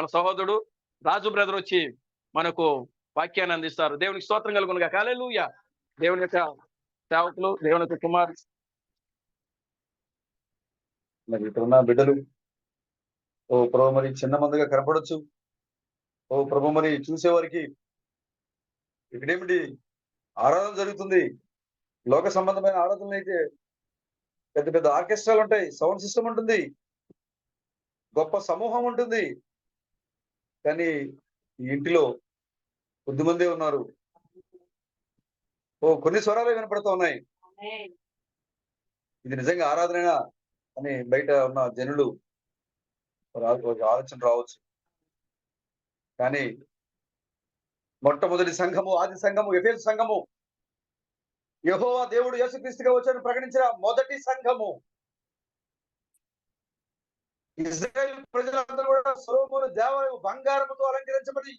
మన సహోదరుడు రాజు బ్రదర్ వచ్చి మనకు వాక్యాన్ని అందిస్తారు. దేవునికి స్తోత్రం కలుగునుగా. హల్లెలూయా. దేవుని యొక్క సేవకులు, దేవుని యొక్క కుమార్ మరి ఇక్కడ ఉన్న బిడ్డలు ఓ ప్రభు మరి చిన్న మందిగా కనపడొచ్చు. ఓ ప్రభు మరి చూసేవారికి ఇక్కడేమిటి ఆరాధన జరుగుతుంది, లోక సంబంధమైన ఆరాధనలు అయితే పెద్ద పెద్ద ఆర్కెస్ట్రాలు ఉంటాయి, సౌండ్ సిస్టమ్ ఉంటుంది, గొప్ప సమూహం ఉంటుంది. కానీ ఈ ఇంటిలో కొద్దిమందే ఉన్నారు. ఓ కొన్ని స్వరాలే వినపడుతూ ఉన్నాయి. ఇది నిజంగా ఆరాధన అని బయట ఉన్న జనులు ఆలోచన రావచ్చు. కానీ మొట్టమొదటి సంఘము, ఆది సంఘము, ఎఫెసు సంఘము, యెహోవా దేవుడు యేసుక్రీస్తుగా వచ్చాడని ప్రకటించిన మొదటి సంఘము. ఇజ్రాయేల్ ప్రజలందరూ కూడా సొలొమోను దేవాలయం బంగారముతో అలంకరించబడి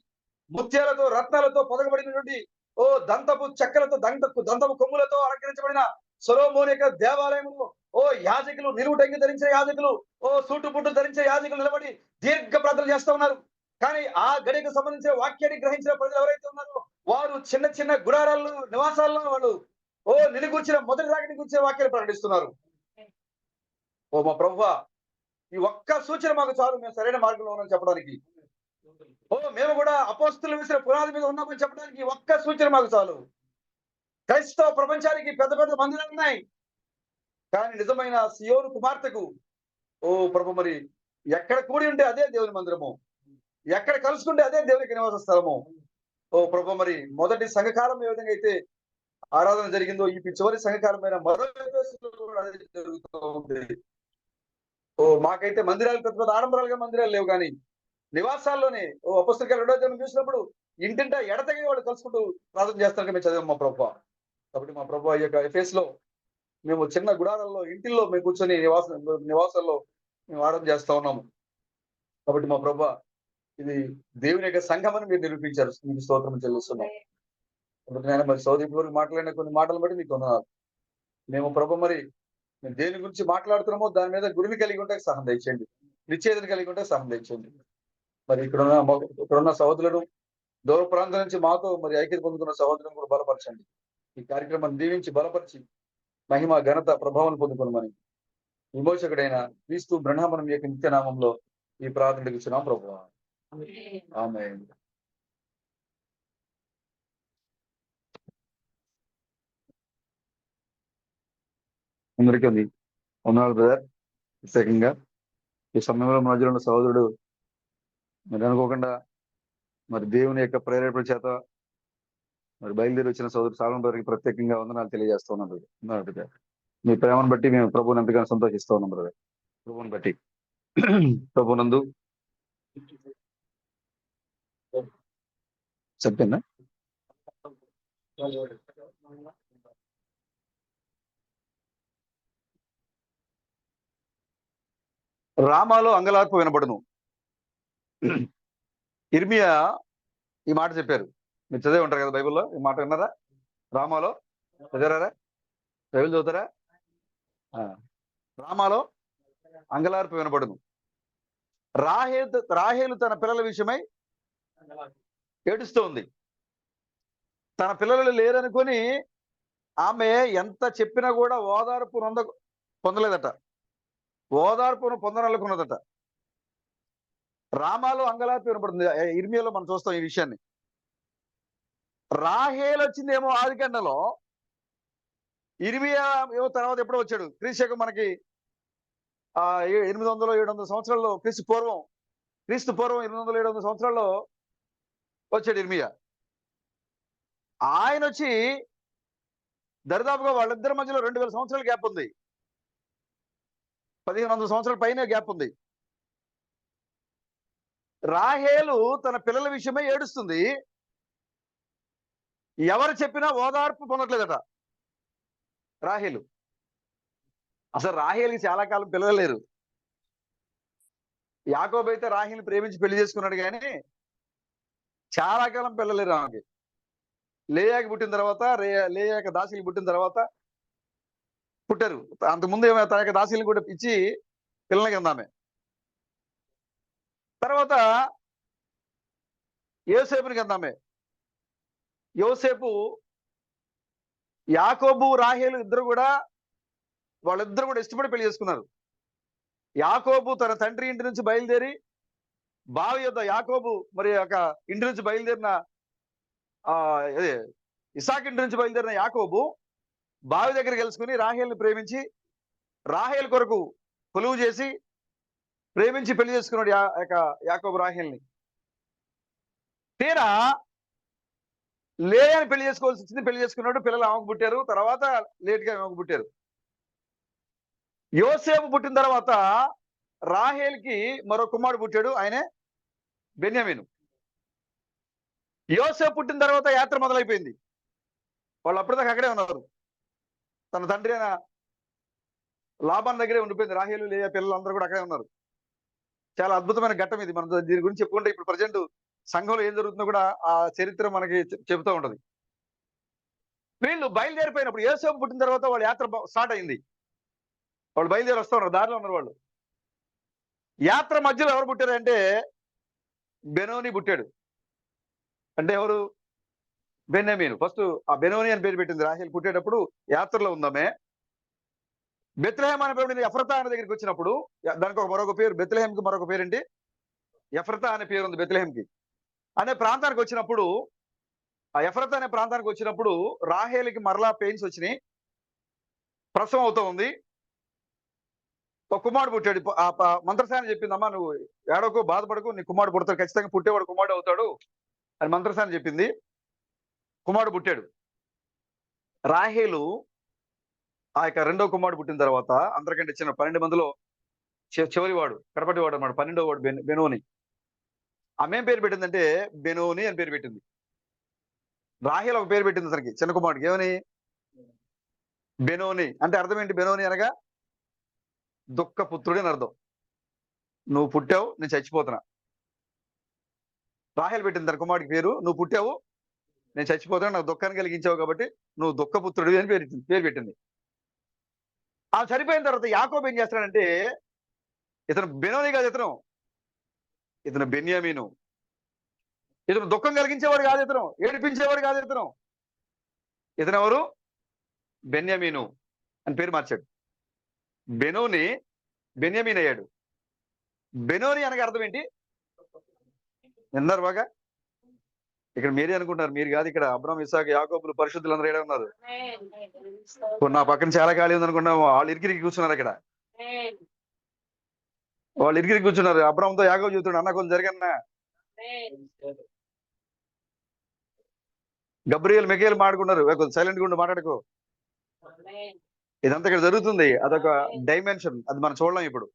ముత్యాలతో రత్నాలతో పొదగబడినటువంటి ఓ దంతపు చెక్కలతో దంతపు కొమ్ములతో అలంకరించబడిన సొలొమోను యొక్క దేవాలయములో ఓ యాజకులు, నిలువుటంగి ధరించే యాజకులు, ఓ సూటు పుట్టు ధరించే యాజకులు నిలబడి దీర్ఘ ప్రార్థన చేస్తూ ఉన్నారు. కానీ ఆ గడికి సంబంధించిన వాక్యాన్ని గ్రహించిన ప్రజలు ఎవరైతే ఉన్నారో వారు చిన్న చిన్న గుడారాల్లో, నివాసాల్లో వాళ్ళు ఓ నిలుగుర్చిన మొదటి రాకడిని గురించిన వాక్యాన్ని ప్రకటిస్తున్నారు. ఓ మా ప్రభువా, ఈ ఒక్క సూచన మాకు చాలు, మేము సరైన మార్గంలో ఉన్నామని చెప్పడానికి. ఓ మేము కూడా అపోస్తులు వేసిన పునాది మీద ఉన్నామని చెప్పడానికి ఒక్క సూచన మాకు చాలు. క్రైస్తవ ప్రపంచానికి పెద్ద పెద్ద మందిరాలు ఉన్నాయి, కానీ నిజమైన సియోను కుమార్తెకు ఓ ప్రభు మరి ఎక్కడ కూడి ఉంటే అదే దేవుని మందిరము, ఎక్కడ కలుసుకుంటే అదే దేవునికి నివాస స్థలము. ఓ ప్రభు మరి మొదటి సంఘకాలం ఏ విధంగా అయితే ఆరాధన జరిగిందో ఈ చివరి సంఘకాలమైన మరో కూడా అదే జరుగుతూ ఉంది. ఓ మాకైతే మందిరాలు పెద్ద పెద్ద ఆడంబరాలుగా మందిరాలు లేవు, కానీ నివాసాల్లోనే ఓ అపొస్తలుల 2వ అధ్యాయం చూసినప్పుడు ఇంటింటా ఎడతెగని వాళ్ళు కలుసుకుంటూ ప్రార్థన చేస్తారని మేము చదివాం మా ప్రభువా. కాబట్టి మా ప్రభువా ఈ యొక్క ఎఫెసులో మేము చిన్న గుడారాల్లో, ఇంటిల్లో మేము కూర్చొని నివాసాల్లో మేము ఆరాధన చేస్తా ఉన్నాము. కాబట్టి మా ప్రభువా ఇది దేవుని యొక్క సంఘం అని మీరు నిరూపించారు. మీకు స్తోత్రం చెల్లిస్తున్నాం. కాబట్టి నేను మరి సోదరి మాట్లాడిన కొన్ని మాటలు బట్టి మీకు వందనాలు. మేము ప్రభు మరి మేము దేని గురించి మాట్లాడుతున్నామో దాని మీద గురిని కలిగి ఉంటే సహాయం దయచేయండి, నిశ్చేదన కలిగి ఉంటే సహాయం దయచేయండి. మరి ఇక్కడున్న సహోదరులను, దూర ప్రాంతం నుంచి మాతో మరి ఐక్యత పొందుకున్న సహోదరులను కూడా బలపరచండి. ఈ కార్యక్రమాన్ని దీవించి బలపరిచి మహిమ ఘనత ప్రభావం పొందుకున్నామని విమోచకుడైన క్రీస్తు బ్రహ్మణం యొక్క నిత్యనామంలో ఈ ప్రార్థనకు ఇచ్చినాం ప్రభువా. ఆమేన్. అందరికీ వందనాలు బ్రదర్. ప్రత్యేకంగా ఈ సమయంలో మధ్యలో ఉన్న సహోదరుడు మరి అనుకోకుండా మరి దేవుని యొక్క ప్రేరేపణ చేత మరి బయలుదేరి వచ్చిన సోదరుడు సాల్మన్ గారికి ప్రత్యేకంగా వందనాలు తెలియజేస్తున్నాను బ్రదర్. మీ ప్రేమను బట్టి మేము ప్రభువుని ఎంతగానో సంతోషిస్తూ ఉన్నాం బ్రదర్. ప్రభువుని బట్టి ప్రభునందు చెప్పినా రామాలో అంగలార్పు వినబడును. ఇర్మియా ఈ మాట చెప్పారు. మీరు చదివి ఉంటారు కదా బైబిల్లో, ఈ మాట విన్నారా? రామాలో చదివారా? బైబిల్ చదువుతారా? రామాలో అంగలార్పు వినబడును. రాహేలు తన పిల్లల విషయమై ఏడుస్తూ ఉంది. తన పిల్లలు లేరనుకొని ఆమె ఎంత చెప్పినా కూడా ఓదార్పు పొందలేదట, ఓదార్పును పొందననుకున్నదట. రామాలో అంగలార్పు వినబడుతుంది. ఇర్మియాలో మనం చూస్తాం ఈ విషయాన్ని. రాహేలు వచ్చిందేమో ఆదికాండలో, ఇర్మియా ఏమో తర్వాత ఎప్పుడో వచ్చాడు. క్రీస్తు మనకి 800-700 సంవత్సరాల్లో, క్రీస్తు పూర్వం 800-700 సంవత్సరాల్లో వచ్చాడు ఇర్మియా. ఆయన వచ్చి దరిదాపుగా వాళ్ళిద్దరి మధ్యలో 2000 సంవత్సరాల గ్యాప్ ఉంది. 1500 సంవత్సరాల పైన గ్యాప్ ఉంది. రాహేలు తన పిల్లల విషయమై ఏడుస్తుంది. ఎవరు చెప్పినా ఓదార్పు పొందట్లేదట రాహేలు. అసలు రాహేలుకి చాలా కాలం పిల్లలు లేరు. యాకోబు అయితే రాహేలుని ప్రేమించి పెళ్లి చేసుకున్నాడు, కానీ చాలా కాలం పిల్లలేరు ఆమెకి. లేయాకి పుట్టిన తర్వాత, లేయాక దాసికి పుట్టిన తర్వాత పుట్టారు. అంతకుముందు ఏమో తన యొక్క దాసిని కూడా ఇచ్చి పిల్లలకి ఆమె. తర్వాత యోసేపుని కన్నామే. యోసేపు, యాకోబు రాహేలు ఇద్దరు కూడా, వాళ్ళిద్దరు కూడా ఇష్టపడి పెళ్లి చేసుకున్నారు. యాకోబు తన తండ్రి ఇంటి నుంచి బయలుదేరి బావి యొద్ద, యాకోబు మరి యొక్క ఇంటి నుంచి బయలుదేరిన అదే ఇసాక్ ఇంటి నుంచి బయలుదేరిన యాకోబు బావి దగ్గర కలుసుకుని రాహేల్ని ప్రేమించి, రాహేల్ కొరకు కొలువు చేసి ప్రేమించి పెళ్లి చేసుకున్నాడు యాకోబు రాహేల్ని. తీరా లేయాని పెళ్లి చేసుకోవాల్సి వచ్చింది, పెళ్లి చేసుకున్నాడు. పిల్లలు ఆమెకు పుట్టారు, తర్వాత లేట్ గా ఆమెకు పుట్టారు. యోసేపు పుట్టిన తర్వాత రాహేల్కి మరో కుమారుడు పుట్టాడు, ఆయనే బెన్యామీను. యోసేపు పుట్టిన తర్వాత యాత్ర మొదలైపోయింది. వాళ్ళు అప్పటిదాకా అక్కడే ఉన్నారు. తన తండ్రి అయిన లాబాన్ దగ్గరే ఉండిపోయింది. రాహేలు, లేయా పిల్లలు అందరూ కూడా అక్కడే ఉన్నారు. చాలా అద్భుతమైన ఘట్టం ఇది. మనం దీని గురించి చెప్పుకుంటే ఇప్పుడు ప్రజెంట్ సంఘంలో ఏం జరుగుతుందో కూడా ఆ చరిత్ర మనకి చెబుతూ ఉంటది. వీళ్ళు బయలుదేరిపోయినప్పుడు, యోసేపు పుట్టిన తర్వాత వాళ్ళ యాత్ర స్టార్ట్ అయింది. వాళ్ళు బయలుదేరి వస్తూ ఉన్నారు, దారిలో ఉన్నారు వాళ్ళు. యాత్ర మధ్యలో ఎవరు పుట్టారంటే బెనోని పుట్టాడు. అంటే ఎవరు? బెన్యామీను. ఫస్ట్ ఆ బెనోని అని పేరు పెట్టింది రాహేల్ పుట్టేటప్పుడు. యాత్రలో ఉందామే. బెత్లెహేం అనే పేరు ఎఫ్రతా అనే దగ్గరికి వచ్చినప్పుడు, దానికి మరొక పేరు, బెత్లెహేంకి మరొక పేరేంటి? ఎఫ్రతా అనే పేరు ఉంది బెత్లెహేంకి. అనే ప్రాంతానికి వచ్చినప్పుడు, ఆ ఎఫ్రతా అనే ప్రాంతానికి వచ్చినప్పుడు రాహేల్కి మరలా పెయిన్స్ వచ్చినాయి, ప్రసవం అవుతా ఉంది. ఒక కుమారుడు పుట్టాడు. మంత్రసాని చెప్పింది, అమ్మా నువ్వు ఏడవకు, బాధపడకు, నీ కుమారుడు పుడతాడు, ఖచ్చితంగా పుట్టేవాడు కుమారుడు అవుతాడు అని మంత్రసాని చెప్పింది. కుమారుడు పుట్టాడు. రాహేలు ఆ యొక్క రెండో కుమారుడు పుట్టిన తర్వాత అందరికంటే చిన్న 12 మందిలో చివరివాడు, కడపటివాడు అన్నమాట. 12వ వాడు బెనోని. ఆమె ఏం పేరు పెట్టిందంటే బెనోని అని పేరు పెట్టింది. రాహేల్ ఒక పేరు పెట్టింది అతనికి, చిన్న కుమారుడికి. ఏమని? బెనోని. అంటే అర్థం ఏంటి? బెనోని అనగా దుఃఖపుత్రుడు అని అర్థం. నువ్వు పుట్టావు, నేను చచ్చిపోతున్నా. రాహేల్ పెట్టింది తన కుమారుడికి పేరు, నువ్వు పుట్టావు, నేను చచ్చిపోతున్నా, నాకు దుఃఖాన్ని కలిగించావు కాబట్టి నువ్వు దుఃఖపుత్రుడు అని పేరు పెట్టింది. ఆ చనిపోయిన తర్వాత యాకోబు ఏం చేస్తాడంటే, ఇతను బెనోని కాదు, ఇతను బెన్యామీను. ఇతను దుఃఖం కలిగించేవాడు కాదు, ఇతను ఏడిపించేవాడు కాదు, ఇతను ఎవరు? బెన్యామీను అని పేరు మార్చాడు. బెనోని బెన్యామీన్ అయ్యాడు. బెనోని అనగా అర్థం ఏంటి? విన్నారు బాగా? ఇక్కడ మీరే అనుకుంటారు, మీరు కాదు. ఇక్కడ అబ్రాహాం, ఇస్సాకు, యాకోబులు, పరిశుద్ధులు అందరూ ఏడా ఉన్నారు. నా పక్కన చాలా ఖాళీ ఉంది అనుకున్నాం. వాళ్ళు ఇరికిరికి కూర్చున్నారు. ఇక్కడ వాళ్ళు ఇరికిరికి కూర్చున్నారు. అబ్రాహాంతో యాకోబు చూస్తున్నాడు, అన్న కొంచెం జరగన్నా. గబ్రియల్, మిఖాయేలు మాట్లాడుకున్నారు, కొంచెం సైలెంట్ గా ఉండి మాట్లాడుకో. ఇదంతా ఇక్కడ జరుగుతుంది. అదొక డైమెన్షన్, అది మనం చూడలేం ఇప్పుడు.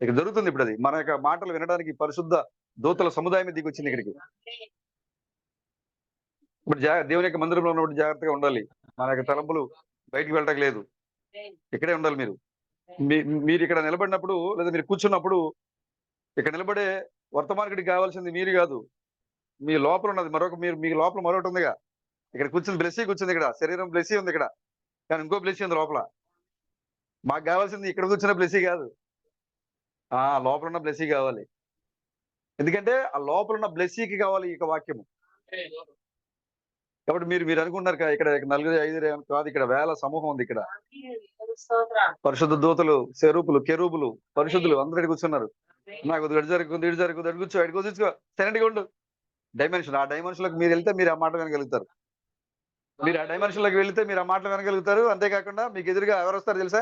ఇక్కడ జరుగుతుంది ఇప్పుడు. అది మన యొక్క మాటలు వినడానికి పరిశుద్ధ దూతల సముదాయం దిగి వచ్చింది ఇక్కడికి. ఇప్పుడు దేవుని యొక్క మందిరంలో ఉన్నప్పుడు జాగ్రత్తగా ఉండాలి. మన యొక్క తలంపులు బయటికి వెళ్ళటం లేదు, ఇక్కడే ఉండాలి. మీరు ఇక్కడ నిలబడినప్పుడు, లేదా మీరు కూర్చున్నప్పుడు, ఇక్కడ నిలబడే వర్తమానికుడికి కావాల్సింది మీరు కాదు, మీ లోపల ఉన్నది మీ లోపల మరొకటి ఉందిగా. ఇక్కడ కూర్చుని బ్లెస్సీ కూర్చుంది, ఇక్కడ శరీరం బ్లెస్సీ ఉంది ఇక్కడ, కానీ ఇంకో బ్లెస్సీ ఉంది లోపల. మాకు కావాల్సింది ఇక్కడ కూర్చున్న బ్లెస్సీ కాదు, లోపల ఉన్న బ్లెస్సీ కావాలి. ఎందుకంటే ఆ లోపల ఉన్న బ్లెస్సీకి కావాలి ఈ వాక్యము. కాబట్టి మీరు అనుకుంటున్నారు ఇక్కడ 4-5 కాదు, ఇక్కడ వేల సమూహం ఉంది. ఇక్కడ పరిశుద్ధ దూతలు, సెరూపులు, కెరూబులు, పరిశుద్ధులు అందరూ కూర్చున్నారు. నాకు కూర్చో సైలెంట్ గా ఉండు. డైమెన్షన్, ఆ డైమెన్షన్ లోకి మీరు వెళ్తే మీరు ఆ మాట వినగలుగుతారు. మీరు ఆ డైమెన్షన్ లోకి వెళ్తే మీరు ఆ మాటలు వినగలుగుతారు. అంతేకాకుండా మీకు ఎదురుగా ఎవరు వస్తారు తెలుసా?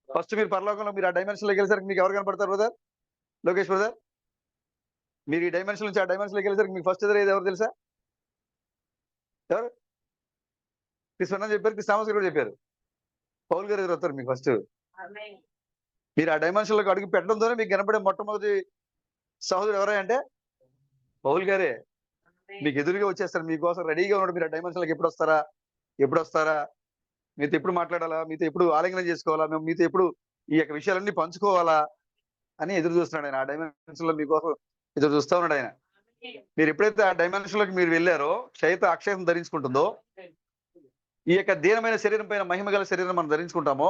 ఫస్ట్ మీరు పరలోకంలో మీరు ఆ డైమెన్షన్ లోకి వెళ్ళేసరికి మీకు ఎవరు కనపడతారు బ్రదర్? లోకేష్ బ్రదర్, మీరు ఈ డైమెన్షన్ నుంచి ఆ డైమెన్షన్ లోకి వెళ్ళేసరికి మీకు ఫస్ట్ ఎదురయ్యేది ఎవరు తెలుసా? ఎవరు? కృష్ణ చెప్పారు, కృష్ణామస్ కూడా చెప్పారు, పౌల్ గారు ఎదురవుతారు మీకు ఫస్ట్. మీరు ఆ డైమెన్షన్ లోకి అడుగు పెట్టడంతోనే మీకు కనపడే మొట్టమొదటి సహోదరుడు ఎవరై అంటే పౌల్ గారే. మీకు ఎదురుగా వచ్చేస్తారు, మీకోసం రెడీగా ఉన్నాడు. మీరు ఆ డైమెన్షన్ లోకి ఎప్పుడు వస్తారా, మీతో ఎప్పుడు మాట్లాడాలా, మీతో ఎప్పుడు ఆలింగనం చేసుకోవాలా, మేము మీతో ఎప్పుడు ఈ యొక్క విషయాలన్నీ పంచుకోవాలా అని ఎదురు చూస్తున్నాడు ఆయన. ఆ డైమెన్షన్ లో మీకోసం ఎదురు చూస్తా ఉన్నాడు ఆయన. మీరు ఎప్పుడైతే ఆ డైమెన్షన్ లోకి మీరు వెళ్ళారో, అక్షయం ధరించుకుంటుందో, ఈ యొక్క దీనమైన శరీరం పైన మహిమ గల శరీరం మనం ధరించుకుంటామో,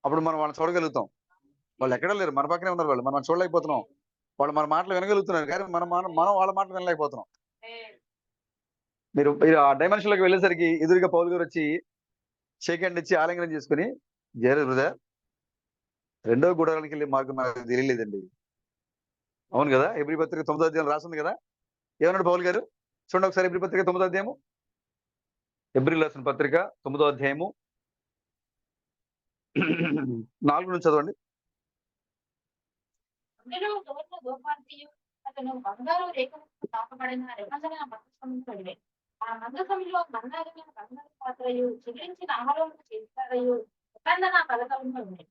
అప్పుడు మనం వాళ్ళని చూడగలుగుతాం. వాళ్ళు ఎక్కడ లేరు, మన పక్కనే ఉన్నారు వాళ్ళు, మనం చూడలేకపోతున్నాం. వాళ్ళు మన మాటలు వినగలుగుతున్నారు, కానీ మనం వాళ్ళ మాటలు వినలేకపోతున్నాం. మీరు ఆ డైమెన్షన్ లోకి వెళ్ళేసరికి ఎదురుగా పౌలు గారు వచ్చి షేక్ హ్యాండ్ ఇచ్చి ఆలింగనం చేసుకుని, జేరే బ్రదర్, రెండో గుడారానికి వెళ్ళే మార్గం నాకు తెలియలేదండి. అవును కదా, హెబ్రీ పత్రిక 9వ అధ్యాయం రాసింది కదా. ఏమన్నాడు పౌలు గారు? చూడండి ఒకసారి హెబ్రీ పత్రిక 9వ అధ్యాయము. హెబ్రీ రాసిన పత్రిక 9వ అధ్యాయము 4 నుంచి చదవండి. అతను బంగారు రేఖలతో తాపబడిన నిబంధన మందసములో ఆ మందసములో బంగారమైన బంగారు పాత్రయు చిల్లించిన ఆహారము చేస్తారయు నిబంధన పలకములు ఉన్నాయి.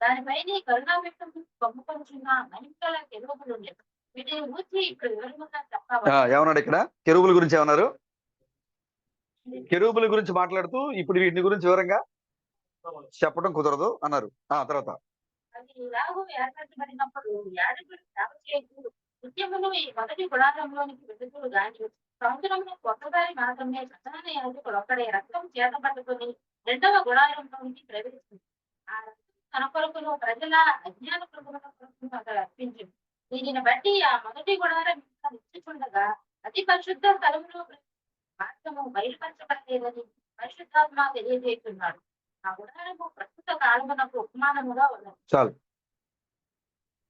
దానిపైన కరుణావ్యక్తం పంపుకొంచున్న మహిళల కెరూబులు ఉన్నాయి. వీటిని ఊచి ఇక్కడ వివరంగా చెప్పాలి. ఏమన్నాడు ఇక్కడ? కెరూబుల గురించి ఏమన్నారు? కెరూబుల గురించి మాట్లాడుతూ ఇప్పుడు వీటిని గురించి వివరంగా చెప్పడం కుదరదు అన్నారు. తర్వాత అది రాహు ఏర్పరచబడినప్పుడు యాజకుడు సేవ చేయకు నిత్యమును ఈ మొదటి గుడారంలోనికి వెతుకులు గాని సంవత్సరంలో ఒక్కసారి మాత్రమే ప్రధాన యాజకుడు ఒక్కడే రక్తం చేత పట్టుకుని రెండవ గుడారంలోనికి ప్రవేశించింది. ఆ రక్తం తన కొరకును ప్రజల అజ్ఞాన ప్రభుత్వ కొరకును అతడు అర్పించింది. దీనిని బట్టి ఆ మొదటి గుడారం నిశ్చిచుండగా అతి పరిశుద్ధ స్థలములో మార్గము బయలుపరచబడలేదని పరిశుద్ధాత్మ తెలియజేస్తున్నాడు. ఆ గుడారము ప్రస్తుత కాలమునకు ఉపమానముగా ఉన్నది. చాలు.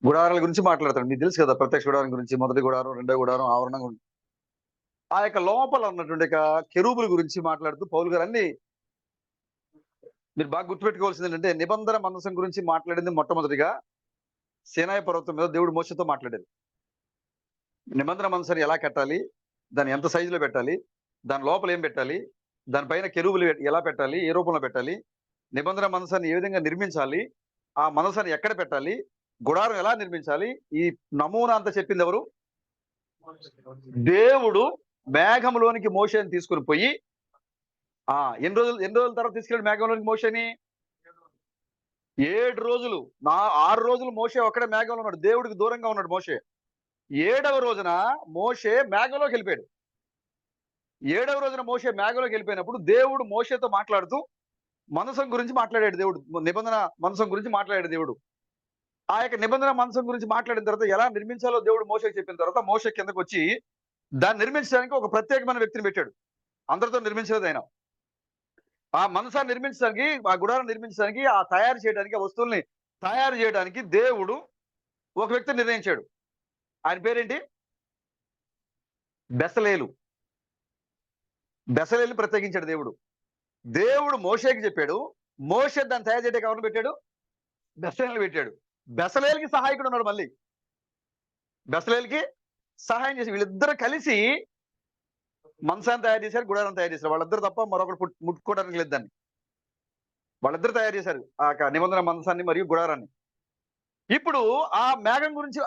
గుడారాల గురించి మాట్లాడతాడు. మీకు తెలుసు కదా, ప్రత్యక్ష గుడారం గురించి, మొదటి గుడారం, రెండో గుడారం, ఆవరణం గురించి. ఆ యొక్క లోపల ఉన్నటువంటి కెరూబుల గురించి మాట్లాడుతూ పౌలు గారు అన్ని మీరు బాగా గుర్తుపెట్టుకోవాల్సింది ఏంటంటే, నిబంధన మందసం గురించి మాట్లాడింది మొట్టమొదటిగా సీనాయి పర్వతం మీద దేవుడు మోషేతో మాట్లాడారు. నిబంధన మందసాన్ని ఎలా కట్టాలి, దాన్ని ఎంత సైజులో పెట్టాలి, దాని లోపల ఏం పెట్టాలి, దానిపైన కెరూబులు ఎలా పెట్టాలి, ఏ రూపంలో పెట్టాలి, నిబంధన మందసాన్ని ఏ విధంగా నిర్మించాలి, ఆ మందసాన్ని ఎక్కడ పెట్టాలి, గుడారం ఎలా నిర్మించాలి, ఈ నమూనా అంతా చెప్పింది ఎవరు? దేవుడు మేఘంలోనికి మోషేని తీసుకుని పోయి ఎన్ని రోజుల తర్వాత తీసుకెళ్ళి మేఘంలోనికి మోషేని? 7 రోజులు. 6 రోజులు మోషే ఒక్కడే మేఘంలో ఉన్నాడు, దేవుడికి దూరంగా ఉన్నాడు మోషే. 7వ రోజున మోషే మేఘంలోకి వెళ్ళిపోయాడు. 7వ రోజున మోషే మేఘంలోకి వెళ్ళిపోయినప్పుడు దేవుడు మోషేతో మాట్లాడుతూ మనసం గురించి మాట్లాడాడు. దేవుడు నిబంధన మనసం గురించి మాట్లాడాడు. దేవుడు ఆ యొక్క నిబంధన మనసం గురించి మాట్లాడిన తర్వాత ఎలా నిర్మించాలో దేవుడు మోషేకి చెప్పిన తర్వాత మోషే కిందకు వచ్చి దాన్ని నిర్మించడానికి ఒక ప్రత్యేకమైన వ్యక్తిని పెట్టాడు. అందరితో నిర్మించలేదు ఆయన. ఆ మనసాన్ని నిర్మించడానికి, ఆ గుడారం నిర్మించడానికి, ఆ తయారు చేయడానికి, ఆ వస్తువుల్ని తయారు చేయడానికి దేవుడు ఒక వ్యక్తిని నిర్ణయించాడు. ఆయన పేరేంటి? బెసలేలు. బెసలేలు ప్రత్యేకించాడు దేవుడు. దేవుడు మోషేకి చెప్పాడు, మోషే దాన్ని తయారు చేయడానికి ఎవరిని పెట్టాడు? బెసలేలు పెట్టాడు. బెసలేలుకి సహాయకుడు ఉన్నాడు. మళ్ళీ బెసలేలుకి సహాయం చేసి వీళ్ళిద్దరు కలిసి మంచాన్ని తయారు చేశారు, గుడారం తయారు చేశారు. వాళ్ళిద్దరు తప్ప మరొకరు ముట్టుకోవడానికి లేదు దాన్ని. వాళ్ళిద్దరు తయారు చేశారు ఆ నిబంధన మంచాన్ని మరియు గుడారాన్ని. ఇప్పుడు ఆ మేఘం గురించి,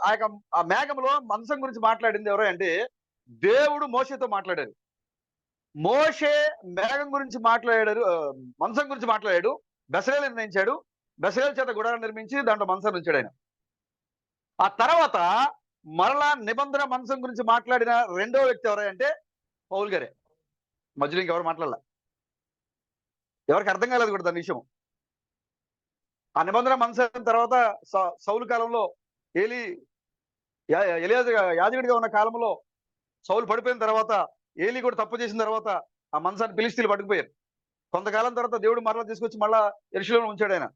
ఆ మేఘంలో మంచం గురించి మాట్లాడింది ఎవరో అంటే దేవుడు మోషేతో మాట్లాడారు. మోషే మేఘం గురించి మాట్లాడాడు, మంచం గురించి మాట్లాడాడు. బెసలేలు నిర్ణయించాడు. బెసలేలు చేత గుడారం నిర్మించి దాంట్లో మంచం ఉంచాడు ఆయన. ఆ తర్వాత మరలా నిబంధన మంచం గురించి మాట్లాడిన రెండో వ్యక్తి ఎవరై అంటే పౌలు గారే. మధ్యలో ఇంకెవరు మాట్లాడాల, ఎవరికి అర్థం కాలేదు కూడా దాని విషయం. ఆ నిబంధన మంచం తర్వాత సౌలు కాలంలో యాజకుడిగా ఉన్న కాలంలో సౌలు పడిపోయిన తర్వాత ఏలీ కూడా తప్పు చేసిన తర్వాత ఆ మంచాన్ని ఫిలిష్తీయులు పట్టుకుపోయారు. కొంతకాలం తర్వాత దేవుడు మరలా తీసుకొచ్చి మళ్ళా యెరూషలేములో ఉంచాడు ఆయన.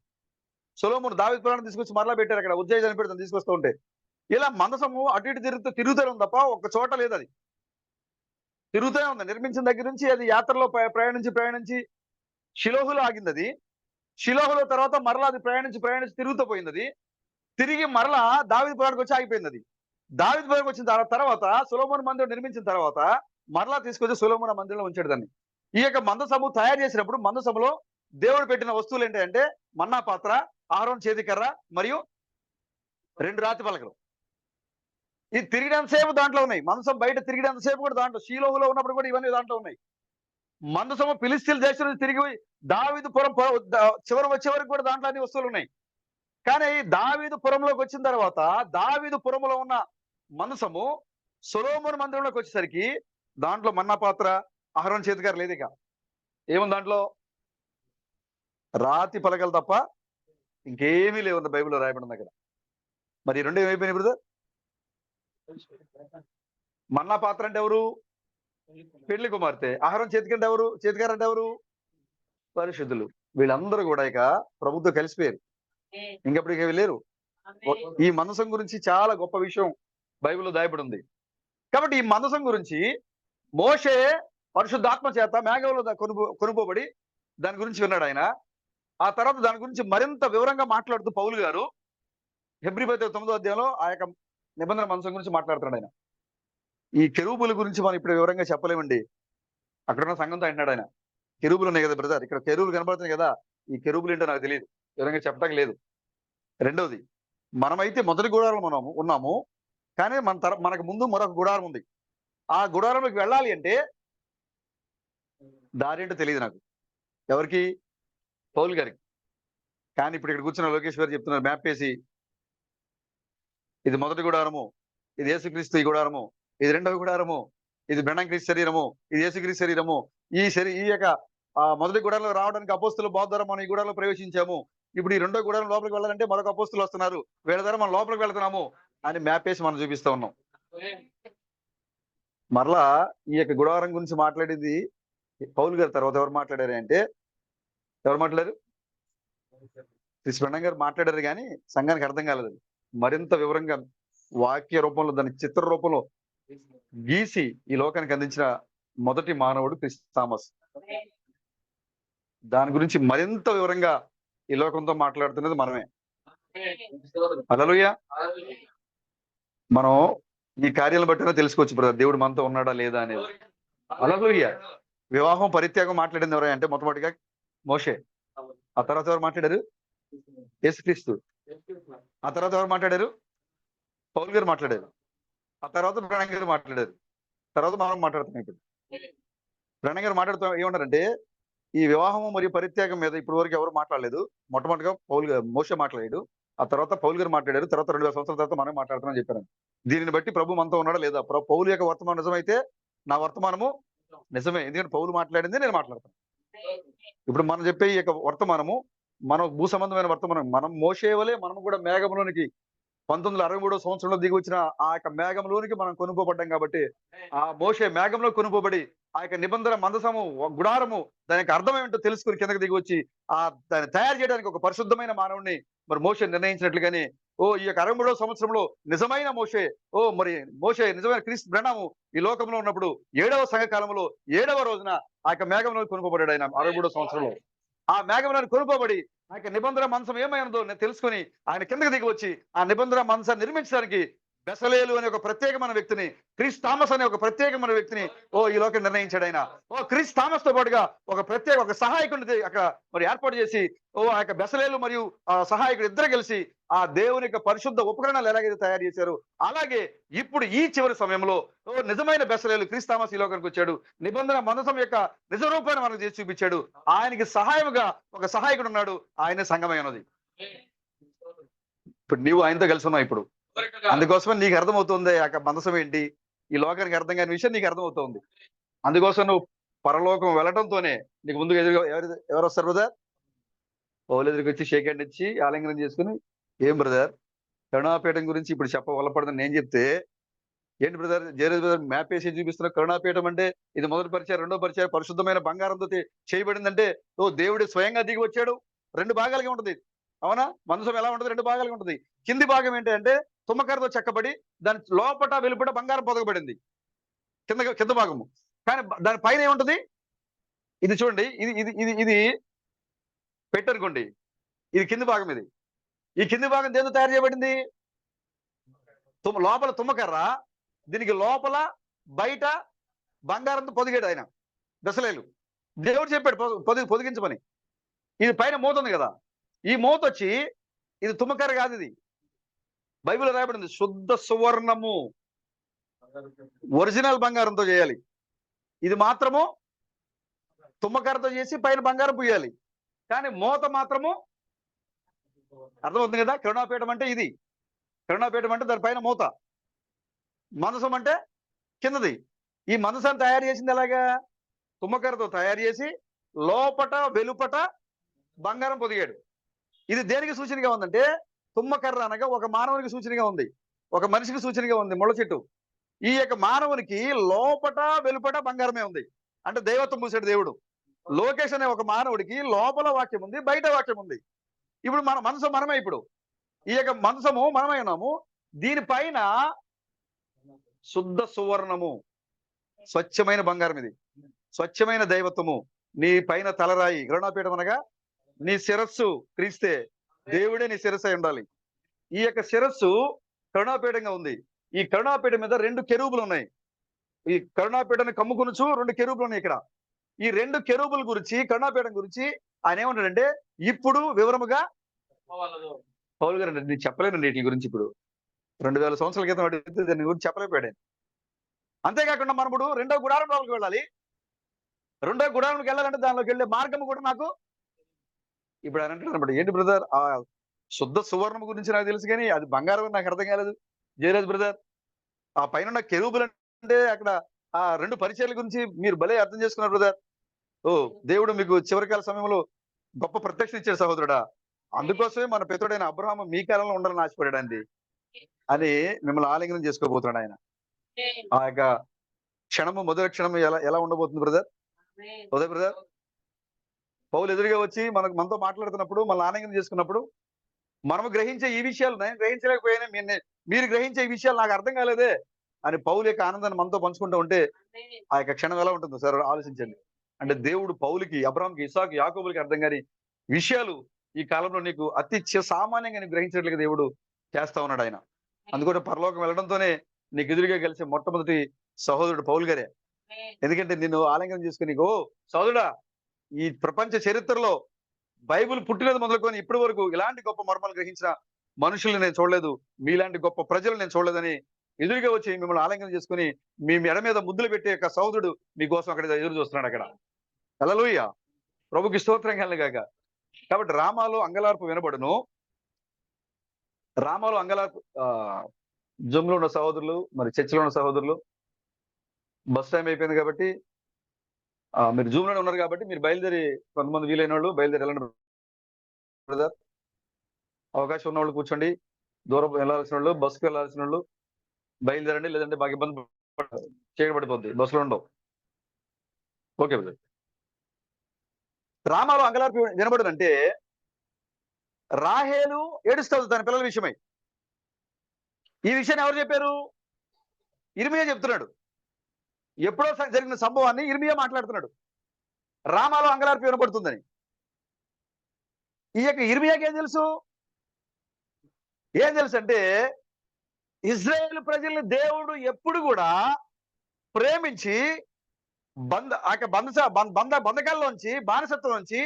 సొలొమోను దావీదు పురాణం తీసుకొచ్చి మరలా పెట్టారు. అక్కడ ఉజ్జయ చనిపెడతాను తీసుకొస్తూ ఉంటే ఇలా మందసము అటు ఇటు తిరుగుతూనే ఉంది తప్ప ఒక్క చోట లేదు. అది తిరుగుతూనే ఉంది. నిర్మించిన దగ్గర నుంచి అది యాత్రలో ప్రయాణించి షిలోహులో ఆగింది. అది షిలోహులో తర్వాత మరలా అది ప్రయాణించి తిరుగుతూ పోయింది. అది తిరిగి మరలా దావీదు పురాణానికి వచ్చి ఆగిపోయింది. అది దావీదు పురాణానికి వచ్చిన తర్వాత సొలొమోను మందిరం నిర్మించిన తర్వాత మరలా తీసుకొచ్చి సొలొమోను మందిరంలో ఉంచాడు దాన్ని. ఈ యొక్క మందసము తయారు చేసినప్పుడు మందసములో దేవుడు పెట్టిన వస్తువులు ఏంటంటే మన్నా పాత్ర, ఆరోన్ చేతికర్ర మరియు 2 రాతి పలకలు. ఇది తిరిగినంత సేపు దాంట్లో ఉన్నాయి. మందసం బయట తిరిగినంత సేపు కూడా దాంట్లో, షీలోహులో ఉన్నప్పుడు కూడా ఇవన్నీ దాంట్లో ఉన్నాయి. మందసము ఫిలిష్తీయుల దేశం నుంచి తిరిగి దావీదు పురం వచ్చే వరకు కూడా దాంట్లో అన్ని వస్తువులు ఉన్నాయి. కానీ దావీదు పురంలోకి వచ్చిన తర్వాత దావీదు పురంలో ఉన్న మందసము సొలొమోను మందిరంలోకి వచ్చేసరికి దాంట్లో మన్నా పాత్ర, అహరోను చేతికర్ర లేదు. ఇక ఏముంది దాంట్లో? రాతి పలకలు తప్ప ఇంకేమీ లేవు బైబిల్లో రాయబడింది అక్కడ. మరి 2 ఏమైపోయినాయి బ్రదర్? మన్నా పాత్ర అంటే ఎవరు? పెళ్లి కుమార్తె. ఆహారం చేతికంటే ఎవరు? చేతికారంటే ఎవరు? పరిశుద్ధులు. వీళ్ళందరూ కూడా ఇక ప్రభుత్వం కలిసిపోయారు. ఇంకప్పుడు ఇక లేరు. ఈ మందసం గురించి చాలా గొప్ప విషయం బైబిల్లో దాయబడి ఉంది. కాబట్టి ఈ మందసం గురించి మోషే పరిశుద్ధాత్మ చేత మేఘంలో కొనుపోబడి దాని గురించి విన్నాడు ఆయన. ఆ తర్వాత దాని గురించి మరింత వివరంగా మాట్లాడుతూ పౌలు గారు హెబ్రీ పత్రిక 9వ అధ్యాయంలో ఆ యొక్క నిబంధన మందసం గురించి మాట్లాడుతున్నాడు ఆయన. ఈ కెరూబుల గురించి మనం ఇప్పుడు వివరంగా చెప్పలేమండి. అక్కడున్న సంఘంతో అంటున్నాడు ఆయన. కెరూబులు ఉన్నాయి కదా బ్రదర్, ఇక్కడ కెరూబులు కనబడుతున్నాయి కదా, ఈ కెరూబులు ఏంటో నాకు తెలియదు, వివరంగా చెప్పడం లేదు. రెండవది, మనమైతే మొదటి గుడారం ఉన్నాము, కానీ మనకు ముందు మరొక గుడారం ఉంది. ఆ గుడారంలోకి వెళ్ళాలి అంటే దారి ఏంటో తెలియదు నాకు. ఎవరికి? పౌలు గారికి. కానీ ఇప్పుడు ఇక్కడ కూర్చున్న లోకేష్ గారు చెప్తున్నారు మ్యాప్ వేసి, ఇది మొదటి గుడారము, ఇది యేసుక్రీస్తు ఈ గుడారము, ఇది రెండవ గుడారము, ఇది బ్రహ్మ క్రీస్తు శరీరము, ఇది యేసుక్రీస్తు శరీరము. ఈ యొక్క మొదటి గుడారంలో రావడానికి అపోస్తుల బోధ ద్వారా మనం ఈ గుడారంలో ప్రవేశించాము. ఇప్పుడు ఈ రెండో గుడారం లోపలికి వెళ్ళాలంటే మరొక అపోస్తులు వస్తున్నారు, వీళ్ళ ద్వారా మనం లోపలికి వెళ్తున్నాము అని మ్యాప్ వేసి మనం చూపిస్తా ఉన్నాం. మరలా ఈ యొక్క గుడారం గురించి మాట్లాడేది పౌలు గారు. తర్వాత ఎవరు మాట్లాడారు అంటే, ఎవరు మాట్లాడారు? క్రిస్ బ్రహ్మ గారు మాట్లాడారు, కానీ సంఘానికి అర్థం కాలేదు. మరింత వివరంగా వాక్య రూపంలో, దాని చిత్ర రూపంలో గీసి ఈ లోకానికి అందించిన మొదటి మానవుడు క్రిస్ థామస్. దాని గురించి మరింత వివరంగా ఈ లోకంతో మాట్లాడుతున్నది మనమే. హల్లెలూయా. మనం ఈ కార్యాలను బట్టినా తెలుసుకోవచ్చు బ్రదర్, దేవుడు మనతో ఉన్నాడా లేదా అనేది. హల్లెలూయా. వివాహం పరిత్యాగం మాట్లాడింది ఎవరు అంటే మొట్టమొదటిగా మోషే. ఆ తర్వాత ఎవరు మాట్లాడారు? యేసుక్రీస్తు. ఆ తర్వాత ఎవరు మాట్లాడారు? పౌలు గారు మాట్లాడారు. ఆ తర్వాత బ్రహ్మ గారు మాట్లాడారు. తర్వాత మనం మాట్లాడుతున్నాం. ఇప్పుడు బ్రహ్మ గారు మాట్లాడుతూ ఏమన్నారంటే, ఈ వివాహము మరియు పరిత్యాగం మీద ఇప్పటి వరకు ఎవరు మాట్లాడలేదు. మొట్టమొదటిగా మోషే మాట్లాడాడు. ఆ తర్వాత పౌలు గారు మాట్లాడారు. తర్వాత 2000 సంవత్సరాల తర్వాత మనం మాట్లాడుతున్నాం చెప్పారు. దీనిని బట్టి ప్రభు మనతో ఉన్నాడా లేదా? పౌలు యొక్క వర్తమానం నిజమైతే నా వర్తమానము నిజమే, ఎందుకంటే పౌలు మాట్లాడింది నేను మాట్లాడతాను. ఇప్పుడు మనం చెప్పే ఈ యొక్క వర్తమానము మనం భూ సంబంధమైన వర్తమానం. మనం మోషే వలె మనం కూడా మేఘంలోనికి 1963 సంవత్సరంలో దిగి వచ్చిన ఆ యొక్క మేఘంలోనికి మనం కొనుక్కోబడ్డాం. కాబట్టి ఆ మోషే మేఘంలో కొనుక్కోబడి ఆ యొక్క నిబంధన మందసము గుడారము దాని యొక్క అర్థం ఏమిటో తెలుసుకుని కిందకి దిగి వచ్చి దాన్ని తయారు చేయడానికి ఒక పరిశుద్ధమైన మానవుడిని మరి మోషే నిర్ణయించినట్లుగానే ఈ యొక్క 63వ సంవత్సరంలో నిజమైన మోషే నిజమైన క్రీస్తు బ్రహ్మము ఈ లోకంలో ఉన్నప్పుడు 7వ సంఘకాలంలో 7వ రోజున ఆ యొక్క మేఘంలో కొనుక్కోబడ్డాడు ఆయన 63వ సంవత్సరంలో. ఆ మేఘంలో కొనుక్కోబడి ఆ యొక్క నిబంధన మంచం ఏమైనదో తెలుసుకుని ఆయన కిందకి దిగి వచ్చి ఆ నిబంధన మంచాన్ని నిర్మించడానికి బెసలేలు అనే ఒక ప్రత్యేకమైన వ్యక్తిని, క్రిస్ థామస్ అనే ఒక ప్రత్యేకమైన వ్యక్తిని ఈ లోకం నిర్ణయించాడు ఆయన. క్రిస్ థామస్ తో పాటుగా ఒక సహాయకుడిని అక్కడ మరి ఏర్పాటు చేసి ఆ యొక్క బెసలేలు మరియు ఆ సహాయకుడు ఇద్దరు కలిసి ఆ దేవుని యొక్క పరిశుద్ధ ఉపకరణాలు ఎలాగైతే తయారు చేశారు, అలాగే ఇప్పుడు ఈ చివరి సమయంలో నిజమైన బెసలేలు క్రిస్ థామస్ ఈ లోకానికి వచ్చాడు. నిబంధన మందసం యొక్క నిజ రూపాన్ని మనకు చేసి చూపించాడు. ఆయనకి సహాయముగా ఒక సహాయకుడు ఉన్నాడు, ఆయన సంఘమైనది. ఇప్పుడు నీవు ఆయనతో కలిసి ఉన్నావు. ఇప్పుడు అందుకోసమే నీకు అర్థమవుతుంది ఆ మందసం ఏంటి, ఈ లోకానికి అర్థం కాని విషయం నీకు అర్థమవుతుంది. అందుకోసం నువ్వు పరలోకం వెళ్ళడంతోనే నీకు ముందుగా ఎవరు వస్తారు బ్రదర్? పౌలు ఎదురుకి వచ్చి షేక్ హ్యాండ్ ఇచ్చి ఆలింగనం చేసుకుని, ఏం బ్రదర్ కరుణాపీఠం గురించి ఇప్పుడు చెప్పవలపడదని నేను చెప్తే, ఏంటి బ్రదర్ జయరాజ్ బ్రదర్ మ్యాప్ వేసి చూపిస్తున్న కరుణాపీఠం అంటే ఇది మొదటి పరిచయం, రెండో పరిచయం పరిశుద్ధమైన బంగారంతో చేయబడిందంటే దేవుడు స్వయంగా దిగి వచ్చాడు. 2 భాగాలుగా ఉంటుంది. అవునా? మందసం ఎలా ఉంటుంది? 2 భాగాలుగా ఉంటుంది. కింది భాగం ఏంటంటే తుమ్మకరతో చెక్కబడి దాని లోపట వెలుపట బంగారం పొదగబడింది కింద భాగము. కానీ దాని పైన ఏముంటది? ఇది చూడండి, ఇది పెట్టనుకోండి, ఇది కింది భాగం. ఈ కింది భాగం దేంతో తయారు చేయబడింది? లోపల తుమ్మకర్ర, దీనికి లోపల బయట బంగారంతో పొదిగాడు ఆయన బెసలేలు. దేవుడు చెప్పాడు పొదిగించమని. ఇది పైన మూత ఉంది కదా, ఈ మూత వచ్చి ఇది తుమ్మకర్ర కాదు, ఇది బైబిల్లో రాయబడింది శుద్ధ సువర్ణము ఒరిజినల్ బంగారంతో చేయాలి. ఇది మాత్రము తుమ్మకర్రతో చేసి పైన బంగారం పూయాలి. కానీ మూత మాత్రము అర్థమవుతుంది కదా. కరుణాపీఠం అంటే ఇది. కరుణాపీఠం అంటే దానిపైన మూత, మందసం అంటే కిందది. ఈ మందసాన్ని తయారు చేసింది ఎలాగా? తుమ్మకర్రతో తయారు చేసి లోపట వెలుపట బంగారం పొదిగాడు. ఇది దేనికి సూచనగా ఉందంటే, తుమ్మకర్ర అనగా ఒక మానవునికి సూచనగా ఉంది. ఒక మనిషికి సూచనగా ఉంది ముళ్ళ చెట్టు. ఈ యొక్క మానవునికి లోపట వెలుపట బంగారమే ఉంది. అంటే దైవత్వం పూసాడు దేవుడు. లోకేష్ అనే ఒక మానవుడికి లోపల వాక్యం ఉంది, బయట వాక్యం ఉంది. ఇప్పుడు మన మనసు మనమే. ఇప్పుడు ఈ యొక్క మనసము మనమై ఉన్నాము. దీనిపైన శుద్ధ సువర్ణము, స్వచ్ఛమైన బంగారం, ఇది స్వచ్ఛమైన దైవత్వము. నీ పైన తలరాయి గరుణాపీఠం అనగా నీ శిరస్సు క్రీస్తే, దేవుడే నీ శిరస్సు అయి ఉండాలి. ఈ యొక్క శిరస్సు కరుణాపీఠంగా ఉంది. ఈ కరుణాపీఠం మీద 2 కెరూబులు ఉన్నాయి. ఈ కరుణాపీఠాన్ని కమ్ముకొనుచు 2 కెరూబులు ఉన్నాయి ఇక్కడ. ఈ 2 కెరూబుల గురించి, కరుణాపీఠం గురించి ఆయన ఏమంటాడంటే, ఇప్పుడు వివరముగా పౌలు గారు నేను చెప్పలేనండి వీటి గురించి. ఇప్పుడు 2000 సంవత్సరాల క్రితం అడిగితే దాని గురించి చెప్పలేకపోయాడు. అంతేకాకుండా మనం ఇప్పుడు 2వ గుడారంలోకి వెళ్ళాలి. 2వ గుడారంకి వెళ్ళాలంటే దానిలోకి వెళ్ళే మార్గం కూడా నాకు ఇప్పుడు ఆయన అంటాడు అనమాట, ఏంటి బ్రదర్ ఆ శుద్ధ సువర్ణం గురించి నాకు తెలుసు కానీ అది బంగారం నాకు అర్థం కాలేదు జయరాజ్ బ్రదర్. ఆ పైన కెరూబులు అంటే అక్కడ ఆ 2 పరిచయాల గురించి మీరు భలే అర్థం చేసుకున్నారు బ్రదర్. ఓ దేవుడు మీకు చివరికాల సమయంలో గొప్ప ప్రత్యక్షం ఇచ్చాడు సహోదరుడా. అందుకోసమే మన పితరుడైన అబ్రహాము మీ కాలంలో ఉండాలని ఆశపడాడండి అని మిమ్మల్ని ఆలింగనం చేసుకోబోతున్నాడు ఆయన. ఆ యొక్క క్షణము, మొదటి క్షణము ఎలా ఉండబోతుంది బ్రదర్? ఉదయ్ బ్రదర్, పౌలు ఎదురుగా వచ్చి మనతో మాట్లాడుతున్నప్పుడు, మన ఆలింగనం చేసుకున్నప్పుడు మనము గ్రహించే ఈ విషయాలు నేను గ్రహించలేకపోయానే, మీరు గ్రహించే ఈ విషయాలు నాకు అర్థం కాలేదే అని పౌలు యొక్క ఆనందాన్ని మనతో పంచుకుంటూ ఉంటే ఆ యొక్క క్షణం ఎలా ఉంటుందో సార్ ఆలోచించండి. అంటే దేవుడు పౌలుకి, అబ్రహాంకి, ఇస్సాకు, యాకోబులకి అర్థం కాని విషయాలు ఈ కాలంలో నీకు అతి సామాన్యంగా నీకు గ్రహించినట్లుగా దేవుడు చేస్తా ఉన్నాడు ఆయన. అందుకని పరలోకం వెళ్ళడంతోనే నీకు ఎదురుగా కలిసే మొట్టమొదటి సహోదరుడు పౌలు గారే. ఎందుకంటే నిన్ను ఆలింగనం చేసుకుని, ఓ సహోదరుడా, ఈ ప్రపంచ చరిత్రలో బైబిల్ పుట్టినది మొదలుకొని ఇప్పటి వరకు ఇలాంటి గొప్ప మర్మాలు గ్రహించిన మనుషుల్ని నేను చూడలేదు, మీలాంటి గొప్ప ప్రజలు నేను చూడలేదని ఎదురుగా వచ్చి మిమ్మల్ని ఆలింగనం చేసుకుని మీ మెడ మీద ముద్దులు పెట్టే యొక్క సహోదరుడు మీకోసం అక్కడ ఎదురు చూస్తున్నాడు అక్కడ. హల్లెలూయా, ప్రభుకి స్తోత్రం కలుగాక. కాబట్టి రామాలో అంగలార్పు వినబడును. రామాలో అంగలార్పు జూమ్ లో ఉన్న సహోదరులు, మరి చర్చిలో ఉన్న సహోదరులు, బస్ టైం అయిపోయింది కాబట్టి మీరు జూమ్ లోనే ఉన్నారు కాబట్టి మీరు బయలుదేరి, కొంతమంది వీలైన వాళ్ళు బయలుదేరి వెళ్ళండి బ్రదర్. అవకాశం ఉన్న వాళ్ళు కూర్చోండి, దూరం వెళ్ళాల్సిన వాళ్ళు, బస్సుకు వెళ్ళాల్సిన వాళ్ళు బయలుదేరండి, లేదంటే బాగా ఇబ్బంది చేయబడిపోద్ది, బస్సులో ఉండవు. Okay brother. రామాలో అంగలార్పు వినబడునంటే రాహేలు ఏడుస్తుంది తన పిల్లల విషయమై. ఈ విషయాన్ని ఎవరు చెప్పారు? ఇర్మియా చెప్తున్నాడు. ఎప్పుడో జరిగిన సంభవాన్ని ఇర్మియా మాట్లాడుతున్నాడు. రామాలో అంగలార్పు వినబడుతుందని. ఈ యొక్క ఇర్మియాకి ఏం తెలుసు అంటే ఇజ్రాయేల్ ప్రజల్ని దేవుడు ఎప్పుడు కూడా ప్రేమించి బంధకాల్లోంచి, బానిసత్వం నుంచి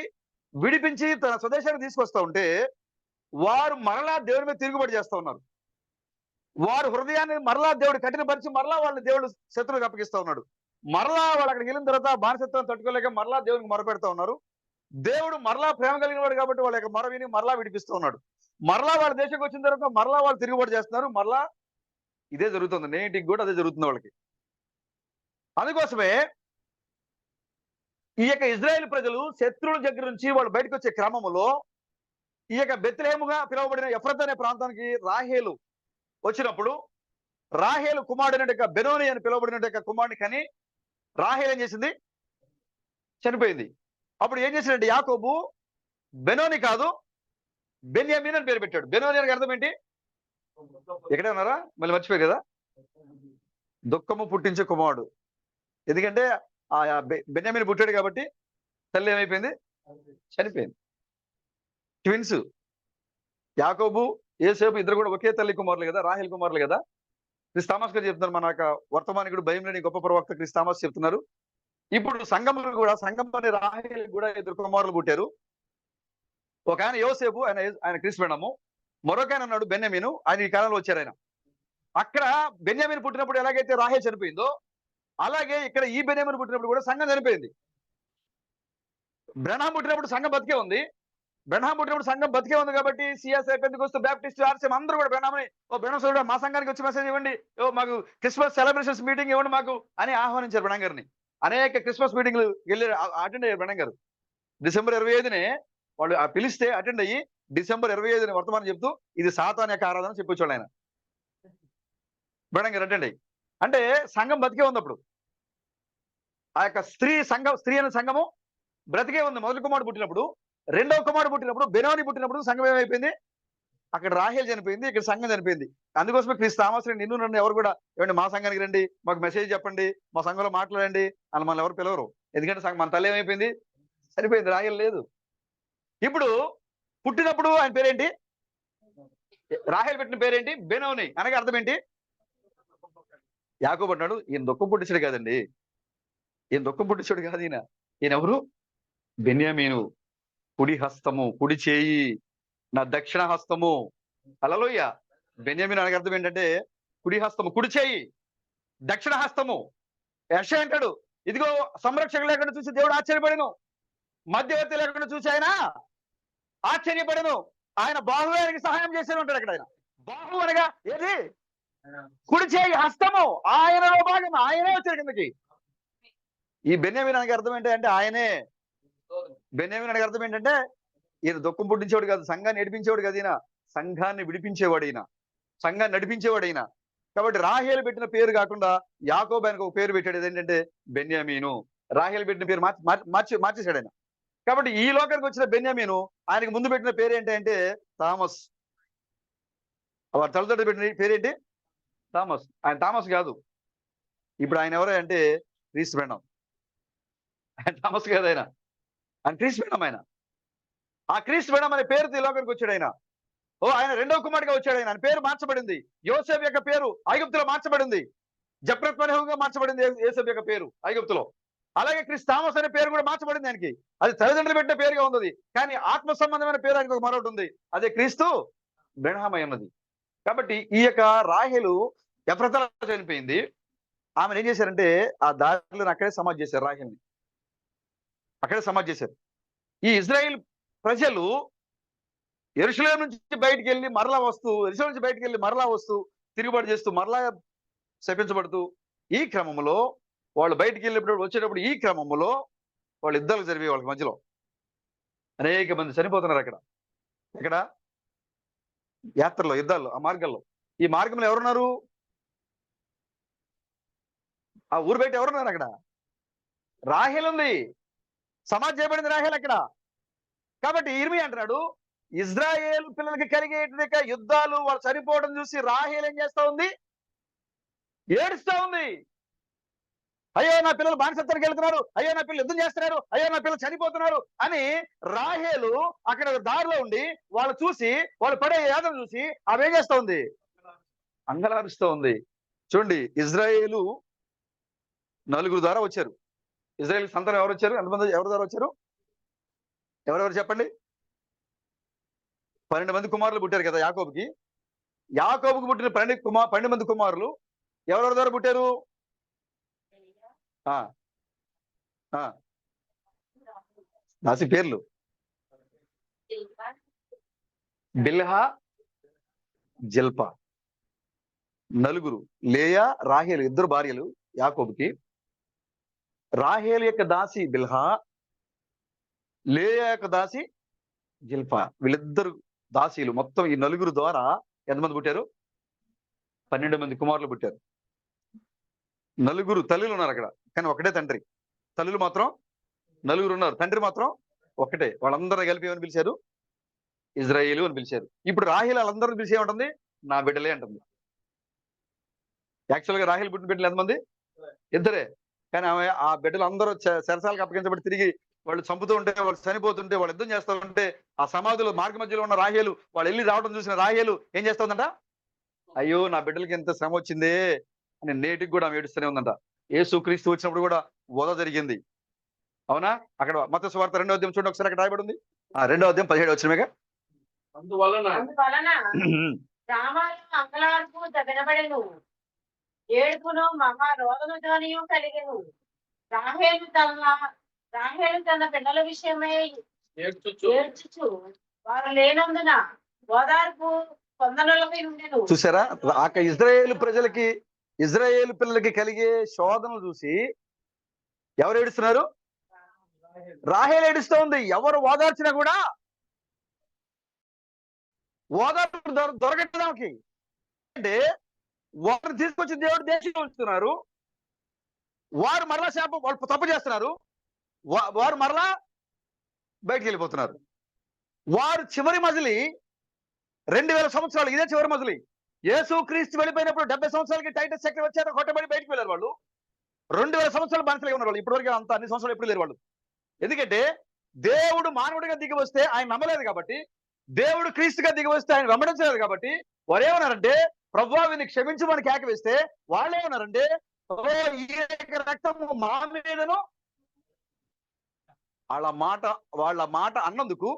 విడిపించి తన స్వదేశానికి తీసుకొస్తా ఉంటే వారు మరలా దేవుడి మీద తిరుగుబడి చేస్తా ఉన్నారు. వారు హృదయాన్ని మరలా దేవుడు కఠినపరిచి మరలా వాళ్ళని దేవుడు శత్రువులకు అప్పగిస్తా ఉన్నాడు. మరలా వాళ్ళు అక్కడికి వెళ్ళిన తర్వాత బానిసత్వం తట్టుకోలేక మరలా దేవునికి మొరపెడతా ఉన్నారు. దేవుడు మరలా ప్రేమ కలిగిన వాడు కాబట్టి వాళ్ళ యొక్క మొర విని మరలా విడిపిస్తూ ఉన్నాడు. మరలా వాళ్ళ దేశంకి వచ్చిన తర్వాత మరలా వాళ్ళు తిరుగుబడి చేస్తున్నారు. మరలా ఇదే జరుగుతుంది, నేటికి కూడా అదే జరుగుతుంది వాళ్ళకి. అందుకోసమే ఈ యొక్క ఇజ్రాయేల్ ప్రజలు శత్రువుల దగ్గర నుంచి వాళ్ళు బయటకు వచ్చే క్రమంలో ఈ యొక్క బెత్లెహేముగా పిలువబడిన ఎఫ్రత్ అనే ప్రాంతానికి రాహేలు వచ్చినప్పుడు, రాహేలు కుమారుడైన బెనోని అని పిలువబడిన కుమారుని కానీ రాహేలు ఏం చేసింది? చనిపోయింది. అప్పుడు ఏం చేశాడంటే యాకోబు బెనోని కాదు బెన్యామీన్ అని పేరు పెట్టాడు. బెనోని అని అర్థం ఏంటి? ఎక్కడే ఉన్నారా? మళ్ళీ మర్చిపోయారు కదా, దుఃఖము పుట్టించే కుమారుడు. ఎందుకంటే ఆ బెన్యామీన్ పుట్టాడు కాబట్టి తల్లి ఏమైపోయింది? చనిపోయింది. ట్విన్స్ యాకోబు, యోసేపు ఇద్దరు కూడా ఒకే తల్లి కుమారులు కదా, రాహేల్ కుమారులు కదా. క్రిస్తామాస్ గారు చెప్తున్నారు, మన యొక్క వర్తమానికుడు భయం లేని గొప్ప ప్రవక్త క్రిస్తామాస్ చెప్తున్నారు. ఇప్పుడు సంఘంలోని రాహేల్ కూడా 2 కుమారులు పుట్టారు. ఒక ఆయన యోసేపు, ఆయన క్రిస్పెనము, మరొక ఆయన అన్నాడు బెన్యామీను, ఆయన ఈ కాలంలో వచ్చారు. ఆయన అక్కడ బెన్యామీన్ పుట్టినప్పుడు ఎలాగైతే రాహేల్ చనిపోయిందో అలాగే ఇక్కడ ఈ బెన్యామీన్ పుట్టినప్పుడు కూడా సంఘం చనిపోయింది. బ్రహ్నాం పుట్టినప్పుడు సంఘం బతికే ఉంది. కాబట్టి సిఎస్ఐ, పెంతెకోస్తు, బాప్టిస్ట్, ఆర్సీఎం అందరూ కూడా బ్రహ్నాంని, ఓ బ్రహ్నాం సోదరుడా మా సంఘానికి వచ్చి మెసేజ్ ఇవ్వండి, ఓ మాకు క్రిస్మస్ సెలబ్రేషన్స్ మీటింగ్ ఇవ్వండి మాకు అని ఆహ్వానించారు బ్రహ్నాం గారిని. అనేక క్రిస్మస్ మీటింగ్లు వెళ్ళి అటెండ్ అయ్యారు బ్రహ్నాం గారు. డిసెంబర్ 25నే వాళ్ళు పిలిస్తే అటెండ్ అయ్యి డిసెంబర్ 25ని వర్తమానం చెప్తూ ఇది సాతాన్ యొక్క ఆరాధన చెప్పొచ్చాడు ఆయన. బడంగా రండి. అంటే సంఘం బతికే ఉంది అప్పుడు. ఆ యొక్క స్త్రీ అనే సంఘము బ్రతికే ఉంది. మొదటి కుమారుడు పుట్టినప్పుడు. రెండవ కుమారుడు పుట్టినప్పుడు, బెనోని పుట్టినప్పుడు సంఘం ఏమైపోయింది? అక్కడ రాహేల్ చనిపోయింది, ఇక్కడ సంఘం చనిపోయింది. అందుకోసమే క్రీస్తు తామసరం నిన్ను నన్ను ఎవరు కూడా ఏమండి మా సంఘానికి రండి, మాకు మెసేజ్ చెప్పండి, మా సంఘంలో మాట్లాడండి అని మనల్ని ఎవరు పిలవరు. ఎందుకంటే మన తల్లి ఏమైపోయింది? చనిపోయింది, రాహేల్ లేదు. ఇప్పుడు పుట్టినప్పుడు ఆయన పేరేంటి? రాహేల్ పెట్టిన పేరేంటి? బెనోని. అనగా అర్థం ఏంటి? యాకోబు అన్నాడు, ఈయన దుఃఖం పుట్టించాడు కాదండి, ఈయన దుఃఖం పుట్టించాడు కాదు, ఈయన ఎవరు? బెన్యామీను. కుడి హస్తము, కుడి చేయి, నా దక్షిణ హస్తము. హల్లెలూయా. బెన్యామీను అనగా అర్థం ఏంటంటే కుడి హస్తము, కుడి చేయి, దక్షిణ హస్తము. యెషయా అంటాడు, ఇదిగో సంరక్షణ లేకుండా చూసి దేవుడు ఆశ్చర్యపడను, మధ్యవర్తి లేకుండా చూసి ఆయన ఆశ్చర్యపడను, ఆయన బాహువానికి సహాయం చేశాను అంటాడు అక్కడ. ఆయన బాహు అనగా ఏది? కుడి చేయి, హస్తము. ఆయనలో భాగం, ఆయనే వచ్చాడు కిందకి. ఈ బెన్యామీను అనగా అర్థం ఏంటంటే ఆయనే. బెన్యామీను అనగా అర్థం ఏంటంటే ఈయన దుఃఖం పుట్టించేవాడు కాదు, సంఘాన్ని నడిపించేవాడు కాదు, ఈయన సంఘాన్ని విడిపించేవాడు, ఈయన సంఘాన్ని నడిపించేవాడు ఈయన. కాబట్టి రాహేలు పెట్టిన పేరు కాకుండా యాకోబు ఆయనకు ఒక పేరు పెట్టాడు, ఏంటంటే బెన్యామీను. రాహేలు పెట్టిన పేరు మార్చేశాడు ఆయన. కాబట్టి ఈ లోకానికి వచ్చిన బెన్యామీను ఆయనకు ముందు పెట్టిన పేరు ఏంటంటే థామస్. వారి తల్లిదండ్రులు పెట్టిన పేరేంటి? థామస్. ఆయన థామస్ కాదు. ఇప్పుడు ఆయన ఎవరో అంటే క్రీస్తు బెండం. ఆయన థామస్ కాదు, ఆయన క్రీస్తు బెండం. ఆ క్రీస్తు బెండం అనే పేరుతో ఈ లోకానికి వచ్చాడు ఆయన. ఆయన రెండవ కుమారుడిగా వచ్చాడు. ఆయన పేరు మార్చబడింది. యోసేపు యొక్క పేరు ఐగుప్తులో మార్చబడింది, జప్రత్మనేహుగా మార్చబడింది యోసేపు యొక్క పేరు ఐగుప్తులో. అలాగే క్రీస్తు థామస్ అనే పేరు కూడా మార్చబడింది ఆయనకి. అది తల్లిదండ్రులు పెట్టిన పేరుగా ఉంది, కానీ ఆత్మ సంబంధమైన పేరు ఆయనకు ఒక మరొకటి ఉంది, అదే క్రీస్తు బెన్హామై అన్నది. కాబట్టి ఈ యొక్క రాహేలు ఎఫ్రతలో చనిపోయింది. ఆమెను ఏం చేశారంటే ఆ దారిలో అక్కడే సమాధి చేశారు, రాహేల్ని అక్కడే సమాధి చేశారు. ఈ ఇజ్రాయిల్ ప్రజలు యెరూషలేము నుంచి బయటికి వెళ్ళి మరలా వస్తూ, యెరూషలేము నుంచి బయటికి వెళ్ళి మరలా వస్తూ, తిరుగుబాటు చేస్తూ, మరలా శపించబడుతూ, ఈ క్రమంలో వాళ్ళు బయటికి వెళ్ళినప్పుడు వచ్చేటప్పుడు ఈ క్రమంలో వాళ్ళు యుద్ధాలు జరిగే వాళ్ళకి మధ్యలో అనేక మంది చనిపోతున్నారు అక్కడ. ఇక్కడ యాత్రలో, యుద్ధాల్లో, ఆ మార్గంలో. ఈ మార్గంలో ఎవరున్నారు? ఆ ఊరు బయట ఎవరున్నారు? అక్కడ రాహేల్ ఉంది, సమాధి చేయబడింది రాహేల్ అక్కడ. కాబట్టి ఇర్మీయా అంటున్నాడు, ఇజ్రాయేల్ పిల్లలకి కలిగేట యుద్ధాలు, వాళ్ళు చనిపోవడం చూసి రాహేల్ ఏం చేస్తా ఉంది? ఏడుస్తా ఉంది. అయ్యో నా పిల్లలు బానిసత్వానికి వెళ్తున్నారు, అయ్యో నా పిల్లలు యుద్ధం చేస్తున్నారు, అయ్యో నా పిల్లలు చనిపోతున్నారు అని రాహేలు అక్కడ దారిలో ఉండి వాళ్ళు చూసి, వాళ్ళు పడే యాదను చూసి ఆమె ఏం చేస్తా ఉంది? అంగలారుస్తూ ఉంది. చూడండి, ఇజ్రాయేలు నలుగురు ద్వారా వచ్చారు. ఇజ్రాయేల్ సంతానం ఎవరు వచ్చారు? ఎంతమంది ఎవరి ద్వారా వచ్చారు? ఎవరెవరు చెప్పండి? 12 మంది కుమారులు పుట్టారు కదా యాకోబుకి. యాకోబుకి పుట్టిన 12 మంది కుమారులు ఎవరెవరి ద్వారా పుట్టారు? రాసి పేర్లు: బిల్హా, జిల్పా. నలుగురు. లేయా, రాహేలు ఇద్దరు భార్యలు యాకోబుకి. రాహేలు యొక్క దాసి బిల్హా, లేయా యొక్క దాసి జిల్పా. వీళ్ళిద్దరు దాసీలు. మొత్తం ఈ నలుగురు ద్వారా ఎంతమంది పుట్టారు? 12 మంది కుమారులు పుట్టారు. నలుగురు తల్లులు ఉన్నారు అక్కడ, కానీ ఒకటే తండ్రి. తల్లులు మాత్రం నలుగురు ఉన్నారు, తండ్రి మాత్రం ఒక్కటే. వాళ్ళందరూ కలిపి ఏమని పిలిచారు? ఇజ్రాయేలు అని పిలిచారు. ఇప్పుడు రాహేలు వాళ్ళందరూ పిలిచి ఏమంటుంది? నా బిడ్డలే అంటుంది. యాక్చువల్గా రాహేలు పుట్టిన బిడ్డలు ఎంతమంది? ఇద్దరే. కానీ ఆమె ఆ బిడ్డలు అందరూ చెరసాలకు అప్పగించబడి తిరిగి వాళ్ళు చంపుతూ ఉంటే, వాళ్ళు చనిపోతుంటే, వాళ్ళు యుద్ధం చేస్తూ ఉంటే, ఆ సమాధులు మార్గ మధ్యలో ఉన్న రాహేలు వాళ్ళు వెళ్ళి రావడం చూసిన రాహేలు ఏం చేస్తుందంట? అయ్యో నా బిడ్డలకి ఎంత శ్రమ వచ్చిందే అని నేటికి కూడా ఆమె ఏడుస్తూనే ఉందంట. యేసు క్రీస్తు వచ్చినప్పుడు కూడా వధ జరిగింది, అవునా? అక్కడ మత్తయి సువార్త 2వ అధ్యాయం చూడండి ఒకసారి, అక్కడ రాయబడింది. 2వ అధ్యాయం 17 వచ్చినమేగా. అందువలన గ్రామాలు అంగలార్పు వినబడెను, ఏడుపును మహారోదన ధ్వనియు కలిగెను. రాహేలు తన పిల్లల విషయమై ఏడ్చుచు వారు లేనందున ఓదార్పు పొందనలపై ఉండెను. చూసారా? ఇజ్రాయేలు ప్రజలకి, ఇజ్రాయేలు పిల్లలకి కలిగే శోధనలు చూసి ఎవరు ఏడుస్తున్నారు? రాహేలు ఏడుస్తూ ఉంది. ఎవరు ఓదార్చినా కూడా ఓదార్పు దొరకట్లేదు ఆమెకి. అంటే వారిని తీసుకొచ్చి దేవుడు దేశంలో ఉంచుతున్నారు. వారు మరలా శాపం, వాళ్ళు తప్పు చేస్తున్నారు, వారు మరలా బయటికి వెళ్ళిపోతున్నారు. వారు చివరి మజిలి 2000 సంవత్సరాలు, ఇదే చివరి మజిలి. యేసు క్రీస్తు వెళ్ళిపోయినప్పుడు 70 సంవత్సరాలకి టైటస్ చక్రవర్తి వచ్చారు, కొట్టబడి బయటికి వెళ్ళారు వాళ్ళు. 2000 సంవత్సరాలు బానిసలుగా ఉన్నారు వాళ్ళు. ఇప్పటివరకు అంత అన్ని సంవత్సరాలు ఎప్పుడు లేరు వాళ్ళు. ఎందుకంటే దేవుడు మానవుడిగా దిగి వస్తే ఆయన నమ్మలేదు కాబట్టి, దేవుడు క్రీస్తుగా దిగి వస్తే ఆయన వెంబడించలేదు కాబట్టి, వారు ఏమన్నారంటే ప్రభువా వీరిని క్షమించమని కేక వేస్తే వాళ్ళు ఏమన్నారంటే, ఓ ఈ యొక్క రక్తము మా మీదను, వాళ్ళ మాట అన్నందుకు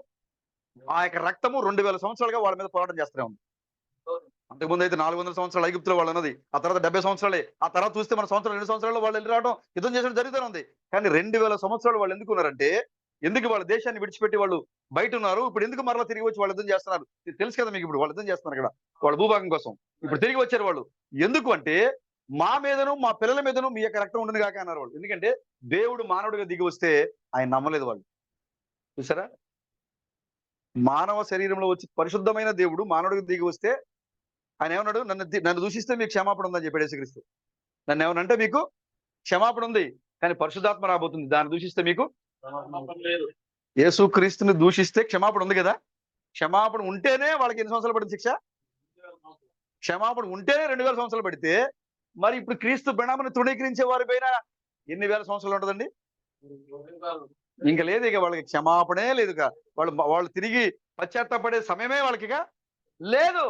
ఆ యొక్క రక్తము 2000 సంవత్సరాలుగా వాళ్ళ మీద పోరాటం చేస్తూనే ఉంది. అంతకుముందు అయితే 400 సంవత్సరాలు ఐగుప్తులో వాళ్ళు ఉన్నది, ఆ తర్వాత 70 సంవత్సరాలే. ఆ తర్వాత చూస్తే మన సంవత్సరం 2 సంవత్సరాల్లో వాళ్ళు వెళ్ళి రావడం, యుద్ధం చేయడం జరుగుతూనే ఉంది. కానీ 2000 సంవత్సరాలు వాళ్ళు ఎందుకున్నారంటే, ఎందుకు వాళ్ళ దేశాన్ని విడిచిపెట్టి వాళ్ళు బయట ఉన్నారు, ఇప్పుడు ఎందుకు మరలా తిరిగి వచ్చి వాళ్ళు యుద్ధం చేస్తున్నారు తెలుసు కదా మీకు. ఇప్పుడు వాళ్ళు యుద్ధం చేస్తున్నారు ఇక్కడ వాళ్ళ భూభాగం కోసం. ఇప్పుడు తిరిగి వచ్చారు వాళ్ళు. ఎందుకు అంటే మా మీదను మా పిల్లల మీదను మీ యొక్క రక్తం ఉండను కాక అన్నారు వాళ్ళు. ఎందుకంటే దేవుడు మానవుడిగా దిగి వస్తే ఆయన నమ్మలేదు వాళ్ళు. చూసారా, మానవ శరీరంలో వచ్చి పరిశుద్ధమైన దేవుడు మానవుడిగా దిగి వస్తే ఆయన ఏమన్నాడు, నన్ను దూషిస్తే మీకు క్షమాపణ ఉందని చెప్పాడు యేసుక్రీస్తు. నన్ను ఏమనంటే మీకు క్షమాపణ ఉంది, కానీ పరిశుద్ధాత్మ రాబోతుంది, దాన్ని దూషిస్తే మీకు లేదు. యేసుక్రీస్తుని దూషిస్తే క్షమాపణ ఉంది కదా. క్షమాపణ ఉంటేనే వాళ్ళకి ఎన్ని సంవత్సరాలు పడింది శిక్ష? క్షమాపణ ఉంటేనే 2000 సంవత్సరాలు పడితే, మరి ఇప్పుడు క్రీస్తు ప్రణామని తృణీకరించే వారి పైన ఎన్ని వేల సంవత్సరాలు ఉంటుందండి? ఇంకా లేదు, ఇక వాళ్ళకి క్షమాపణే లేదు. వాళ్ళు తిరిగి పశ్చాత్తాపడే సమయమే వాళ్ళకి ఇక లేదు.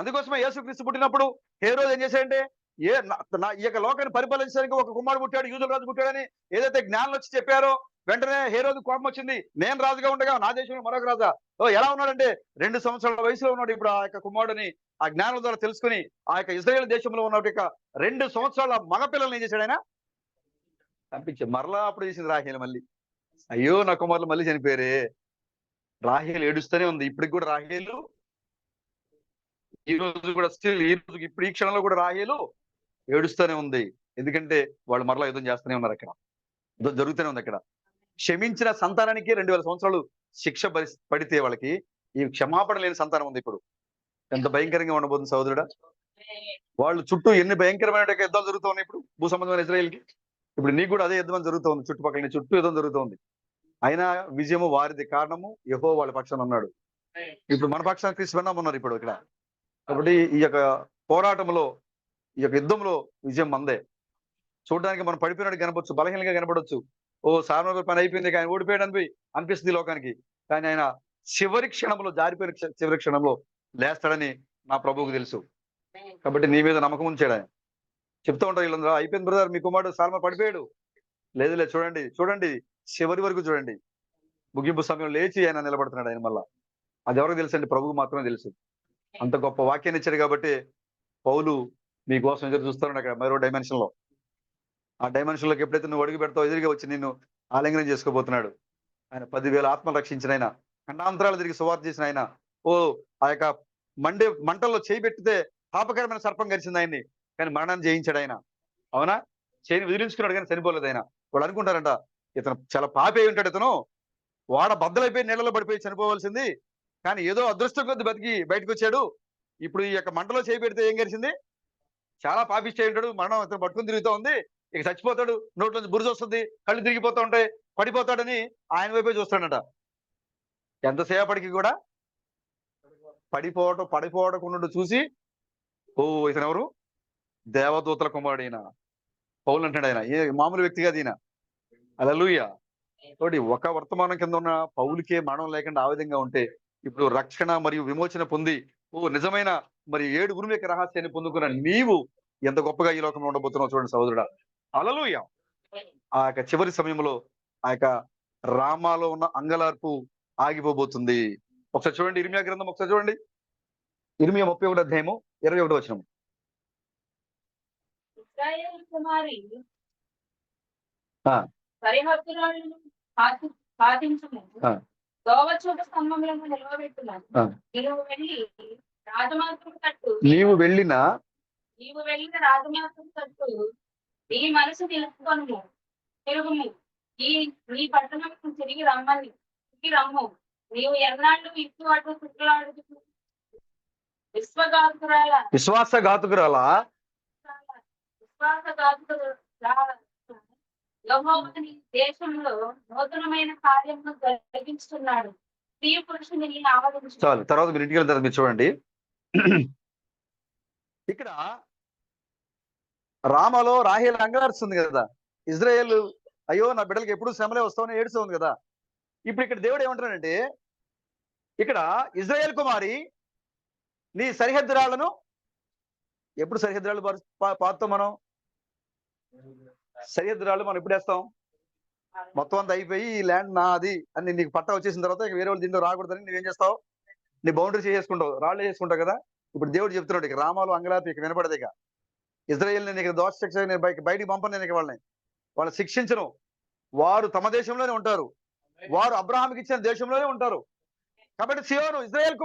అందుకోసమే యేసుక్రీస్తు పుట్టినప్పుడు హేరోదు ఏం చేశాడంటే, ఈ యొక్క లోకాన్ని పరిపాలించడానికి ఒక కుమారుడు పుట్టాడు, యూదుల రాజు పుట్టాడని ఏదైతే జ్ఞానులు వచ్చి చెప్పారో, వెంటనే హేరోదు కోపం వచ్చింది. నేను రాజుగా ఉండగా నా దేశంలో మరొక రాజా, ఎలా ఉన్నాడంటే 2 సంవత్సరాల వయసులో ఉన్నాడు ఇప్పుడు ఆ యొక్క కుమారుడిని ఆ జ్ఞానుల ద్వారా తెలుసుకుని, ఆ యొక్క ఇశ్రాయేలు దేశంలో ఉన్న 2 సంవత్సరాల మగపిల్లల్ని ఏం చేశాడు ఆయన? పంపించి మరలా అప్పుడు చేసింది రాహేలు. మళ్ళీ అయ్యో నా కుమారులు మళ్ళీ చనిపోయారే. రాహేలు ఏడుస్తూనే ఉంది ఇప్పటికి కూడా. రాహేలు ఈ రోజు కూడా స్టిల్ ఈ రోజు ఇప్పుడు ఈ క్షణంలో కూడా రాహేలు ఏడుస్తూనే ఉంది. ఎందుకంటే వాళ్ళు మరలా యుద్ధం చేస్తూనే ఉన్నారు. అక్కడ యుద్ధం జరుగుతూనే ఉంది. అక్కడ క్షమించిన సంతానానికి 2000 సంవత్సరాలు శిక్ష పడితే వాళ్ళకి ఈ క్షమాపణ లేని సంతానం ఉంది. ఇప్పుడు ఎంత భయంకరంగా ఉండబోతుంది సహోదరుడా. వాళ్ళు చుట్టూ ఎన్ని భయంకరమైన యుద్ధాలు జరుగుతూ ఉన్నాయి ఇప్పుడు భూ సంబంధమైన ఇజ్రాయెల్కి. ఇప్పుడు నీకు కూడా అదే యుద్ధం జరుగుతోంది, చుట్టుపక్కల చుట్టూ యుద్ధం జరుగుతోంది. అయినా విజయము వారిది, కారణము యెహోవా వాళ్ళ పక్షాన ఉన్నాడు. ఇప్పుడు మన పక్షాన క్రీస్తు ఉన్నారు ఇప్పుడు ఇక్కడ. కాబట్టి ఈ యొక్క పోరాటంలో, ఈ యొక్క యుద్ధంలో విజయం మందే. చూడడానికి మనం పడిపోయినట్టు కనపడచ్చు, బలహీనంగా కనపడవచ్చు. ఓ సాధారణ పని అయిపోయింది, ఆయన ఓడిపోయాడు అనిపిస్తుంది లోకానికి. కానీ ఆయన చివరి క్షణంలో, జారిపోయిన చివరి క్షణంలో లేస్తాడని నా ప్రభువుకు తెలుసు. కాబట్టి నీ మీద నమ్మకం ఉంచాడు ఆయన. చెప్తూ ఉంటారు వీళ్ళందరూ, అయిపోయింది బ్రదర్, మీ కుమారుడు సాల్మన్ పడిపోయాడు. లేదు లేదు, చూడండి చివరి వరకు చూడండి. ముగింపు సమయం లేచి ఆయన నిలబడుతున్నాడు. ఆయన మళ్ళా అది ఎవరికి తెలుసు అండి? ప్రభువుకు మాత్రమే తెలుసు. అంత గొప్ప వాక్యాన్ని ఇచ్చాడు కాబట్టి పౌలు మీకోసం ఎదురు చూస్తున్నాడు అక్కడ మరో డైమెన్షన్ లో. ఆ డైమెన్షన్ లోకి ఎప్పుడైతే నువ్వు అడుగు పెడతావు, ఎదురుగా వచ్చి నిన్ను ఆలింగనం చేసుకోబోతున్నాడు. ఆయన 10,000 ఆత్మలు రక్షించిన ఆయన, ఖండాంతరాలు తిరిగి సువార్త చేసిన ఆయన, ఆ యొక్క మంటల్లో చేయి పెట్టితే పాపకరమైన సర్పం గరిచింది ఆయన్ని, కానీ మరణాన్ని జయించాడు ఆయన. అవునా? చేయిని విదిలించుకున్నాడు కానీ చనిపోలేదు ఆయన. వాళ్ళు అనుకుంటారంట ఇతను చాలా పాపి అయి ఉంటాడు, ఇతను వాడ బద్దలైపోయి నీళ్ళలో పడిపోయి చనిపోవాల్సింది, కానీ ఏదో అదృష్టం కొద్ది బతికి బయటకు వచ్చాడు. ఇప్పుడు ఈ యొక్క మంటలో చేయి పెడితే ఏం గరిచింది? చాలా పాపిష్టి ఉంటాడు, మరణం ఇతను పట్టుకుని తిరుగుతూ ఉంది, ఇక చచ్చిపోతాడు, నోట్లోంచి బురద వస్తుంది, కళ్ళు తిరిగిపోతూ ఉంటాయి, పడిపోతాడని ఆయన వైపే చూస్తాడట. ఎంతసేపటికి కూడా పడిపోవడం చూసి, ఓ ఇతను ఎవరు? దేవదూతల కుమారుడైన పౌలు అంటాడు. ఆయన ఏ మామూలు వ్యక్తి కాదు ఈయన. హల్లెలూయా. తోటి ఒక వర్తమానం కింద ఉన్న పౌలుకే మరణం లేకుండా ఆ విధంగా ఉంటే, ఇప్పుడు రక్షణ మరియు విమోచన పొంది నిజమైన మరి 7 గురువుల యొక్క రహస్యాన్ని పొందుకున్న నీవు ఎంత గొప్పగా ఈ లోకంలో ఉండబోతున్నావు చూడండి సహోదరుడా. హల్లెలూయా. ఆ యొక్క చివరి సమయంలో ఆ యొక్క రామాలో ఉన్న అంగలార్పు ఆగిపోబోతుంది. ఒకసారి చూడండి ఇర్మియా గ్రంథం, ఒకసారి చూడండి ఇర్మియా 31 అధ్యాయము 21 వచనం. ఇశ్రాయేలు కుమారి ఆ సరిహద్దులను పాటించుము, దోవచూట స్తంభములను నిలవబెట్టుము. నీవు వెళ్ళిన రాజమార్గము తట్టు నీ మనసు తిరుగుము. ఈ పట్టణం తిరిగి రమ్ము. నీవు ఎన్నాళ్ళు ఇటు అటు చుట్టలాడుతూ విశ్వఘాతురాల విశ్వాసఘాతుకురాల యెహోవాని దేశంలో నూతనమైన కార్యమును జరిగిస్తున్నాడు. స్త్రీ పురుషుని ఆవరించు. చాలు, తర్వాత మీరు ఇంటికి వెళ్ళిన తర్వాత మీరు చూడండి. ఇక్కడ రామలో రాహేల్ అంగలారుస్తుంది కదా, ఇజ్రాయేల్ అయ్యో నా బిడ్డలకి ఎప్పుడు శ్రమలే వస్తామని ఏడుస్తుంది కదా. ఇప్పుడు ఇక్కడ దేవుడు ఏమంటున్నాడంటే, ఇక్కడ ఇజ్రాయేల్ కుమారి నీ సరిహద్దురాళ్లను ఎప్పుడు సరిహద్దురాళ్ళు పాతాం మనం? సరిహద్దురాళ్ళు మనం ఎప్పుడు వేస్తాం? మొత్తం అంతా అయిపోయి ఈ ల్యాండ్ నాది అని నీకు పట్టా వచ్చేసిన తర్వాత ఇక వేరే వాళ్ళు దీంట్లో రాకూడదని నువ్వేం చేస్తావు? నీ బౌండరీస్ చేసుకుంటావు, రాళ్ళు చేసుకుంటావు కదా. ఇప్పుడు దేవుడు చెప్తున్నాడు, ఇక రామాలు అంగలాపి ఇక వినపడదు. ఇక ఇజ్రాయేల్ నేను ఇక దోష శిక్ష నేను బయటికి పంపను, నేను ఇక వాళ్ళని శిక్షించను. వారు తమ దేశంలోనే ఉంటారు, వారు అబ్రహాంకి ఇచ్చిన దేశంలోనే ఉంటారు. కాబట్టి సియోను ఇజ్రాయేల్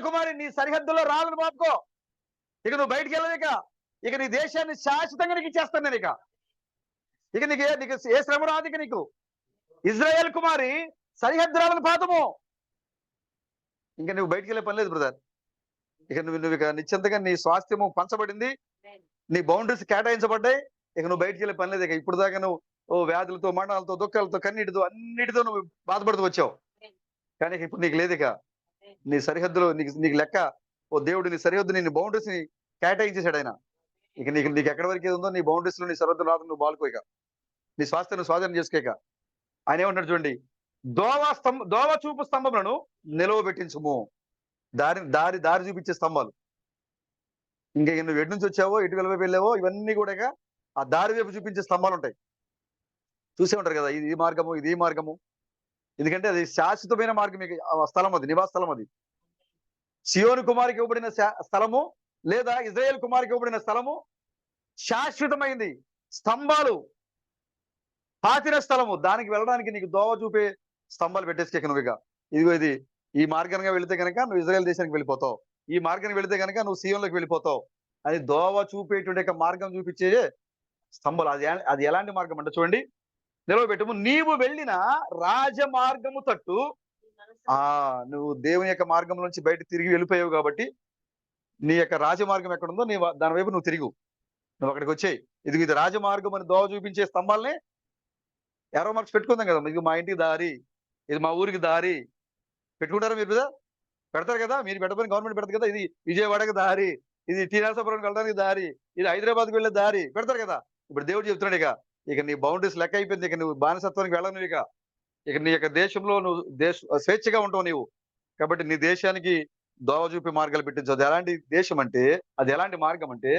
కుమారి నీ సరిహద్దులో రాళ్ళను పాపుకో. ఇక నువ్వు బయటికి వెళ్ళదు. ఇక నీ దేశాన్ని శాశ్వతంగా నీకు ఇచ్చేస్తాను నేను. ఇక నీకు ఏ శ్రమ రాదు. ఇక నీకు ఇజ్రాయేల్ కుమారి సరిహద్దురాలను పాతము. ఇంకా నువ్వు బయటికి వెళ్ళే పని లేదు బ్రదర్. ఇక నువ్వు ఇక నిశ్చింతగా నీ స్వాస్థ్యము పంచబడింది, నీ బౌండరీస్ కేటాయించబడ్డాయి. ఇక నువ్వు బయటికి వెళ్ళే పని లేదు. ఇక ఇప్పుడు దాకా నువ్వు వ్యాధులతో, మరణాలతో, దుఃఖాలతో, కన్నీటితో, అన్నిటితో నువ్వు బాధపడుతూ వచ్చావు. కానీ ఇప్పుడు నీకు లేదు. ఇక నీ సరిహద్దులో నీకు లెక్క. దేవుడు నీ సరిహద్దు, నీ బౌండరీస్ ని కేటాయించేశాడు ఆయన. ఇక నీకు ఎక్కడి వరకు ఉందో నీ బౌండరీస్ లో నీ సరిహద్దు రాదు, నువ్వు బాలుకో. ఇక నీ స్వాస్థ్యాన్ని స్వాధీనం చేసుకోక ఆయన ఏమంటాడు చూడండి, దోవ చూపు స్తంభములను నిలవబెట్టించుము. దారి చూపించే స్తంభాలు. ఇంకా నువ్వు ఎటు నుంచి వచ్చావో, ఎటు వెళ్ళావో ఇవన్నీ కూడా ఆ దారి వైపు చూపించే స్తంభాలు ఉంటాయి. చూసే ఉంటారు కదా, ఇది ఈ మార్గము. ఎందుకంటే అది శాశ్వతమైన మార్గం. స్థలం అది, నివాస స్థలం అది. సియోను కుమారికి ఇవ్వబడిన స్థలము లేదా ఇజ్రాయేల్ కుమారికి ఇవ్వబడిన స్థలము శాశ్వతమైంది. స్తంభాలు పాతిన స్థలము. దానికి వెళ్ళడానికి నీకు దోవ చూపే స్తంభాలు పెట్టేసి నువ్వు ఇక ఇదిగో ఈ మార్గంగా వెళితే కనుక నువ్వు ఇజ్రాయేల్ దేశానికి వెళ్ళిపోతావు, ఈ మార్గానికి వెళితే కనుక నువ్వు సియోన్లోకి వెళ్ళిపోతావు. అది దోవ చూపేటువంటి మార్గం చూపించే స్తంభాలు. అది ఎలాంటి మార్గం అంటే చూడండి, నిలవబెట్టుము. నీవు వెళ్ళిన రాజమార్గము తట్టు. నువ్వు దేవుని యొక్క మార్గం నుంచి బయట తిరిగి వెళ్ళిపోయావు కాబట్టి నీ యొక్క రాజమార్గం ఎక్కడుందో దాని వైపు నువ్వు తిరుగు. నువ్వు అక్కడికి వచ్చేయి. ఇది రాజమార్గం అని దోవ చూపించే స్తంభాలని ఎర్ర మార్క్స్ పెట్టుకుందాం కదా. ఇది మా ఇంటికి దారి, ఇది మా ఊరికి దారి పెట్టుకుంటారా మీరు? కదా పెడతారు కదా. మీరు పెట్టమని గవర్నమెంట్ పెడతారు కదా. ఇది విజయవాడకి దారి, ఇది టీనరసాపురం వెళ్ళడానికి దారి, ఇది హైదరాబాద్కి వెళ్ళే దారి పెడతారు కదా. ఇప్పుడు దేవుడు చెప్తున్నాడు, ఇక నీ బౌండరీస్ లెక్క అయిపోయింది. ఇక నువ్వు బానిసత్వానికి వెళ్ళను. ఇక నీ యొక్క దేశంలో నువ్వు స్వేచ్ఛగా ఉంటావు నీవు. కాబట్టి నీ దేశానికి దోవ చూపే మార్గాలు పెట్టించు. అది ఎలాంటి దేశం అంటే, అది ఎలాంటి మార్గం అంటే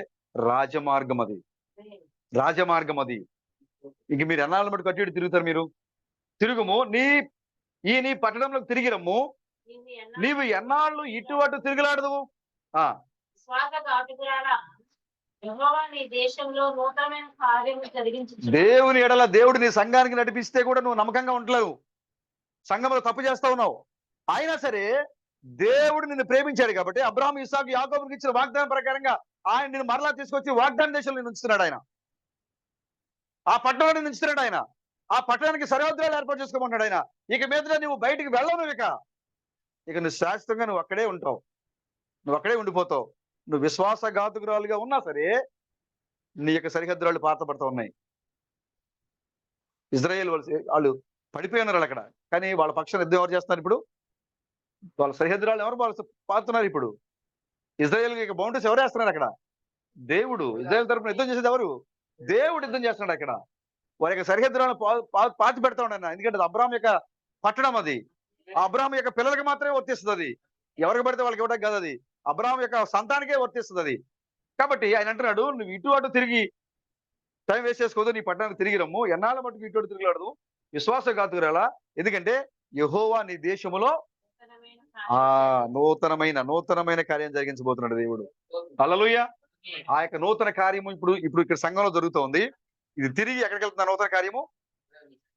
రాజమార్గం. అది రాజమార్గం. అది ఇంక మీరు ఎన్నాళ్ళని బట్టి కట్టి తిరుగుతారు. మీరు తిరుగుము, నీ పట్టణంలోకి తిరిగి రమ్ము. నీవు ఎన్నాళ్ళు ఇటు అటు తిరుగులాడదు. దేవుని ఎడల దేవుడు నీ సంఘానికి నడిపిస్తే కూడా నువ్వు నమ్మకంగా ఉండలేవు, సంఘంలో తప్పు చేస్తా ఉన్నావు. అయినా సరే దేవుడు నిన్ను ప్రేమించాడు కాబట్టి అబ్రహాం, ఇస్సాకు, యాకోబుకి ఇచ్చిన వాగ్దానం ప్రకారంగా ఆయన నిన్ను మరలా తీసుకొచ్చి వాగ్దాన దేశంలో ఉంచుతున్నాడు. ఆయన ఆ పట్టణాన్ని ఉంచుతున్నాడు. ఆయన ఆ పట్టణానికి సరిహద్దులు ఏర్పాటు చేసుకోమన్నాడు. ఆయన ఇక మీద నువ్వు బయటికి వెళ్ళవు. ఇక నువ్వు శాశ్వతంగా నువ్వు అక్కడే ఉంటావు, నువ్వు అక్కడే ఉండిపోతావు. నువ్వు విశ్వాసఘాతుకురాలుగా ఉన్నా సరే నీ యొక్క సరిహద్దురాళ్ళు పాతపడుతూ ఉన్నాయి. ఇజ్రాయేల్ వాళ్ళు పడిపోయి ఉన్నారు అక్కడ, కానీ వాళ్ళ పక్షాన్ని యుద్ధం ఎవరు చేస్తున్నారు? ఇప్పుడు వాళ్ళ సరిహద్దురాళ్ళు ఎవరు వాళ్ళు పాతున్నారు. ఇప్పుడు ఇజ్రాయేల్ బౌండరీస్ ఎవరు వేస్తున్నారు అక్కడ? దేవుడు. ఇజ్రాయేల్ తరపున యుద్ధం చేసేది ఎవరు? దేవుడు యుద్ధం చేస్తున్నాడు అక్కడ. వారి యొక్క సరిహద్దురాలను పాతి పెడతా ఉన్నాడు. ఎందుకంటే అది అబ్రాహాం యొక్క పట్టణం. అది అబ్రాహాం యొక్క పిల్లలకి మాత్రమే వర్తిస్తుంది. అది ఎవరికి పడితే వాళ్ళకి ఇవ్వడానికి కాదు. అది అబ్రాహాం యొక్క సంతానికే వర్తిస్తుంది. అది కాబట్టి ఆయన అంటున్నాడు, నువ్వు ఇటు అటు తిరిగి టైం వేస్ట్ చేసుకోదు, నీ పట్టణానికి తిరిగి రమ్ము. ఎన్నాళ్ళ మటుకు ఇటు అటు తిరిగిలాడదు, విశ్వాసఘాతుకురాలా. ఎందుకంటే యెహోవా నీ దేశములో నూతనమైన కార్యం జరిగించబోతున్నాడు దేవుడు. హల్లెలూయా. ఆ యొక్క నూతన కార్యము ఇప్పుడు ఇక్కడ సంఘంలో జరుగుతోంది. ఇది తిరిగి ఎక్కడికి వెళ్తున్నా నూతన కార్యము?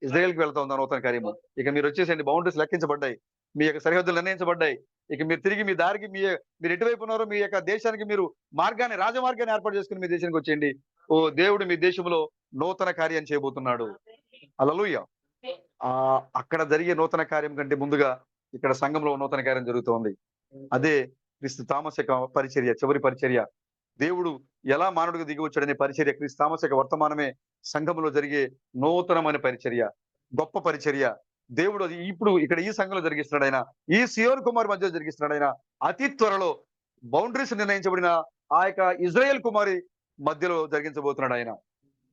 ఇజ్రాయేల్కి వెళ్తా ఉందా నూతన కార్యము. ఇక మీరు వచ్చేసండి, బౌండరీస్ లెక్కించబడ్డాయి, మీ యొక్క సరిహద్దులు నిర్ణయించబడ్డాయి. ఇక మీరు తిరిగి మీ దారికి మీరు ఎటువైపు ఉన్నారో మీ యొక్క దేశానికి మీరు రాజమార్గాన్ని ఏర్పాటు చేసుకుని మీ దేశానికి వచ్చేయండి. ఓ దేవుడు మీ దేశంలో నూతన కార్యం చేయబోతున్నాడు. హల్లెలూయా. అక్కడ జరిగే నూతన కార్యం కంటే ముందుగా ఇక్కడ సంఘంలో నూతన కార్యం జరుగుతోంది. అదే క్రీస్తు థామస్ యొక్క పరిచర్య, చివరి పరిచర్య. దేవుడు ఎలా మానవుడికి దిగి వచ్చాడనే పరిచర్య, క్రీస్తు థామస్ యొక్క వర్తమానమే సంఘంలో జరిగే నూతనమైన పరిచర్య, గొప్ప పరిచర్య. దేవుడు అది ఇప్పుడు ఇక్కడ ఈ సంఘంలో జరిగిస్తున్నాడు ఆయన, ఈ సియోన్ కుమార్ మధ్యలో జరిగిస్తున్నాడు ఆయన. అతి త్వరలో బౌండరీస్ నిర్ణయించబడిన ఆ యొక్క ఇజ్రాయెల్ కుమారి మధ్యలో జరిగించబోతున్నాడు ఆయన.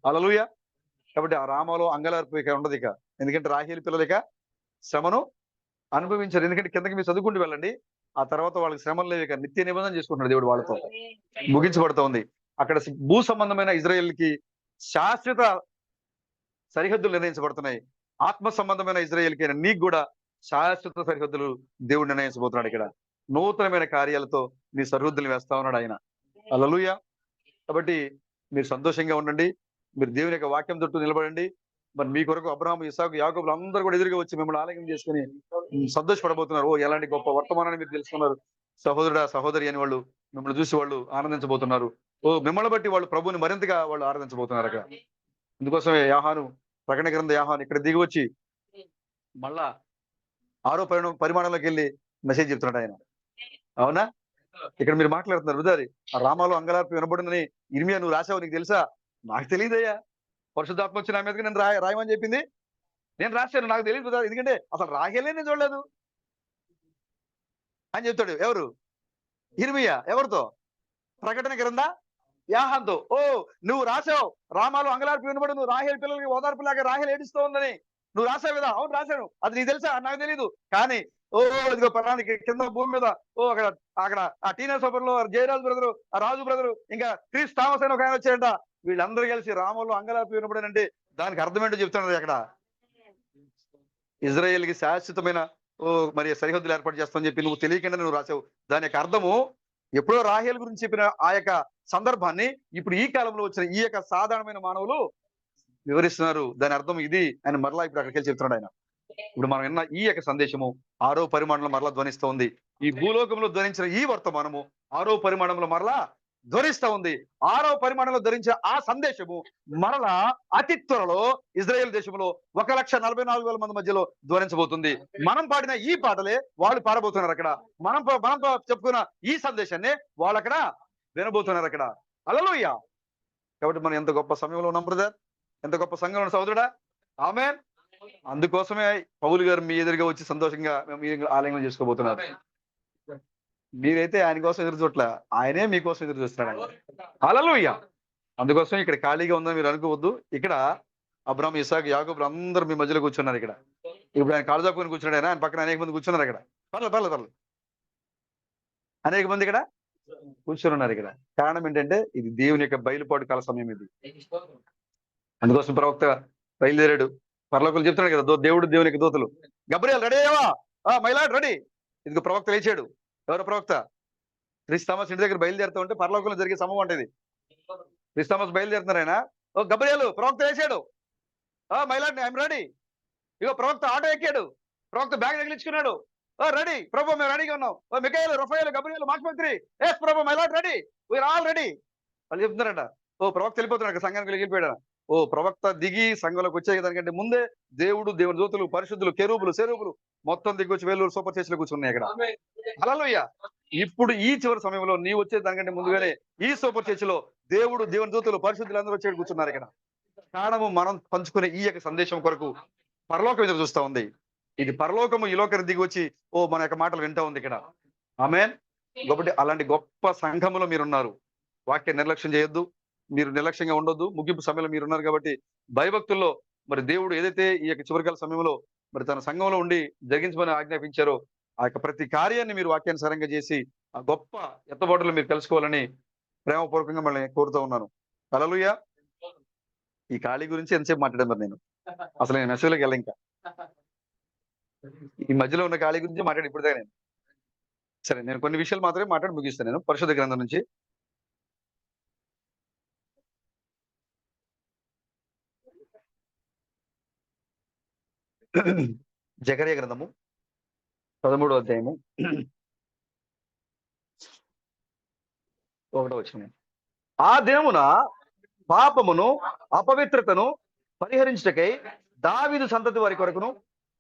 హల్లెలూయా. కాబట్టి ఆ రామాలో అంగలార్పు ఇక ఉండదు ఇక. ఎందుకంటే రాహేలు పిల్లలు ఇక శ్రమను అనుభవించారు. ఎందుకంటే కిందకి మీరు చదువుకుంటూ వెళ్ళండి, ఆ తర్వాత వాళ్ళకి శ్రమలు లేవు, ఇక నిత్య నిబంధన చేసుకుంటున్నాడు దేవుడు వాళ్ళతో. ముగించబడుతూ ఉంది. అక్కడ భూ సంబంధమైన ఇజ్రాయెల్ కి శాశ్వత సరిహద్దులు నిర్ణయించబడుతున్నాయి. ఆత్మ సంబంధమైన ఇజ్రాయెల్ కి నీకు కూడా శాశ్వత సరిహద్దులు దేవుడు నిర్ణయించబోతున్నాడు. ఇక్కడ నూతనమైన కార్యాలతో నీ సరిహద్దులు వేస్తా ఉన్నాడు ఆయన. హల్లెలూయా. కాబట్టి మీరు సంతోషంగా ఉండండి, మీరు దేవుని యొక్క వాక్యం చుట్టూ నిలబడండి. మరి మీ కొరకు అబ్రహాము, ఇస్సాకు, యాకోబులు అందరూ కూడా ఎదురుగా వచ్చి మిమ్మల్ని ఆలయం చేసుకుని సంతోషపడబోతున్నారు. ఓ ఎలాంటి గొప్ప వర్తమానాన్ని మీరు తెలుసుకున్నారు సహోదరుడా, సహోదరి అని వాళ్ళు మిమ్మల్ని చూసి వాళ్ళు ఆనందించబోతున్నారు. ఓ మిమ్మల్ని బట్టి వాళ్ళు ప్రభువుని మరింతగా వాళ్ళు ఆరాధించబోతున్నారు అక్కడ. అందుకోసమే యాహాను, ప్రకటన గ్రంథ యాహాను ఇక్కడ దిగి వచ్చి మళ్ళా 6వ పరిమాణంలోకి వెళ్ళి మెసేజ్ చెప్తున్నాడు ఆయన. అవునా? ఇక్కడ మీరు మాట్లాడుతున్నారు ఉదారి ఆ రామాలో అంగలార్పు వినబడిందని ఇర్మియా నువ్వు రాసావు, నీకు తెలుసా? నాకు తెలియదయ్యా. పరిశుద్ధాత్మ వచ్చి నా మీదకి నేను రాయమని చెప్పింది, నేను రాశాను, నాకు తెలియదు. ఎందుకంటే అసలు రాహేలే నేను చూడలేదు అని చెప్తాడు. ఎవరు? ఇర్మియా. ఎవరితో? ప్రకటన గ్రంథ యాహాంతో. ఓ నువ్వు రాసావు రామాలో అంగలార్పు వినబడి, నువ్వు రాహేల్ పిల్లలకి ఓదార్పులాగా రాహేల్ ఏడుస్తూ ఉందని నువ్వు రాసావు కదా. అవును రాశాను, అది నీకు తెలుసా? నాకు తెలియదు. కానీ ఓ ఇదిగో పలానికి కింద భూమి మీద ఓ అక్కడ అక్కడ ఆ టీనా సభలో జయరాజు బ్రదరు, ఆ రాజు బ్రదరు, ఇంకా క్రీస్ థామస్ అని ఒక ఆయన వచ్చాడంట. వీళ్ళందరూ కలిసి రామంలో అంగలార్పు వినబడనంటే దానికి అర్థం ఏంటో చెప్తున్నది అక్కడ. ఇజ్రాయెల్ కి శాశ్వతమైన ఓ మరి సరిహద్దులు ఏర్పాటు చేస్తామని చెప్పి నువ్వు తెలియకుండా నువ్వు రాసావు. దాని యొక్క అర్థము ఎప్పుడో రాహేల్ గురించి చెప్పిన ఆ యొక్క సందర్భాన్ని ఇప్పుడు ఈ కాలంలో వచ్చిన ఈ యొక్క సాధారణమైన మానవులు వివరిస్తున్నారు. దాని అర్థం ఇది ఆయన మరలా ఇప్పుడు అక్కడికి వెళ్ళి చెప్తున్నాడు ఆయన. ఇప్పుడు మనం విన్న ఈ యొక్క సందేశము 6వ పరిమాణంలో మరలా ధ్వనిస్తూ ఉంది. ఈ భూలోకంలో ధ్వనించిన ఈ వర్తమానము 6వ పరిమాణంలో మరలా ధ్వనిస్తూ ఉంది. 6వ పరిమాణంలో ధరించిన ఆ సందేశము మరలా అతి త్వరలో ఇజ్రాయెల్ దేశంలో 1,44,000 మంది మధ్యలో ధ్వనించబోతుంది. మనం పాడిన ఈ పాటలే వాళ్ళు పాడబోతున్నారు అక్కడ. మనం చెప్పుకున్న ఈ సందేశాన్ని వాళ్ళు అక్కడ వినబోతున్నారు అక్కడ. హల్లెలూయా. కాబట్టి మనం ఎంత గొప్ప సమయంలో ఉన్నాం బ్రదర్, ఎంత గొప్ప సంఘంలో సహోదరుడా. ఆమేన్. అందుకోసమే పౌలు గారు మీ ఎదురుగా వచ్చి సంతోషంగా మేము ఆలయంలో చేసుకోబోతున్నారు. మీరైతే ఆయన కోసం ఎదురు చూడట్ల, ఆయనే మీకోసం ఎదురు చూస్తున్నాడు. హల్లెలూయా. అందుకోసం ఇక్కడ ఖాళీగా ఉందని మీరు అనుకోవద్దు. ఇక్కడ అబ్రాహాము, ఇస్సాకు, యాకోబులు అందరూ మీ మధ్యలో కూర్చున్నారు ఇక్కడ. ఇప్పుడు ఆయన కాళ్ళు చాపుకొని కూర్చున్నాడు. ఆయన పక్కన అనేక మంది కూర్చున్నారు అక్కడ. పర్లేదు అనేక మంది ఇక్కడ కూర్చొని ఉన్నారు ఇక్కడ. కారణం ఏంటంటే ఇది దేవుని యొక్క బయలుపాటు కాల సమయం ఇది. అందుకోసం ప్రవక్త బయలుదేరాడు. పరలోకులు చెప్తున్నాడు కదా, దేవుడు దేవుని యొక్క దూతలు గబ్రియల్ రెడీ అయ్యావా? మైలాడ్ రెడీ. ఇదిగో ప్రవక్త లేచాడు. ఎవరు ప్రవక్త? క్రీస్తు థామస్ ఇంటి దగ్గర బయలుదేరుతూ ఉంటే పరలోకంలో జరిగే సంభవం అంటే ఇది. క్రీస్తు థామస్ బయలుదేరుతున్నారు ఆయన. ఓ గబ్రియలు ప్రవక్త లేచాడు. మైలాడ్ ఐఎమ్ రెడీ. ఇగో ప్రవక్త ఆటో ఎక్కాడు. ప్రవక్త బ్యాగ్ తగిలించుకున్నాడు. రెడీ ప్రభు, మేము రెడీగా ఉన్నాం. ఓ మిఖాయేలు, రఫాయేలు, గబ్రియలు, మాక్మంత్రి, ఎస్ ప్రభు, my lord ready, we are all ready వాళ్ళు చెప్తున్నారంట. ఓ ప్రవక్త వెళ్ళిపోతున్నాడు, సంఘానికి వెళ్ళిపోయాడు. ఓ ప్రవక్త దిగి సంఘంలోకి వచ్చే దానికంటే ముందే దేవుడు, దేవుని దూతలు, పరిశుద్ధులు, కెరూబులు, సెరూబులు మొత్తం దిగి వచ్చి వేలూరు సూపర్ చర్చిలో కూర్చున్నాయి అక్కడ. హల్లెలూయా. ఇప్పుడు ఈ చివరి సమయంలో నీ వచ్చే దానికంటే ముందుగానే ఈ సూపర్ చర్చిలో దేవుడు, దేవుని దూతలు, పరిశుద్ధులు అందరూ వచ్చి కూర్చున్నారు ఇక్కడ. కారణము మనం పంచుకునే ఈ యొక్క సందేశం కొరకు పరలోకం ఎదురు చూస్తా ఉంది. ఇది పరలోకము ఈ లోకానికి దిగి వచ్చి మన యొక్క మాటలు వింటా ఉంది ఇక్కడ. ఆమేన్. కాబట్టి అలాంటి గొప్ప సంఘములో మీరున్నారు. వాక్య నిర్లక్ష్యం చేయొద్దు, మీరు నిర్లక్ష్యంగా ఉండొద్దు. ముగింపు సమయంలో మీరు ఉన్నారు కాబట్టి భయభక్తుల్లో మరి దేవుడు ఏదైతే ఈ యొక్క చివరికాల సమయంలో మరి తన సంఘంలో ఉండి జరిగించమని ఆజ్ఞాపించారో ఆ యొక్క ప్రతి కార్యాన్ని మీరు వాక్యానుసారంగా చేసి ఆ గొప్ప ఎత్తబాటులు మీరు తెలుసుకోవాలని ప్రేమపూర్వకంగా మళ్ళీ కోరుతూ ఉన్నాను. హల్లెలూయా. ఈ ఖాళీ గురించి ఎంతసేపు మాట్లాడాను నేను, అసలు నేను మెసేజ్లోకి వెళ్ళా. ఇంకా ఈ మధ్యలో ఉన్న ఖాళీ గురించి మాట్లాడి ఇప్పుడు దాకా నేను. సరే, నేను కొన్ని విషయాలు మాత్రమే మాట్లాడి ముగిస్తాను. నేను పరిశుద్ధ గ్రంథం నుంచి జకర్యా గ్రంథము 13వ అధ్యాయము 1వ వచనం. ఆ దినమున పాపమును అపవిత్రతను పరిహరించుటకై దావీదు సంతతి వారి కొరకును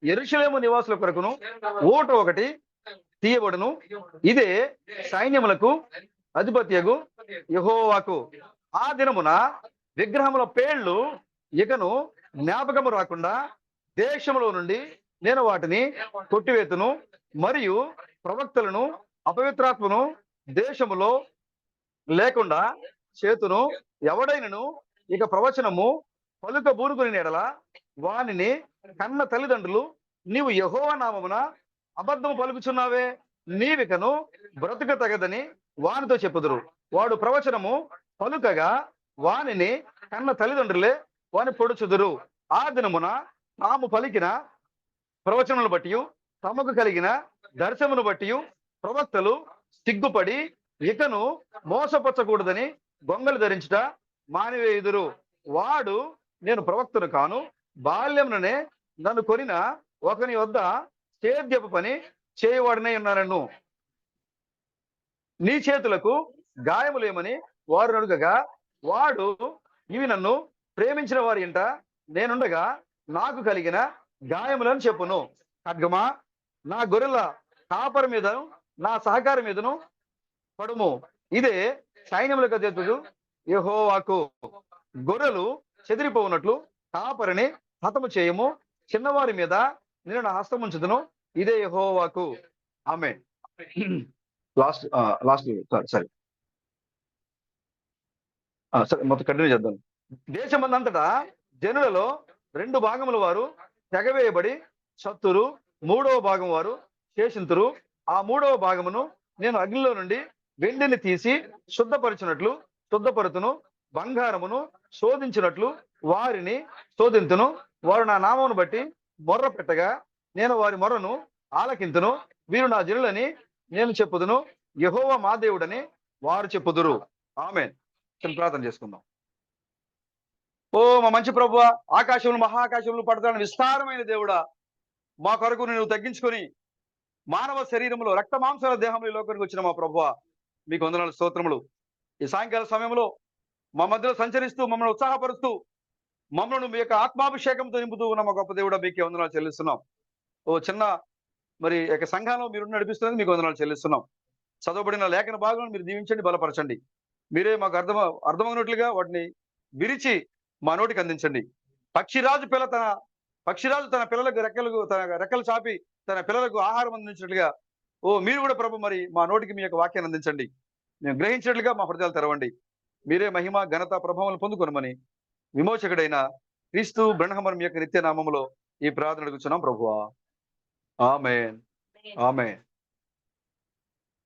యెరూషలేము నివాసుల కొరకును ఓట ఒకటి తీయబడును. ఇదే సైన్యములకు అధిపత్యగు యెహోవాకు. ఆ దినమున విగ్రహముల పేర్లు ఇకను జ్ఞాపకము రాకుండా దేశములో నుండి నేను వాటిని కొట్టివేతును. మరియు ప్రవక్తలను అపవిత్రాత్మను దేశములో లేకుండా చేతును. ఎవడైనను ఇక ప్రవచనము పలుక బూనుకుని ఎడల వానిని కన్న తల్లిదండ్రులు నీవు యెహోవా నామమున అబద్ధము పలుకుచున్నావే, నీవికను బ్రతుక తగదని వానితో చెప్పుదురు. వాడు ప్రవచనము పలుకగా వానిని కన్న తల్లిదండ్రులే వాని పొడుచుదురు. ఆ దినమున తాము పలికిన ప్రవచనములు బట్టి తమకు కలిగిన దర్శనమును బట్టి ప్రవక్తలు సిగ్గుపడి ఇకను మోసపరచకూడదని గొంగలు ధరించుట మానివేయుదురు. వాడు నేను ప్రవక్తను కాను, బాల్యముననే నన్ను కొనిన ఒకని వద్ద సేద్యపు పని చేయవాడనే ఉన్నానను. నీ చేతులకు గాయములేమని వారు అడుగగా వాడు ఇవి నన్ను ప్రేమించిన వారి ఇంట నేనుండగా నాకు కలిగిన గాయములను చెప్పును. ఖడ్గమా, నా గొర్రెల కాపరి మీదను నా సహకారం మీదను పడుము. ఇదే సైన్యములకు అధిపతుడు యెహోవాకు. గొర్రెలు చెదిరిపోవునట్లు కాపరిని హతము చేయము. చిన్నవారి మీద నేను నా హస్తం ఉంచుదును. ఇదే యెహోవాకు. ఆమె లాస్ట్ సరే మొత్తం కంటిన్యూ చేద్దాం. దేశమందంతటా జనులలో 2 భాగముల వారు తెగవేయబడి చత్తురు, 3వ భాగం వారు శేషింతురు. ఆ 3వ భాగమును నేను అగ్నిలో నుండి వెండిని తీసి శుద్ధపరచునట్లు శుద్ధపరుతును. బంగారమును శోధించినట్లు వారిని శోధింతును. వారు నా నామమును బట్టి మొర్ర పెట్టగా నేను వారి మొర్రను ఆలకింతును. వీరు నా జనులని నేను చెప్పుదును, యెహోవా మా దేవుడని వారు చెప్పుదురు. ఆమేన్. ప్రార్థన చేసుకుందాం. ఓ మా మంచి ప్రభువా, ఆకాశములు మహాకాశములు పడతాను విస్తారమైన దేవుడా, మా కొరకు నువ్వు తగ్గించుకొని మానవ శరీరంలో రక్త మాంసాల దేహంలో ఈ లోకానికి వచ్చిన మా ప్రభువా, మీకు వందనాలు స్తోత్రములు. ఈ సాయంకాల సమయంలో మా మధ్యలో సంచరిస్తూ మమ్మల్ని ఉత్సాహపరుస్తూ మమ్మల్ని మీ యొక్క ఆత్మాభిషేకంతో నింపుతూ ఉన్న మా గొప్ప దేవుడా, మీకే వందనాలు చెల్లిస్తున్నాం. ఓ చిన్న మరి యొక్క సంఘంలో మీరు నడిపిస్తున్నది మీకు వందనాలు చెల్లిస్తున్నాం. చదవబడిన లేఖన భాగం మీరు దీవించండి, బలపరచండి. మీరే మాకు అర్థమైనట్లుగా వాటిని విరిచి మా నోటికి అందించండి. పక్షిరాజు తన పిల్లలకు రెక్కలు చాపి తన పిల్లలకు ఆహారం అందించినట్లుగా ఓ మీరు కూడా ప్రభు మరి మా నోటికి మీ యొక్క వాక్యాన్ని అందించండి. మేము గ్రహించినట్లుగా మా హృదయాలు తెరవండి. మీరే మహిమ ఘనత ప్రభావం పొందుకొనమని విమోచకుడైన క్రీస్తు బ్రహ్మం మీ యొక్క నిత్య నామములో ఈ ప్రార్థన అడుగుచున్నాం ప్రభువా. ఆమేన్. ఆమేన్.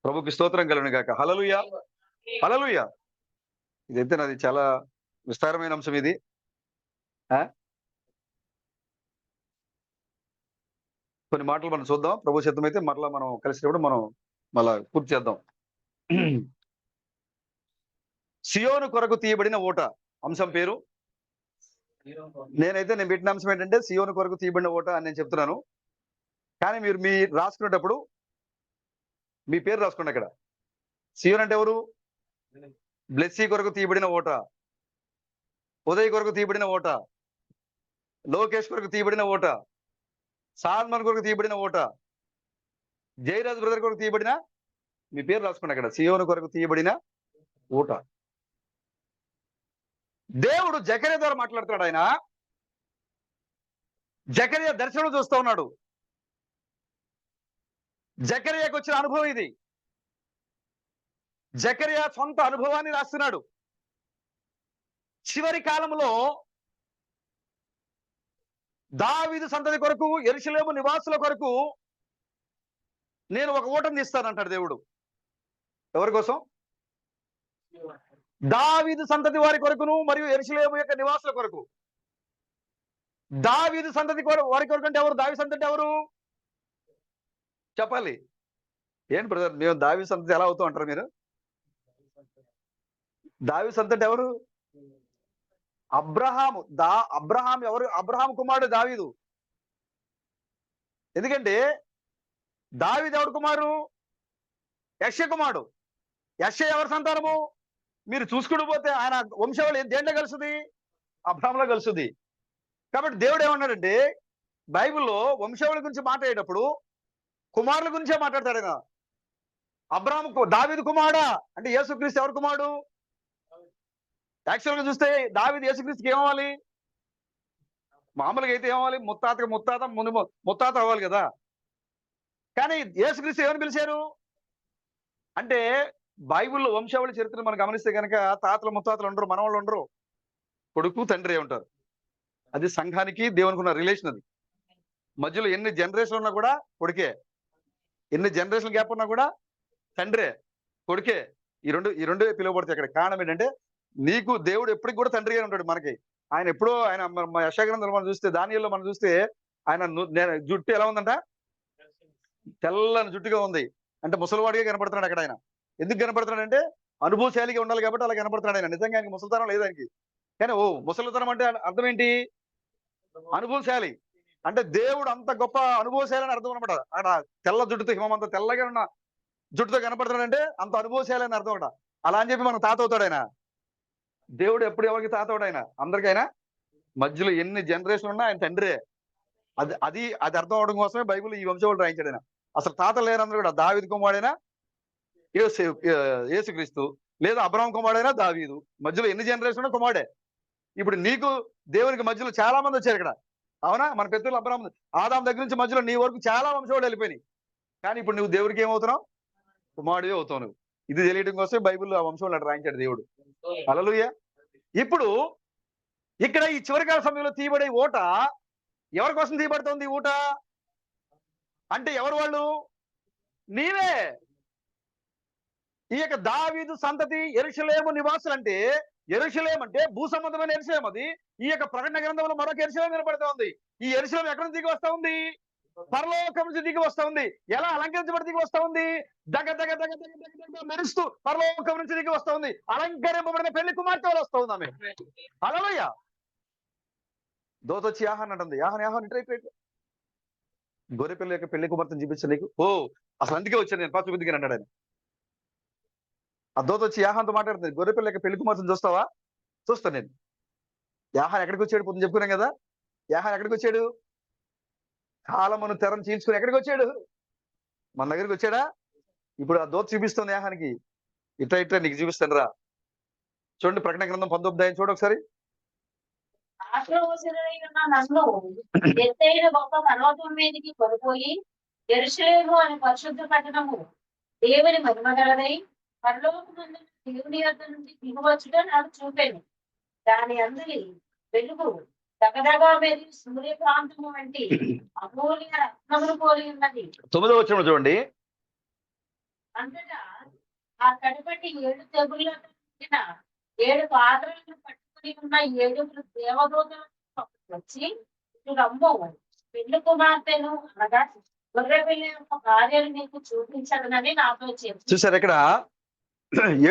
ప్రభుకి స్తోత్రం కలుగును గాక. హల్లెలూయా, హల్లెలూయా. ఇదైతే నాది చాలా విస్తారమైన అంశం ఇది. కొన్ని మాటలు మనం చూద్దాం. ప్రభు చిత్తం అయితే మరలా మనం కలిసినప్పుడు మనం మళ్ళా పూర్తి చేద్దాం. సియోను కొరకు తీయబడిన ఓట అంశం పేరు. నేను పెట్టిన అంశం ఏంటంటే సియోను కొరకు తీయబడిన ఓట అని నేను చెప్తున్నాను. కానీ మీరు రాసుకునేటప్పుడు మీ పేరు రాసుకోండి. అక్కడ సియోన్ అంటే ఎవరు? బ్లెస్సీ కొరకు తీయబడిన ఓట, ఉదయ్ కొరకు తీయబడిన ఓట, లోకేష్ కొరకు తీయబడిన ఓట, సాల్మన్ కొరకు తీయబడిన ఓట, జయరాజ్ బ్రదర్ కొరకు తీయబడిన మీ పేరు రాసుకోండి. అక్కడ సియోను కొరకు తీయబడిన ఓట. దేవుడు జకర్యా ద్వారా మాట్లాడుతున్నాడు. ఆయన జకర్యా దర్శనం చూస్తూ ఉన్నాడు. జకర్యాకు వచ్చిన అనుభవం ఇది. జకర్యా సొంత అనుభవాన్ని రాస్తున్నాడు. చివరి కాలంలో దావీదు సంతతి కొరకు, యెరూషలేము నివాసుల కొరకు నేను ఒక ఓటను తీస్తానంటాడు దేవుడు. ఎవరి కోసం? దావీదు సంతతి వారి కొరకును మరియు యెరూషలేము యొక్క నివాసుల కొరకు. దావీదు సంతతి వారి కొరకు అంటే ఎవరు? దావీదు సంతతి ఎవరు చెప్పాలి. ఏంటి బ్రదర్, మేము దావీదు సంతతి ఎలా అవుతాం అంటారు మీరు? దావీదు సంతతి ఎవరు? అబ్రహాము. అబ్రహాం ఎవరు? అబ్రహాం కుమారుడు దావీదు. ఎందుకంటే దావీదు ఎవరు కుమారు? యెషయా కుమారుడు. యెషయా ఎవరి సంతానము? మీరు చూసుకుంటూ పోతే ఆయన వంశావళి దేంట్లో కలుస్తుంది? అబ్రహాంలో కలుస్తుంది. కాబట్టి దేవుడు ఏమన్నాడంటే బైబిల్లో వంశావళి గురించి మాట్లాడేటప్పుడు కుమారుల గురించే మాట్లాడతాడు ఆయన. అబ్రాహాము దావీదు కుమారుడా అంటే యేసుక్రీస్తు ఎవరు కుమారుడు? యాక్చువల్ గా చూస్తే దావీదు యేసుక్రీస్తుకి ఏమవ్వాలి? మామూలుగా అయితే ఏమవ్వాలి? ముత్తాత ముందు ముత్తాత అవ్వాలి కదా. కానీ యేసుక్రీస్తు ఏమని పిలిచారు అంటే, బైబిల్లో వంశావళి చరిత్రను మనం గమనిస్తే కనుక తాతలు ముత్తాతలు ఉండరు, మనవాళ్ళు ఉండరు, కొడుకు తండ్రి ఉంటారు. అది సంఘానికి దేవునికి ఉన్న రిలేషన్. అది మధ్యలో ఎన్ని జనరేషన్ ఉన్నా కూడా కొడుకే, ఎన్ని జనరేషన్ గ్యాప్ ఉన్నా కూడా తండ్రే కొడుకే. ఈ రెండు పిలువబడతాయి అక్కడ. కారణం ఏంటంటే, నీకు దేవుడు ఎప్పటికి కూడా తండ్రిగా ఉంటాడు మనకి. ఆయన ఎప్పుడో ఆయన యెషయా గ్రంథంలో మనం చూస్తే, దానియేలులో మనం చూస్తే ఆయన జుట్టు ఎలా ఉందంట? తెల్లని జుట్టుగా ఉంది. అంటే ముసలివాడిగా కనపడుతున్నాడు అక్కడ ఆయన. ఎందుకు కనపడుతున్నాడంటే అనుభవశాలిగా ఉండాలి కాబట్టి అలా కనపడుతున్నాడు ఆయన. నిజంగా ఆయనకి ముసలితనం లేదు ఆయనకి. కానీ ముసలితనం అంటే అర్థం ఏంటి? అనుభవశాలి. అంటే దేవుడు అంత గొప్ప అనుభవశాలి అని అర్థం అనమాట. అక్కడ తెల్ల జుట్టుతో, హిమమంత తెల్లగా ఉన్న జుట్టుతో కనపడుతున్నాడంటే అంత అనుభవశాలి అని అర్థం అనమాట. అలా అని చెప్పి మనం తాత అవుతాడు ఆయన. దేవుడు ఎప్పుడు ఎవరికి తాత అవుతాడు ఆయన? అందరికైనా మధ్యలో ఎన్ని జనరేషన్ ఉన్నా ఆయన తండ్రే. అది అర్థం అవడం కోసమే బైబిల్ ఈ వంశవాళ్ళు రాయించాడు ఆయన. అసలు తాతలు లేరందరూ కూడా దావీదు కుమారుడైనా యేసుక్రీస్తు, లేదా అబ్రాహాం కుమారుడైనా దావీదు. మధ్యలో ఎన్ని జనరేషన్ ఉన్నా కుమారుడే. ఇప్పుడు నీకు దేవునికి మధ్యలో చాలా మంది వచ్చారు ఇక్కడ, అవునా? మన పెద్దలు అబ్రాహాం, ఆదాం దగ్గర నుంచి మధ్యలో నీ వరకు చాలా వంశవాళ్ళు వెళ్ళిపోయినాయి. కానీ ఇప్పుడు నువ్వు దేవుడికి ఏమవుతున్నావు? కుమారుడివే అవుతావు నువ్వు. ఇది తెలియడం కోసమే బైబిల్లో ఆ వంశవాళ్ళు అట్లా రాయించాడు దేవుడు. హల్లెలూయా. ఇప్పుడు ఇక్కడ ఈ చివరికాల సమయంలో తీయబడే ఊట ఎవరి కోసం తీయబడుతుంది? ఊట అంటే ఎవరు వాళ్ళు? నీవే. ఈ యొక్క దావీదు సంతతి యెరూషలేము నివాసులు అంటే, యెరూషలేం అంటే భూ సంబంధమైన యెరూషలేం. అది ఈ యొక్క ప్రకటన గ్రంథంలో మరొక యెరూషలేం కనబడుతూ ఉంది. ఈ యెరూషలేం ఎక్కడ నుంచి దిగి వస్తా ఉంది? పరలోకం నుంచి దిగి వస్తా ఉంది. ఎలా అలంకరించబడి దిగి వస్తా ఉంది? దగ్గ దగ్గ దగ్గ దగ్గ దగ్గ దగ్గ మెరుస్తూ పరలోకం నుంచి దిగి వస్తా ఉంది. అలంకరింపబడిన పెళ్లి కుమార్తె వల్ల వస్తా ఉంది ఆమె. హల్లెలూయా. దోత వచ్చి యాహాన్ అంటుంది. యాహాన్ ఇట్లా గొర్రె పిల్ల యొక్క పెళ్లి కుమార్తెను చూపించు నీకు. అసలు అందుకే వచ్చాను నేను, పాచు బుద్ధిగా అన్నాడు ఆయన. ఆ దోత వచ్చి యాహాన్తో మాట్లాడుతుంది. గొర్రె పిల్ల యొక్క పెళ్లి కుమార్తెను చూస్తావా? చూస్తాను నేను. యాహాన్ ఎక్కడికి వచ్చాడు? పొద్దున చెప్పుకున్నాం కదా. యాహాన్ ఎక్కడికి వచ్చాడు? కాలమును తెరను చీల్చుకుని ఎక్కడికి వచ్చాడు? మన దగ్గరికి వచ్చాడా? ఇప్పుడు ఆ దోత చూపిస్తుంది యాహానికి. ఇట్లా నీకు చూపిస్తాను రా. చూడండి ప్రకటన గ్రంథం 19వ అధ్యాయం చూడు ఒకసారి. నన్ను ఎత్తైన గొప్ప పర్వతం మీదకి కొనిపోయి, యెరూషలేము అనే పరిశుద్ధ పట్టణము దేవుని మహిమగలదై పరలోకమందు దేవుని యొద్ద నుండి దిగువచ్చుట నాకు చూపాను. దాని అందరి వెలుగు దగదగా మెరి సూర్యకాంతము వంటి అమూల్య రత్నములు పోలి ఉన్నది. 9వ వచనం చూడండి. అంతటా ఆ కడపటి 7 తెగుళ్లతో నిండిన 7 పాత్రలను పట్టుకుని ఉన్న 7 దేవదూతలు వచ్చి, రమ్ము, పెళ్లి కుమార్తెను అనగా గొర్రె పిల్ల యొక్క భార్యను నీకు చూపించదనని నాతో చెప్పి. చూసారు ఇక్కడ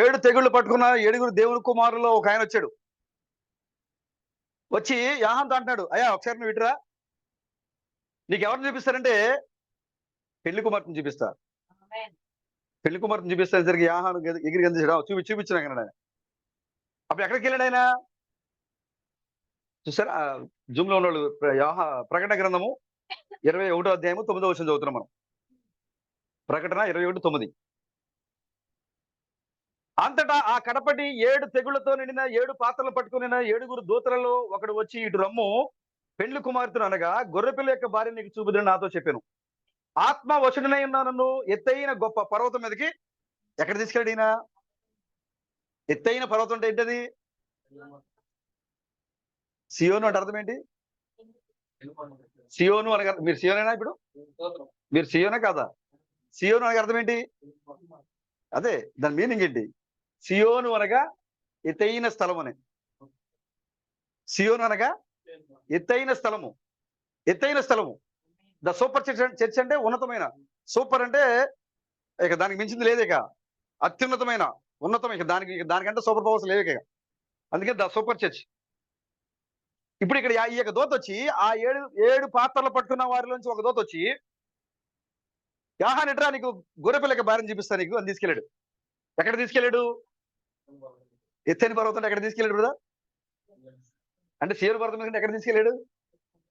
7 తెగుళ్ళు పట్టుకున్న 7 దేవుని కుమారుల్లో ఒక ఆయన వచ్చాడు. వచ్చి యాహాన్తో అంటున్నాడు, అయ్యా ఒకసారి నువ్వు ఇటురా, నీకు ఎవరిని చూపిస్తారంటే పెళ్లి కుమార్తెను చూపిస్తా. పెళ్లి కుమార్తెను చూపిస్తానికి యాహాను ఎగిరి గందించాడు. చూపించినా కన్నాడు ఆయన. అప్పుడు ఎక్కడికి వెళ్ళాడు ఆయన? చూసారా జూమ్ లో ఉన్నవాళ్ళు ప్రకటన గ్రంథము 21వ అధ్యాయము 9వ వచనం చదువుతున్నాం మనం. ప్రకటన 21:9. అంతటా ఆ కడపటి 7 తెగుళ్లతో నిండిన 7 పాత్రలు పట్టుకుని 7 దూతలలో ఒకడు వచ్చి, ఇటు రమ్ము, పెళ్లి కుమార్తెను అనగా గొర్రెపిల్ల యొక్క భార్య నీకు చూపుదని నాతో చెప్పాను. ఆత్మ వశుడనై ఉన్న నన్ను ఎత్తైన గొప్ప పర్వతం మీదకి ఎక్కడ తీసుకెళ్ళాడు ఈయన? ఎత్తైన పర్వతం అంటే ఏంటది? సియోను అంటే అర్థం ఏంటి? సియోను అనగా మీరు సియోనేనా? ఇప్పుడు మీరు సియోనే కాదా? సియోను అనగా అర్థం ఏంటి? అదే దాని మీనింగ్ ఏంటి? సియోను అనగా ఎత్తైన స్థలం అని. సియోను అనగా ఎత్తైన స్థలము. ఎత్తైన స్థలము. ద సూపర్ చర్చ్ అంటే ఉన్నతమైన. సూపర్ అంటే ఇక దానికి మించింది లేదు, ఇక అత్యున్నతమైన, ఉన్నతం. ఇక దానికంటే సూపర్ పవర్స్ లేవు ఇక. అందుకే ద సూపర్ చర్చ్. ఇప్పుడు ఇక్కడ ఈ యొక్క దూత వచ్చి ఆ 7 పాత్రలు పట్టుకున్న వారిలోంచి ఒక దూత వచ్చి, యాహాన్ ఇట్రా, నీకు గొర్రెపిల్ల యొక్క భార్యను చూపిస్తా నీకు అని తీసుకెళ్ళాడు. ఎక్కడ తీసుకెళ్ళాడు? ఎత్తైన పర్వతం. ఎక్కడ తీసుకెళ్ళాడు బ్రదర్? అంటే సియోను పర్వతం మీద ఎక్కడ తీసుకెళ్ళాడు?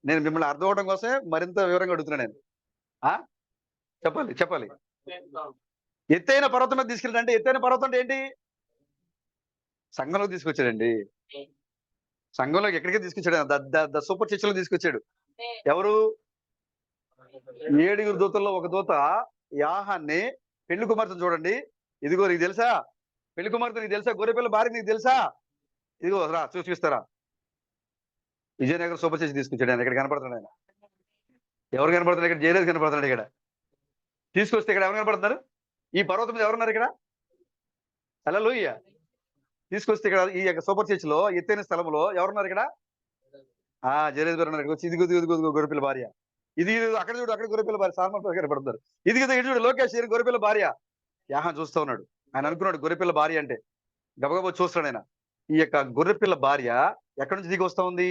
నేను మిమ్మల్ని అర్థం అవడం కోసమే మరింత వివరంగా అడుగుతున్నాను నేను. చెప్పాలి చెప్పాలి. ఎత్తైన పర్వతం మీద తీసుకెళ్ళి అంటే ఎత్తైన పర్వతం అంటే ఏంటి? సంఘంలోకి తీసుకొచ్చాడండి. సంఘంలోకి ఎక్కడికి తీసుకొచ్చాడు? ద సూపర్ చర్చ్ లో తీసుకొచ్చాడు. ఎవరు? 7 దూతల్లో ఒక దూత యాహాన్ని పెళ్లి కుమార్తెను చూడండి, ఇదిగో నీకు తెలుసా పెళ్లి కుమార్తె, నీకు తెలుసా గొర్రెపిల్ల భార్య, నీకు తెలుసా, ఇదిగో రా చూపిస్తారా. విజయనగరం సూపర్ చర్చ్ తీసుకొచ్చాడు ఆయన. ఇక్కడ కనపడుతున్నాడు ఆయన. ఎవరు కనపడుతున్నారు ఇక్కడ? జయరాజ్ కనపడుతున్నాడు ఇక్కడ. తీసుకొస్తే ఇక్కడ ఎవరు కనపడుతున్నారు? ఈ పర్వతం మీద ఎవరున్నారు ఇక్కడ? హల్లెలూయా. తీసుకొస్తే ఇక్కడ ఈ యొక్క సూపర్ చర్చ్ లో ఎత్తైన స్థలంలో ఎవరున్నారు ఇక్కడ? జయరాజ్ గారు ఉన్నారు. వచ్చి ఇదిగో ఇదిగో ఇదిగో గొర్రెపిల్ల భార్య, ఇది అక్కడ చూడు, అక్కడ గొర్రెపిల్ల భార్య సాల్మన్ కనపడుతున్నారు. ఇది ఇటు చూడు లోకేష్ గొర్రెపిల్ల భార్య. యాహాన్ చూస్తూ ఉన్నాడు. ఆయన అనుకున్నాడు గొర్రెపిల్ల భార్య అంటే. గబగబా చూస్తాడు ఆయన. ఈ యొక్క గొర్రెపిల్ల భార్య ఎక్కడి నుంచి దిగి వస్తా ఉంది?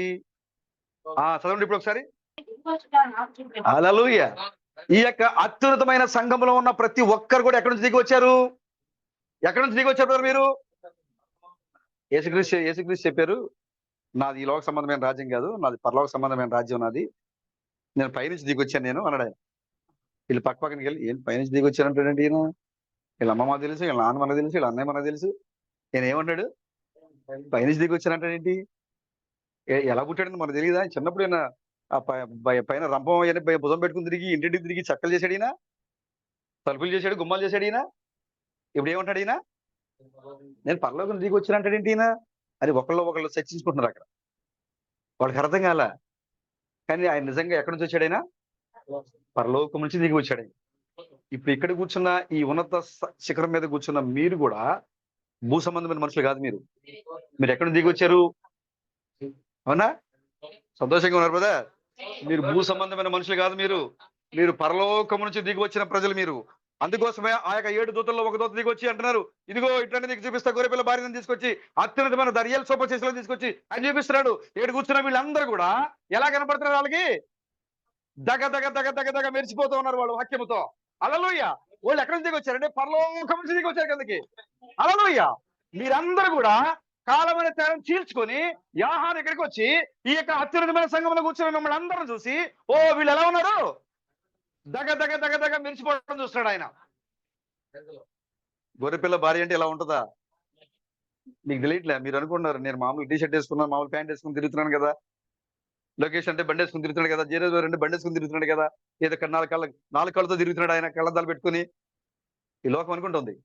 చదవండి ఇప్పుడు ఒకసారి. హల్లెలూయా. ఈ యొక్క అత్యున్నతమైన సంఘంలో ఉన్న ప్రతి ఒక్కరు కూడా ఎక్కడి నుంచి దిగి వచ్చారు? ఎక్కడి నుంచి దిగి వచ్చారు మీరు? యేసుక్రీస్తు చెప్పారు, నాది ఈ లోక సంబంధమైన రాజ్యం కాదు, నాది పరలోక సంబంధమైన రాజ్యం నాది, నేను పైనుంచి దిగి వచ్చాను నేను అన్నాడు ఆయన. వీళ్ళు పక్కనకి వెళ్ళి ఏం పైనుంచి దిగి వచ్చానంటాడంటే ఈయన, వీళ్ళ అమ్మ మనకు తెలుసు, వీళ్ళ నాన్న మనకు తెలుసు, వీళ్ళ అన్నయ్య మనకు తెలుసు, నేను ఏమంటాడు పైనుంచి దిగి వచ్చానంటాడేంటి? ఎలా పుట్టాడని మనకు తెలియదా? చిన్నప్పుడు ఈయన పైన రంపం అవన్నీ భుజం పెట్టుకుని తిరిగి ఇంటింటికి తిరిగి చక్కలు చేశాడు ఈయన, తలుపులు చేశాడు, గుమ్మాలు చేశాడు ఈయన. ఇప్పుడు ఏమంటాడు ఈయన? నేను పరలోకం దిగి వచ్చానంటాడేంటి ఈయన అని ఒకళ్ళు చర్చించుకుంటున్నారు అక్కడ. వాళ్ళకి అర్థం కాల. కానీ ఆయన నిజంగా ఎక్కడి నుంచి వచ్చాడైనా? పరలోకం నుంచి దిగి వచ్చాడు. ఇప్పుడు ఇక్కడ కూర్చున్న ఈ ఉన్నత శిఖరం మీద కూర్చున్న మీరు కూడా భూ సంబంధమైన మనుషులు కాదు. మీరు ఎక్కడి నుంచి దిగి వచ్చారు? అవునా? సంతోషంగా ఉన్నారు కదా? మీరు భూ సంబంధమైన మనుషులు కాదు. మీరు పరలోకం నుంచి దిగి వచ్చిన ప్రజలు మీరు. అందుకోసమే ఆ యొక్క 7 దూతల్లో ఒక దూత దిగి వచ్చి అంటున్నారు, ఇదిగో ఇట్లాంటి నీకు చూపిస్తా గొర్రెపిల్ల భార్యను తీసుకొచ్చి అత్యున్నతమైన దర్యాల సూపర్ చర్చ్ లో తీసుకొచ్చి అని చూపిస్తున్నాడు. 7 కూర్చున్న వీళ్ళందరూ కూడా ఎలా కనపడుతున్నారు? వాళ్ళకి దగ దగ దగ దగ దగ మెరిసిపోతూ ఉన్నారు వాళ్ళు వాక్యముతో. హల్లెలూయా. వాళ్ళు ఎక్కడి నుంచి దిగి వచ్చారంటే పరలోకం నుంచి దిగి వచ్చారు కిందకి. హల్లెలూయా. మీరందరూ కూడా కాలమైన తేడం చీల్చుకొని యాహాను ఇక్కడికి వచ్చి ఈ యొక్క అత్యున్నతమైన సంఘంలో కూర్చున్న మిమ్మల్ని అందరం చూసి, ఓ వీళ్ళు ఎలా ఉన్నారు? దగ దగ దగ దగ మెరిసిపోవడం చూస్తున్నాడు ఆయన. గొర్రెపిల్ల భార్య అంటే ఇలా ఉంటుందా? మీకు తెలియట్లే. మీరు అనుకుంటున్నారు నేను మామూలు టీ షర్ట్ వేసుకున్నాను, మామూలు ప్యాంట్ వేసుకుని తిరుగుతున్నాను కదా, లోకేష్ అంటే బండి వేసుకుని తిరుగుతున్నాడు కదా, జయరాజ్ అంటే బండి వేసుకుని తిరుగుతున్నాడు కదా, ఏదో 4 కళ్ళతో తిరుగుతున్నాడు ఆయన, కళ్ళద్దాలు పెట్టుకుని. ఈ లోకం అనుకుంటుంది.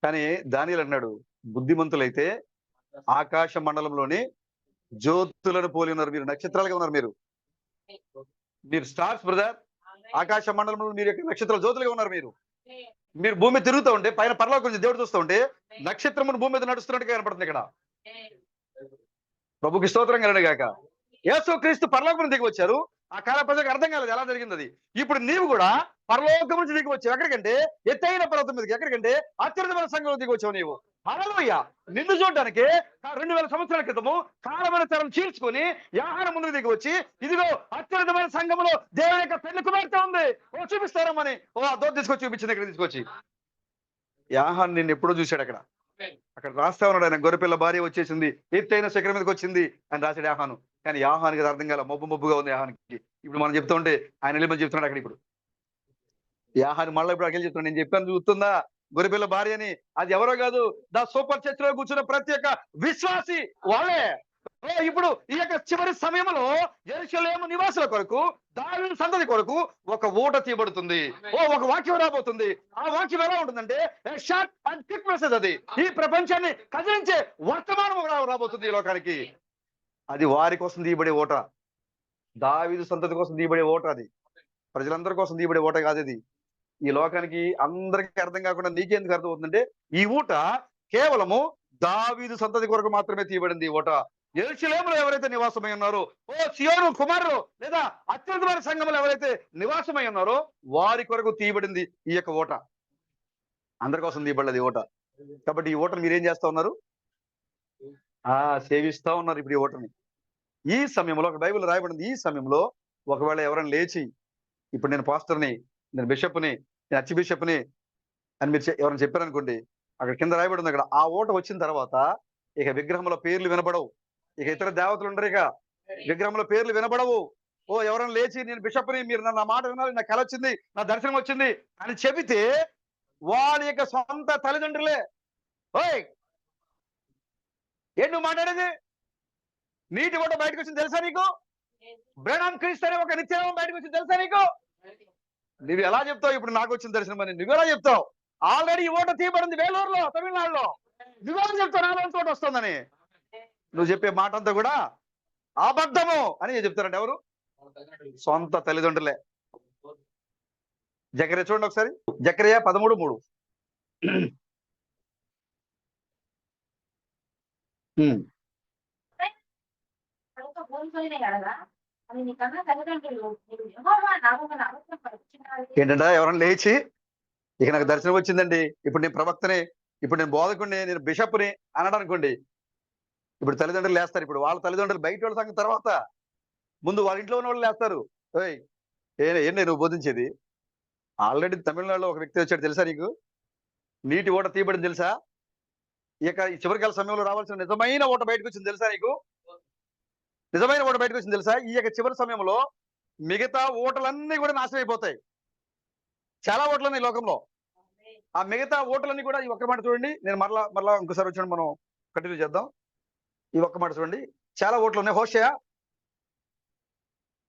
కానీ దానియేలు అన్నాడు, బుద్ధిమంతులైతే ఆకాశ మండలంలోని జ్యోతులను పోలి ఉన్నారు, మీరు నక్షత్రాలుగా ఉన్నారు. మీరు స్టార్స్ బ్రదర్. ఆకాశ మండలంలో మీరు నక్షత్రాల జ్యోతులుగా ఉన్నారు. మీరు భూమి తిరుగుతూ ఉంటే పైన పరలోకం నుంచి దేవుడు చూస్తూ ఉంటే నక్షత్రమును భూమి మీద నడుస్తున్నట్టుగా కనపడుతుంది ఇక్కడ. ప్రభుకి స్తోత్రం కలగను గాక. యేసుక్రీస్తు పరలోకం దిగి వచ్చారు. ఆ కాల ప్రజలకు అర్థం కాలేదు ఎలా జరిగింది అది. ఇప్పుడు నీవు కూడా పరలోకం నుంచి దిగి వచ్చావు. ఎక్కడికంటే ఎత్తైన పర్వతం మీదకి. ఎక్కడికంటే అత్యున్నతమైన సంఘంలో దిగి వచ్చావు నీవు. హల్లెలూయా. నిన్ను చూడడానికి 2000 సంవత్సరాల క్రితము కాలమైన తరం చీల్చుకొని యాహాను ముందుకు దిగి వచ్చి, ఇదిగో అత్యున్నతమైన సంఘంలో దేవుని యొక్క పెళ్లి కుమార్తె ఉంది, ఓ చూపిస్తారమ్మని ఆ దోత తీసుకొచ్చి చూపించింది. ఇక్కడ తీసుకొచ్చి యాహాను నిన్ను ఎప్పుడో చూశాడు. అక్కడ రాస్తా ఉన్నాడు ఆయన, గొర్రెపిల్ల భార్య వచ్చేసింది, ఎత్తైన శిఖరం మీదకి వచ్చింది అని రాశాడు యాహాను. కానీ యాహానికి అది అర్థం కాల. మబ్బుగా ఉంది యాహానికి. ఇప్పుడు మనం చెప్తా ఉంటే ఆయన వెళ్ళి చెప్తున్నాడు అక్కడ. ఇప్పుడు యాహాను మళ్ళీ ఇప్పుడు అక్కడ చెప్తున్నాడు, నేను చెప్పాను చూస్తుందా గొర్రెపిల్ల భార్య అని. అది ఎవరో కాదు, ద సూపర్ చర్చ్ లో కూర్చున్న ప్రతి ఒక్క విశ్వాసి వాళ్ళే. ఇప్పుడు ఈ యొక్క చివరి సమయంలో యెరూషలేము నివాసుల కొరకు, దావీదు సంతతి కొరకు ఒక ఊట తీయబడుతుంది. ఒక వాక్యం రాబోతుంది. ఆ వాక్యం ఎలా ఉంటుందంటే షార్ట్ అండ్ క్విక్ మెసేజ్. అది ఈ ప్రపంచాన్ని కదిలించే వర్తమానం రాబోతుంది ఈ లోకానికి. అది వారి కోసం తీయబడే ఓట, దావీదు సంతతి కోసం తీయబడే ఓట. అది ప్రజలందరి కోసం తీయబడే ఓట కాదు. ఇది ఈ లోకానికి అందరికీ అర్థం కాకుండా నీకెందుకు అర్థం అవుతుందంటే ఈ ఊట కేవలము దావీదు సంతతి కొరకు మాత్రమే తీయబడింది. ఈ ఓట యెరూషలేములో ఎవరైతే నివాసమై ఉన్నారో, సియోను కుమారులు లేదా అత్యున్నతమైన సంఘంలో ఎవరైతే నివాసమై ఉన్నారో వారి కొరకు తీయబడింది ఈ యొక్క ఓట. అందరి కోసం తీయబడలేదు ఈ ఓట. కాబట్టి ఈ ఓటను మీరేం చేస్తా ఉన్నారు? సేవిస్తా ఉన్నారు ఇప్పుడు ఈ ఓటని. ఈ సమయంలో ఒక బైబిల్ రాయబడింది, ఈ సమయంలో ఒకవేళ ఎవరైనా లేచి, ఇప్పుడు నేను పాస్టర్ని, నేను బిషప్ని, నేను అర్చి బిషప్ని అని మీరు ఎవరైనా చెప్పారనుకోండి, అక్కడ కింద రాయబడింది అక్కడ, ఆ ఓట వచ్చిన తర్వాత ఇక విగ్రహంలో పేర్లు వినబడవు, ఇక ఇతర దేవతలు ఉండరు, ఇక విగ్రహంలో పేర్లు వినబడవు. ఓ ఎవరైనా లేచి నేను బిషప్ని, మీరు నా మాట వినాలి, నా కల వచ్చింది, నా దర్శనం వచ్చింది అని చెబితే వాడి యొక్క సొంత తల్లిదండ్రులే ఓయ్ ఏంటి నువ్వు మాట్లాడేది? నీటి ఓట బయటకు వచ్చింది తెలుసా నీకు? బ్రహ్మాం క్రీస్తు అనే ఒక నిత్యనామం బయటకు వచ్చింది తెలుసా నీకు? నువ్వు ఎలా చెప్తావు ఇప్పుడు నాకు వచ్చిన దర్శనం అని? నువ్వు ఎలా చెప్తావు? ఆల్రెడీ ఈ ఓట తీయబడింది వేలూరులో, తమిళనాడులో. నువ్వెలా చెప్తావు నాలో ఓటు వస్తుందని? నువ్వు చెప్పే మాట అంతా కూడా అబద్ధము అని చెప్తారంట. ఎవరు? సొంత తల్లిదండ్రులే. జకర్యా చూడండి ఒకసారి, జకర్యా 13:3. కడుపు భూమిపైన ఎడల అది నీ కన్నా తల్లిదండ్రులు నీకు యెహోవా నామమున అబద్ధం పలుకుచున్నారు. ఏంటంటే ఎవరైనా లేచి ఇక నాకు దర్శనం వచ్చిందండి, ఇప్పుడు నేను ప్రవక్తని, ఇప్పుడు నేను బోధకుడిని, నేను బిషప్ని అనడం అనుకోండి, ఇప్పుడు తల్లిదండ్రులు లేస్తారు. ఇప్పుడు వాళ్ళ తల్లిదండ్రులు బయట వాళ్ళ సంగతి తర్వాత, ముందు వాళ్ళ ఇంట్లో ఉన్న వాళ్ళు లేస్తారు. ఓయ్ ఏంటి నువ్వు బోధించేది? ఆల్రెడీ తమిళనాడులో ఒక వ్యక్తి వచ్చాడు తెలుసా నీకు? నీటి ఓట తీయబడింది తెలుసా? ఇక ఈ చివరికాల సమయంలో రావాల్సిన నిజమైన ఓట బయటకు వచ్చింది తెలుసా నీకు? నిజమైన ఓట బయటకు వచ్చింది తెలుసా? ఈ యొక్క చివరి సమయంలో మిగతా ఓటలన్నీ కూడా నాశనం అయిపోతాయి. చాలా ఓట్లు ఉన్నాయి ఈ లోకంలో. ఆ మిగతా ఓటలన్నీ కూడా ఈ ఒక్క మాట చూడండి. నేను మరలా ఇంకోసారి వచ్చి మనం కంటిన్యూ చేద్దాం. ఈ ఒక్క మాట చూడండి, చాలా ఓట్లు ఉన్నాయి. హోషేయ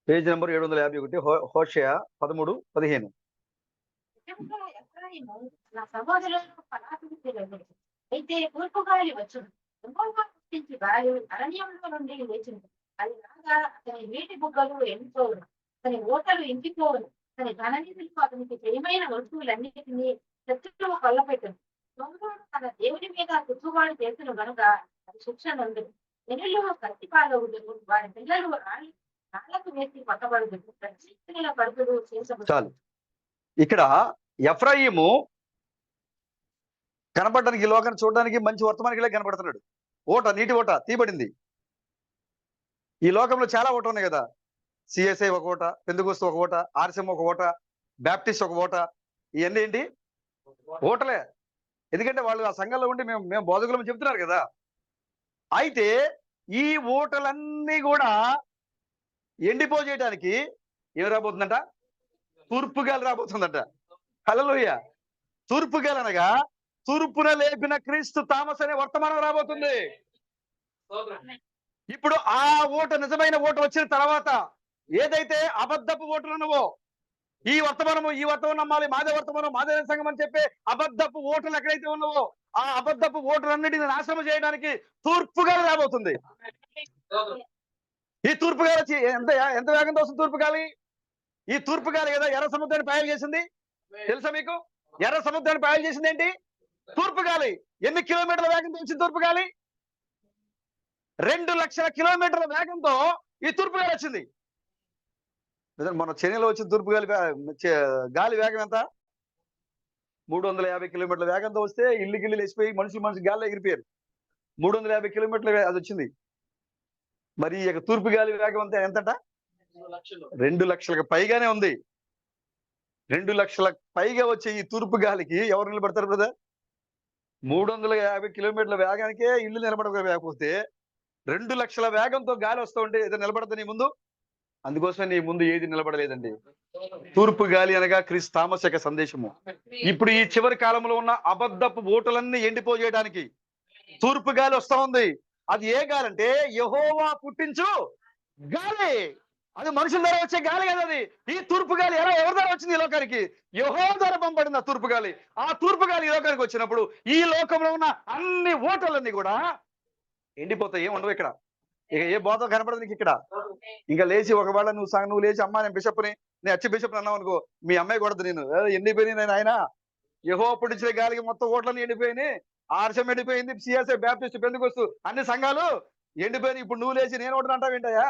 పేజ్ నెంబర్ 751, హోషేయ 13:15. నిజముగా ఎఫ్రాయిము నా సహోదరులను పరాకులు అయితే తూర్పు గాలి వచ్చును. యెహోవా పుట్టించి గాలి అరణ్యంలో నుండి లేచింది. అది రాగా అతని నీటి బుగ్గలు ఎండిపోవును, అతని ఓటలు ఇంకిపోవును, అతని ధననిధులకు అతనికి ప్రియమైన వస్తువులన్నిటినీ శత్రువు కొల్లపెట్టును. దొంగడు తన దేవుని మీద కుచ్చుబాటు చేసిన గనుక అది శిక్ష నొందును. నెల్లు కత్తి పాలవుదును, వారి పిల్లలు రాళ్లకు వేసి కొట్టబడుదును, ప్రతిష్ఠల పడుతుడు చేసబడు. చాలు. ఇక్కడ ఎఫ్రాయిము కనపడడానికి, ఈ లోకాన్ని చూడడానికి మంచి వర్తమానికిలే కనపడుతున్నాడు. ఓట, నీటి ఓట తీయబడింది. ఈ లోకంలో చాలా ఓట ఉన్నాయి కదా. సిఎస్ఐ ఒక ఓట, పెందుకోస్తు ఒక ఓట, ఆర్సిఎం ఒక ఓట, బ్యాప్టిస్ట్ ఒక ఓట. ఇవన్నీ ఏంటి? ఓటలే. ఎందుకంటే వాళ్ళు ఆ సంఘంలో ఉండి మేము బోధకులం చెప్తున్నారు కదా. అయితే ఈ ఓటలన్నీ కూడా ఎండిపోజేయడానికి ఏం రాబోతుందంట? తూర్పు గాలి రాబోతుందంట. హల్లెలూయా. తూర్పు గాలి అనగా తూర్పున లేపిన క్రీస్తు థామస్ అనే వర్తమానం రాబోతుంది. ఇప్పుడు ఆ ఓట, నిజమైన ఓట వచ్చిన తర్వాత ఏదైతే అబద్ధపు ఓటలు ఉన్నవో, ఈ వర్తమానం నమ్మాలి, మాదే వర్తమానం, మాదే సంఘం అని చెప్పే అబద్ధపు ఓటలు ఎక్కడైతే ఉన్నవో ఆ అబద్ధపు ఓటలన్నిటిని నాశనం చేయడానికి తూర్పు గాలి రాబోతుంది. ఈ తూర్పు గాలి వచ్చి ఎంత వేగంతో వస్తుంది తూర్పు గాలి? ఈ తూర్పు గాలి కదా ఎర్ర సముద్రాన్ని పాయలు చేసింది తెలుసా మీకు? ఎర్ర సముద్రాన్ని పాయలు చేసింది ఏంటి? తూర్పు గాలి. ఎన్ని కిలోమీటర్ల వేగంతో వచ్చింది తూర్పు గాలి? 2 లక్షల కిలోమీటర్ల వేగంతో ఈ తూర్పు గాలి వచ్చింది. మన చెన్నైలో వచ్చిన తూర్పు గాలి వేగం ఎంత? 350 కిలోమీటర్ల వేగంతో వస్తే ఇల్లు లేచిపోయి మనుషులు గాలిలో ఎగిరిపోయారు. 350 కిలోమీటర్ల అది వచ్చింది. మరి ఈ యొక్క తూర్పు గాలి వేగం అంతా ఎంతట? 2 లక్షలకు పైగానే ఉంది. 2 లక్షలకు పైగా వచ్చే ఈ తూర్పు గాలికి ఎవరు నిలబడతారు బ్రదర్? 350 కిలోమీటర్ల వేగానికే ఇల్లు నిలబడకపోతే 2 లక్షల వేగంతో గాలి వస్తూ ఉంటే ఏదో నిలబడతా నీ ముందు? అందుకోసమే నీ ముందు ఏది నిలబడలేదండి. తూర్పు గాలి అనగా క్రీస్తు థామస్ యొక్క సందేశము. ఇప్పుడు ఈ చివరి కాలంలో ఉన్న అబద్ధపు ఓటలన్నీ ఎండిపోజేయడానికి తూర్పు గాలి వస్తా ఉంది. అది ఏ గాలి అంటే యెహోవా పుట్టించు గాలి. అది మనుషుల ద్వారా వచ్చే గాలి కదా. అది ఈ తూర్పు గాలి ఎవరి ద్వారా వచ్చింది ఈ లోకానికి? యెహోవా ద్వారా పంపబడింది ఆ తూర్పు గాలి. ఆ తూర్పు గాలి ఈ లోకానికి వచ్చినప్పుడు ఈ లోకంలో ఉన్న అన్ని ఓటలన్నీ కూడా ఎండిపోతాయి. ఏం ఉండవు ఇక్కడ. ఇక ఏ బోధ కనపడదు నీకు ఇక్కడ. ఇంకా లేచి ఒకవేళ నువ్వు లేచి అమ్మా నేను బిషప్ని, నేను అచ్చి బిషప్ని అన్నావు అనుకో, మీ అమ్మాయి కొడదు నేను. ఎండిపోయినాయి నేను ఆయన యెహోవా పుట్టించిన గాలికి మొత్తం ఓట్లన్నీ ఎండిపోయినాయి. ఆర్షం ఎండిపోయింది, సిఎస్ఐ, బ్యాప్టిస్ట్, పెంతెకోస్తు అన్ని సంఘాలు ఎండిపోయినాయి. ఇప్పుడు నువ్వు లేచి నేను ఒకటి అంటావు ఏంటయ్యా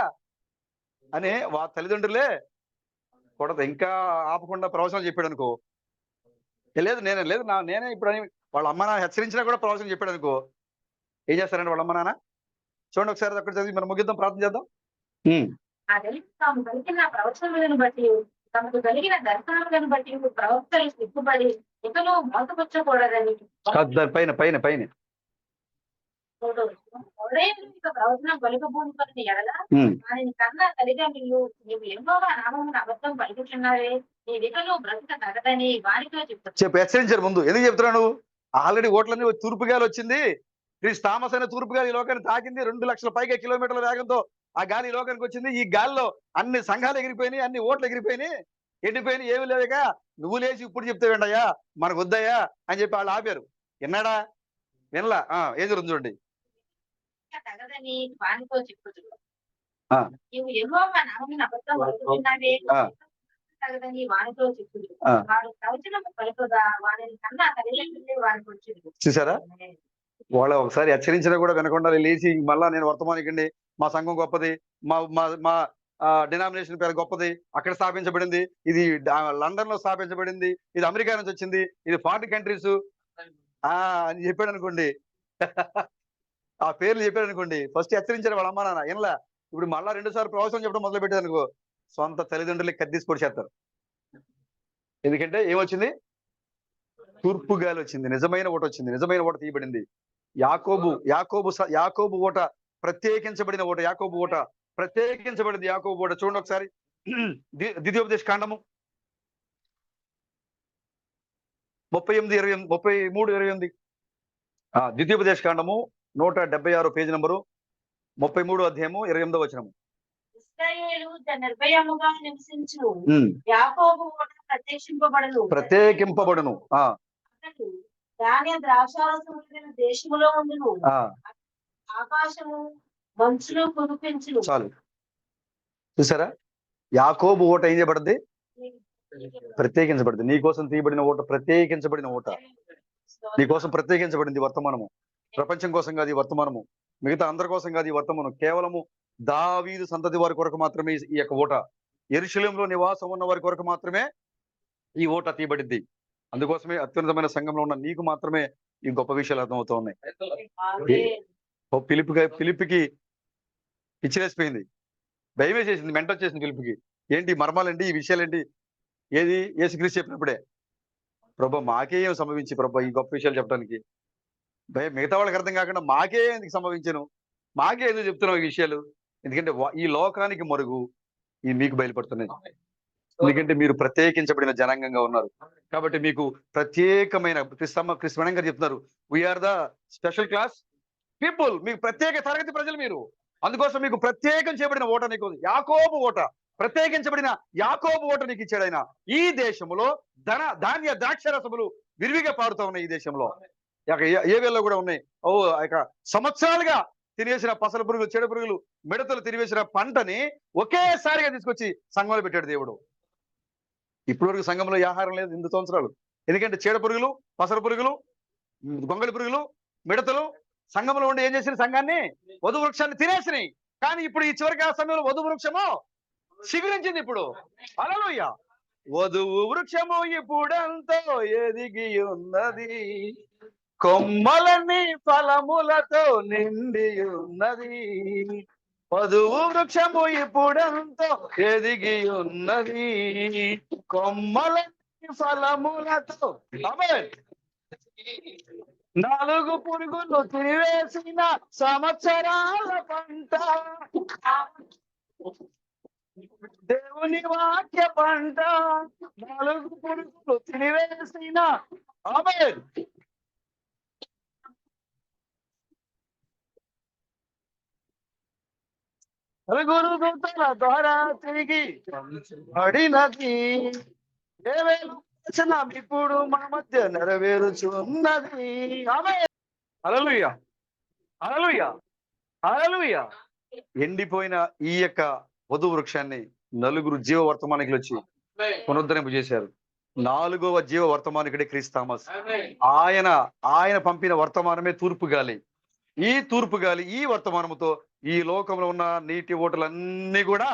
అని తల్లిదండ్రులే కొడత. ఇంకా ఆపకుండా ప్రవచనం చెప్పాడు అనుకో, నేనే ఇప్పుడు అని వాళ్ళ అమ్మ నాన్న హెచ్చరించినా కూడా ప్రవచనం చెప్పాడు అనుకో, ఏం చేస్తారండి వాళ్ళ అమ్మ నాన్న? చూడండి ఒకసారి అక్కడ చదివి మనం ముగిద్దాం, ప్రార్థన చేద్దాం. తాము కలిగిన ప్రవచనములను బట్టి, తమకు కలిగిన దర్శనములను బట్టి ప్రవక్తలు సిగ్గుపడి ఇతను మోసపుచ్చకూడదని. పైన ప్రవచనం పలుకబోని ఎడల ఆయన కన్నా తల్లిదండ్రులు నీవు యెహోవా నామమున అబద్ధం పలుకుచున్నావే నీ వికలు బ్రతుక తగదని వారితో చెప్తారు. చెప్పు, హెచ్చరించారు ముందు. ఎందుకు చెప్తున్నాను? ఆల్రెడీ ఓట్లన్నీ తూర్పు గాలి వచ్చింది. క్రిస్ థామస్ అనే తూర్పు గాలి ఈ లోకాన్ని తాకింది. 2 లక్షల పైగా కిలోమీటర్ల వేగంతో ఆ గాలి ఈ లోకానికి వచ్చింది. ఈ గాలిలో అన్ని సంఘాలు ఎగిరిపోయినాయి, అన్ని ఓట్లు ఎగిరిపోయినాయి, ఎండిపోయినాయి, ఏమి లేవుక నువ్వు లేచి ఇప్పుడు చెప్తే వెండయ్యా మనకు వద్దయ్యా అని చెప్పి వాళ్ళు ఆపారు. విన్నాడా? వినలా. ఏం జరుగుతుంది చూడండి. తగదని వారితో చెప్పుదురు. ఆ. నీవు యెహోవా నామమున అబద్ధం పలుకుచున్నావే తగదని వారితో చెప్పుదురు. వాడు ప్రవచనము పలుకగా వారిని కన్నా తల్లిదండ్రులే వారికి వచ్చుదురు. చూసారా? వాళ్ళ ఒకసారి హెచ్చరించినా కూడా వినకుండా లేచి మళ్ళా నేను వర్తమానికండి, మా సంఘం గొప్పది, మా మా మా డినామినేషన్ పేరు గొప్పది, అక్కడ స్థాపించబడింది, ఇది లండన్ లో స్థాపించబడింది, ఇది అమెరికా నుంచి వచ్చింది, ఇది 40 కంట్రీస్ అని చెప్పాడు అనుకోండి. ఆ పేర్లు చెప్పాడు అనుకోండి. ఫస్ట్ హెచ్చరించారు వాళ్ళ అమ్మా నాన్న, వినలా. ఇప్పుడు మళ్ళా 2 సార్లు ప్రవచనం చెప్పడం మొదలు పెట్టారు అనుకో, సొంత తల్లిదండ్రులకి కద్దీసి పొడిచేస్తారు. ఎందుకంటే ఏమొచ్చింది? తూర్పు గాలి వచ్చింది, నిజమైన ఓట వచ్చింది, నిజమైన ఓట తీయబడింది. యాకోబు ఓట ప్రత్యేకించబడిన ఓట. యాకోబు ఓట ప్రత్యేకించబడింది. యాకోబు ఓట చూడండి ఒకసారి. ద్వితీయోపదేశ కాండము 33:28. ద్వితీయోపదేశ కాండము 176 పేజీ నంబరు 33 అధ్యాయము 28వ వచనము. ఇశ్రాయేలు నిర్భయముగా నివసించు యాకోబు ఓట ప్రత్యేకింపబడును. ధాన్య ద్రాక్షారసము దేశములో ఉండును. ఆకాశము మంచులు కురిపించును. చాలు. చూసారా? యాకోబు ఓట ఏం చేయబడింది? ప్రత్యేకించబడింది. నీకోసం తీయబడిన ఓట, ప్రత్యేకించబడిన ఓట. నీకోసం ప్రత్యేకించబడింది వర్తమానము. ప్రపంచం కోసం కాదు ఈ వర్తమానము, మిగతా అందరి కోసం కాదు ఈ వర్తమానం. కేవలము దావీదు సంతతి వారి కొరకు మాత్రమే ఈ యొక్క ఓట. యెరూషలేములో నివాసం ఉన్న వారి కొరకు మాత్రమే ఈ ఓట తీయబడింది. అందుకోసమే అత్యున్నతమైన సంఘంలో ఉన్న నీకు మాత్రమే ఈ గొప్ప విషయాలు అర్థమవుతూ ఉన్నాయి. ఫిలిప్పికి పిచ్చిలేసిపోయింది, భయం వేసేసింది, మెంట వచ్చేసింది ఫిలిప్పికి. ఏంటి మర్మాలేంటి, ఈ విషయాలేంటి? ఏది యేసుక్రీస్తు చెప్పినప్పుడే, ప్రభా మాకే ఏం సంభవించి ప్రభా ఈ గొప్ప విషయాలు చెప్పడానికి? భయం మిగతా వాళ్ళకి అర్థం కాకుండా మాకే ఎందుకు సంభవించను, మాకే ఎందుకు చెప్తున్నావు ఈ విషయాలు? ఎందుకంటే ఈ లోకానికి మరుగు ఈ మీకు బయలుపడుతున్నాయి. ఎందుకంటే మీరు ప్రత్యేకించబడిన జనాంగంగా ఉన్నారు కాబట్టి మీకు ప్రత్యేకమైన క్రిస్మణం గారు చెప్తున్నారు, we are the special class people. మీకు ప్రత్యేక తరగతి ప్రజలు మీరు. అందుకోసం మీకు ప్రత్యేకం చేయబడిన ఓట నీకు యాకోబు ఓట, ప్రత్యేకించబడిన యాకోబు ఓట నీకు ఇచ్చాడు ఆయన. ఈ దేశంలో ధాన్య ద్రాక్షరసములు విరివిగా పారుతా ఉన్నాయి. ఈ దేశంలో ఏవేల్లో కూడా ఉన్నాయి. సంవత్సరాలుగా తినేసిన పసల పురుగులు, చెడు పురుగులు, మిడతలు తిరివేసిన పంటని ఒకేసారిగా తీసుకొచ్చి సంఘంలో పెట్టాడు దేవుడు. ఇప్పటి వరకు సంఘంలో ఆహారం లేదు 8 సంవత్సరాలు. ఎందుకంటే చీడ పురుగులు, పసర పురుగులు, గొంగళి పురుగులు, మిడతలు సంఘంలో ఉండి ఏం చేసిన సంఘాన్ని, వధు వృక్షాన్ని తినేసినాయి. కానీ ఇప్పుడు ఈ చివరికి ఆ సమయంలో వధు వృక్షము శిఖరించింది. ఇప్పుడు హల్లెలూయా. వధువు వృక్షము ఇప్పుడంతో ఎదిగి ఉన్నది, కొమ్మలన్నీ ఫలములతో నిండి ఉన్నది. వధువు వృక్షము ఇప్పుడంతో ఎదిగి ఉన్నది, కొమ్మలన్నీ ఫలములతో. నాలుగు పురుగులు తిరివేసిన సంవత్సరాల పంట, దేవుని వాక్య పంట. 4 పురుగులు తిరివేసిన ఆమేన్. నలుగురు దూతల ద్వారా తిరిగి పడినది, ఇప్పుడు మన మధ్య నెరవేరుచున్నది. హల్లెలూయా, హల్లెలూయా, హల్లెలూయా. ఎండిపోయిన ఈ యొక్క వధు వృక్షాన్ని 4 జీవ వర్తమానికులు వచ్చి పునరుద్ధరింపు చేశారు. 4వ జీవ వర్తమానికుడే క్రీస్తు థామస్. ఆయన పంపిన వర్తమానమే తూర్పు గాలి. ఈ తూర్పు గాలి ఈ వర్తమానముతో ఈ లోకంలో ఉన్న నీటి ఓటలన్నీ కూడా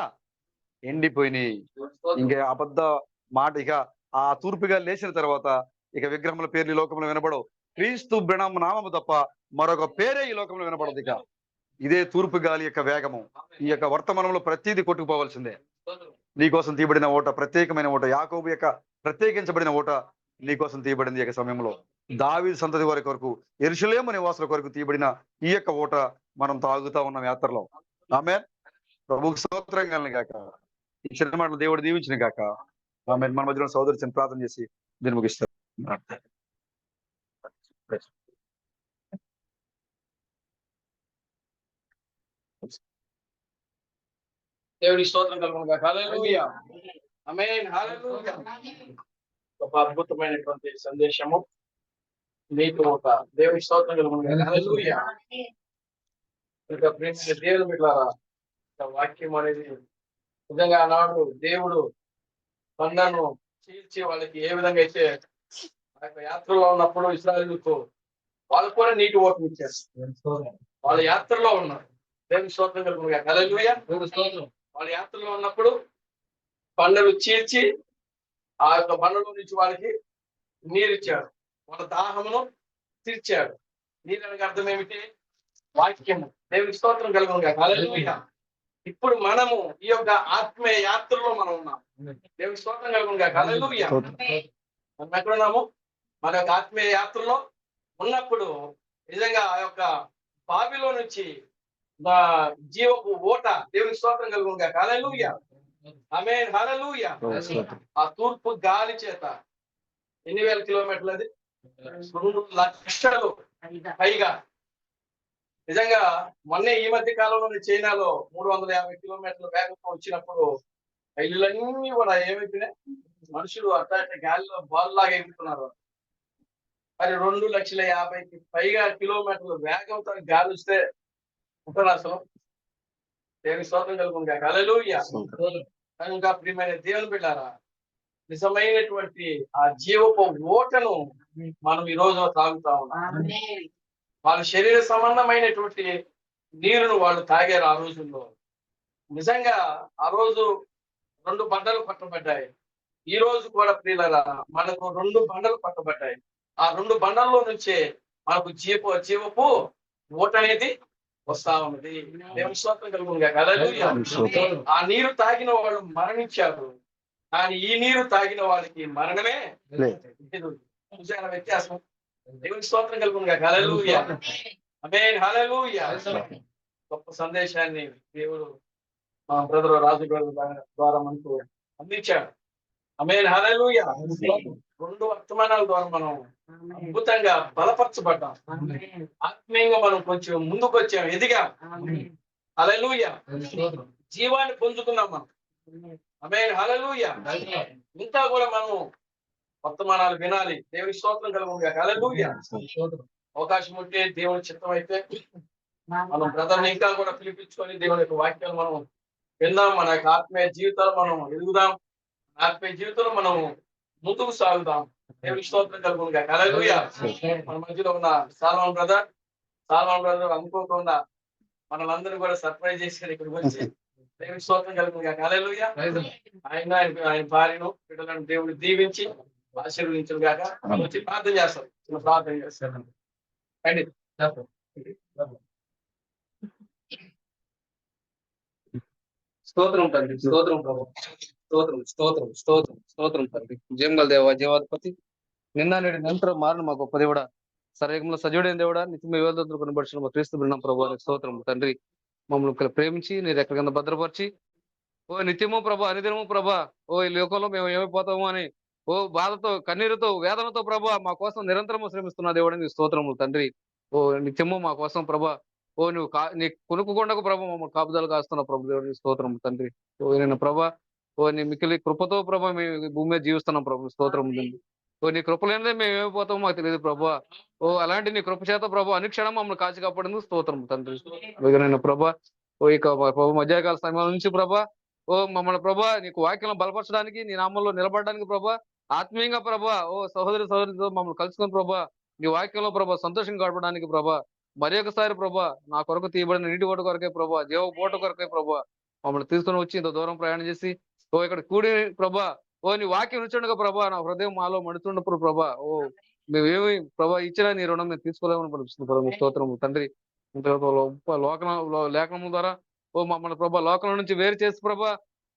ఎండిపోయినాయి. ఇంకా అబద్ధ మాట. ఇక ఆ తూర్పు గాలి లేచిన తర్వాత ఇక విగ్రహముల పేర్లు ఈ లోకంలో వినపడవు. క్రీస్తు నామము తప్ప మరొక పేరే ఈ లోకంలో వినపడదు. ఇక ఇదే తూర్పు గాలి యొక్క వేగము. ఈ యొక్క వర్తమానంలో ప్రతిదీ కొట్టుకుపోవాల్సిందే. నీకోసం తీయబడిన ఓట, ప్రత్యేకమైన ఓట, యాకోబు యొక్క ప్రత్యేకించబడిన ఓట నీకోసం తీయబడింది. ఈ యొక్క సమయంలో దావీదు సంతతి వారి కొరకు, యెరూషలేము నివాసుల కొరకు తీయబడిన ఈ యొక్క ఊట మనం తాగుతా ఉన్నాం యాత్రలో. ఆమేన్. ప్రభువుకి స్తోత్రం కలుగును గాక. ఈ చిన్న మాటలు దేవుడు దీవించును గాక. ఆమేన్. మన మధ్యలో సోదరు ప్రార్థన చేసి దీన్ని ముగిస్తారు. దేవుడి స్తోత్రం కలుగును గాక. హల్లెలూయా. ఆమేన్. హల్లెలూయా. ఒక అద్భుతమైనటువంటి సందేశము మీకు ఒక దేవుడి స్తోత్రం కలుగును గాక. హల్లెలూయా. ఇంకా ప్రేమ దేవుని బిడ్డలారా, వాక్యం అనేది నిజంగా ఆనాడు దేవుడు కొండను చీల్చి వాళ్ళకి ఏ విధంగా అయితే ఆ యొక్క యాత్రలో ఉన్నప్పుడు ఇశ్రాయేలుకు వాళ్ళు కూడా నీటి ఓటు ఇచ్చారు. వాళ్ళ యాత్రలో ఉన్నారు. దేవుని స్తోత్రం కలుగును గాక. హల్లెలూయా. వాళ్ళ యాత్రలో ఉన్నప్పుడు బండలు చీల్చి ఆ యొక్క బండలో నుంచి వాళ్ళకి నీరు ఇచ్చాడు. వాళ్ళ దాహమును తీర్చాడు. నీరు అనగా అర్థం ఏమిటి? వాక్యము. దేవుని స్తోత్రం కలుగును గాక. హల్లెలూయా. ఇప్పుడు మనము ఈ యొక్క ఆత్మీయ యాత్రలో మనం ఉన్నాం. దేవుని స్తోత్రం కలుగును గాక. హల్లెలూయా. మనం ఎక్కడున్నాము? మన యొక్క ఆత్మీయ యాత్రలో ఉన్నప్పుడు నిజంగా ఆ యొక్క బావిలో నుంచి జీవపు ఓట, దేవుని స్తోత్రం కలుగును గాక. హల్లెలూయా. ఆమేన్. హల్లెలూయా. ఆ తూర్పు గాలి చేత ఎన్ని వేల కిలోమీటర్లు అది? 2 లక్షలు పైగా. నిజంగా మొన్నే ఈ మధ్య కాలంలో చైనాలో 350 కిలోమీటర్ల వేగంతో వచ్చినప్పుడు ఇళ్ళన్నీ కూడా ఏమైపోయినాయి? మనుషులు అట్లా గాలిలో బాల్లాగా ఎగురుతున్నారు. మరి 2,50,000కి పైగా కిలోమీటర్ల వేగంతో గాలి వస్తే ఉంటారు అసలు. దేవుని స్తోత్రం కలుగును గాక. హల్లెలూయా. కనుక ప్రియమైన దేవుని బిడ్డలారా, నిజమైనటువంటి ఆ జీవపు ఓటను మనం ఈ రోజు తాగుతా ఉన్నాం. వాళ్ళ శరీర సంబంధమైనటువంటి నీరును వాళ్ళు తాగారు ఆ రోజుల్లో. నిజంగా ఆ రోజు 2 బండలు పట్టబడ్డాయి. ఈ రోజు కూడా ప్రియులారా మనకు 2 బండలు పట్టబడ్డాయి. ఆ 2 బండల్లో నుంచే మనకు జీవపు ఓట అనేది వస్తా ఉన్నది. దేవుని స్తోత్రం కలుగును గాక. హల్లెలూయా. ఆ నీరు తాగిన వాళ్ళు మరణించారు, కానీ ఈ నీరు తాగిన వాళ్ళకి మరణమే లేదు. చూసారా వ్యత్యాసం? దేవుని స్తోత్రం కలుగును గాక. హల్లెలూయా. ఆమేన్. హల్లెలూయా. గొప్ప సందేశాన్ని దేవుడు మా బ్రదర్ రాజు గారి ద్వారా మనకు అందించాడు. ఆమేన్. హల్లెలూయా. 2 వర్తమానాల ద్వారా మనం అద్భుతంగా బలపరచబడ్డాం. ఆత్మీయంగా మనం కొంచెం ముందుకు వచ్చాం, ఎదిగాం. హల్లెలూయా. జీవాన్ని పొందుకున్నాం మనం. ఆమేన్. హల్లెలూయా. ఇంకా కూడా మనం వర్తమానాలు వినాలి. దేవుని స్తోత్రం కలుగును గాక. హల్లెలూయా. అవకాశం ఉంటే దేవుని చిత్తం అయితే మనం బ్రదర్ని ఇంకా కూడా పిలిపించుకొని దేవుని యొక్క వాక్యాలు మనం విందాం. మన యొక్క ఆత్మీయ జీవితాలు మనం ఎదుగుదాం. ఆత్మీయ జీవితంలో మనం ముందుకు సాగుదాం. దేవుని స్తోత్రం కలుగును గాక. హల్లెలూయా. మన మధ్యలో ఉన్న సాల్మన్ బ్రదర్ అనుకోకుండా మనలందరూ కూడా సర్ప్రైజ్ చేశారు ఇక్కడికి వచ్చి. దేవుని స్తోత్రం కలుగును గాక. హల్లెలూయా. ఆయన భార్యను బిడ్డలను దేవుడు దీవించి ఆశీర్వదించును గాక. వచ్చి ప్రార్థన చేస్తారు. చిన్న ప్రార్థన చేస్తారు. స్తోత్రం తండ్రి, స్తోత్రం ప్రభు, స్తోత్రం స్తోత్రం స్తోత్రం స్తోత్రం తండ్రి. జయముగల దేవ, జీవాధిపతి, నిన్న నేడు నిరంతరం మారిన మా గొప్ప దేవుడా, సరయుగంలో సజీవుడైన దేవుడా, నిత్యం వేలతో కనబడుచున్న మా క్రీస్తు బిడ్డ ప్రభు స్తోత్రం తండ్రి. మమ్మల్ని ప్రేమించి నీ రెక్కల కింద భద్రపరిచి, ఓ నిత్యము ప్రభా, అనుదినము ప్రభా, ఓ ఈ లోకంలో మేము ఏమైపోతాము అని ఓ బాధతో, కన్నీరుతో, వేదనతో ప్రభా మా కోసం నిరంతరము శ్రమిస్తున్న దేవుడు నీ స్తోత్రము తండ్రి. ఓ నిత్యము మా కోసం ప్రభా, ఓ నువ్వు నీ కొనుక్కుండకు ప్రభా మమ్మల్ని కాపుదలు కాస్తున్న ప్రభు దేవుడు నీ స్తోత్రం తండ్రి. ఓ నేను ప్రభా, ఓ నీ మిక్కిలి కృపతో ప్రభా మేము భూమి మీద జీవిస్తున్నాం ప్రభు స్తోత్రం తండ్రి. ఓ నీ కృప లేనిదే మేము ఏమైపోతామో మాకు తెలియదు ప్రభా. ఓ అలాంటి నీ కృప చేత ప్రభు అనుక్షణం మమ్మల్ని కాచి కాపాడేందుకు స్తోత్రం తండ్రి. నేను ప్రభా, ఓ ఇక ప్రభు మధ్యాకాల సమయం నుంచి ప్రభా, ఓ మమ్మల్ని ప్రభా నీకు వాక్యం బలపరచడానికి, నీ నామంలో నిలబడడానికి ప్రభా, ఆత్మీయంగా ప్రభా, ఓ సహోదరితో మమ్మల్ని కలుసుకుని ప్రభా నీ వాక్యంలో ప్రభా సంతోషంగా గడపడానికి ప్రభా, మరి ఒకసారి ప్రభా నా కొరకు తీయబడిన నీటి ఓటు కొరకే ప్రభా, జీవ ఓట కొరకే ప్రభా మమ్మల్ని తీసుకుని వచ్చి ఇంత దూరం ప్రయాణం చేసి ఓ ఇక్కడ కూడి ప్రభా, ఓ నీ వాక్యం ఉంచుండగా ప్రభా నా హృదయం మాలో మడుచున్నప్పుడు ప్రభా, ఓ మేమేమి ప్రభా ఇచ్చినా నీ రుణం మేము తీసుకోలేమని పడుతుంది ప్రభు స్తోత్రం తండ్రి. లేఖనం ద్వారా ఓ మమ్మల్ని ప్రభా లోకం నుంచి వేరు చేసి ప్రభా,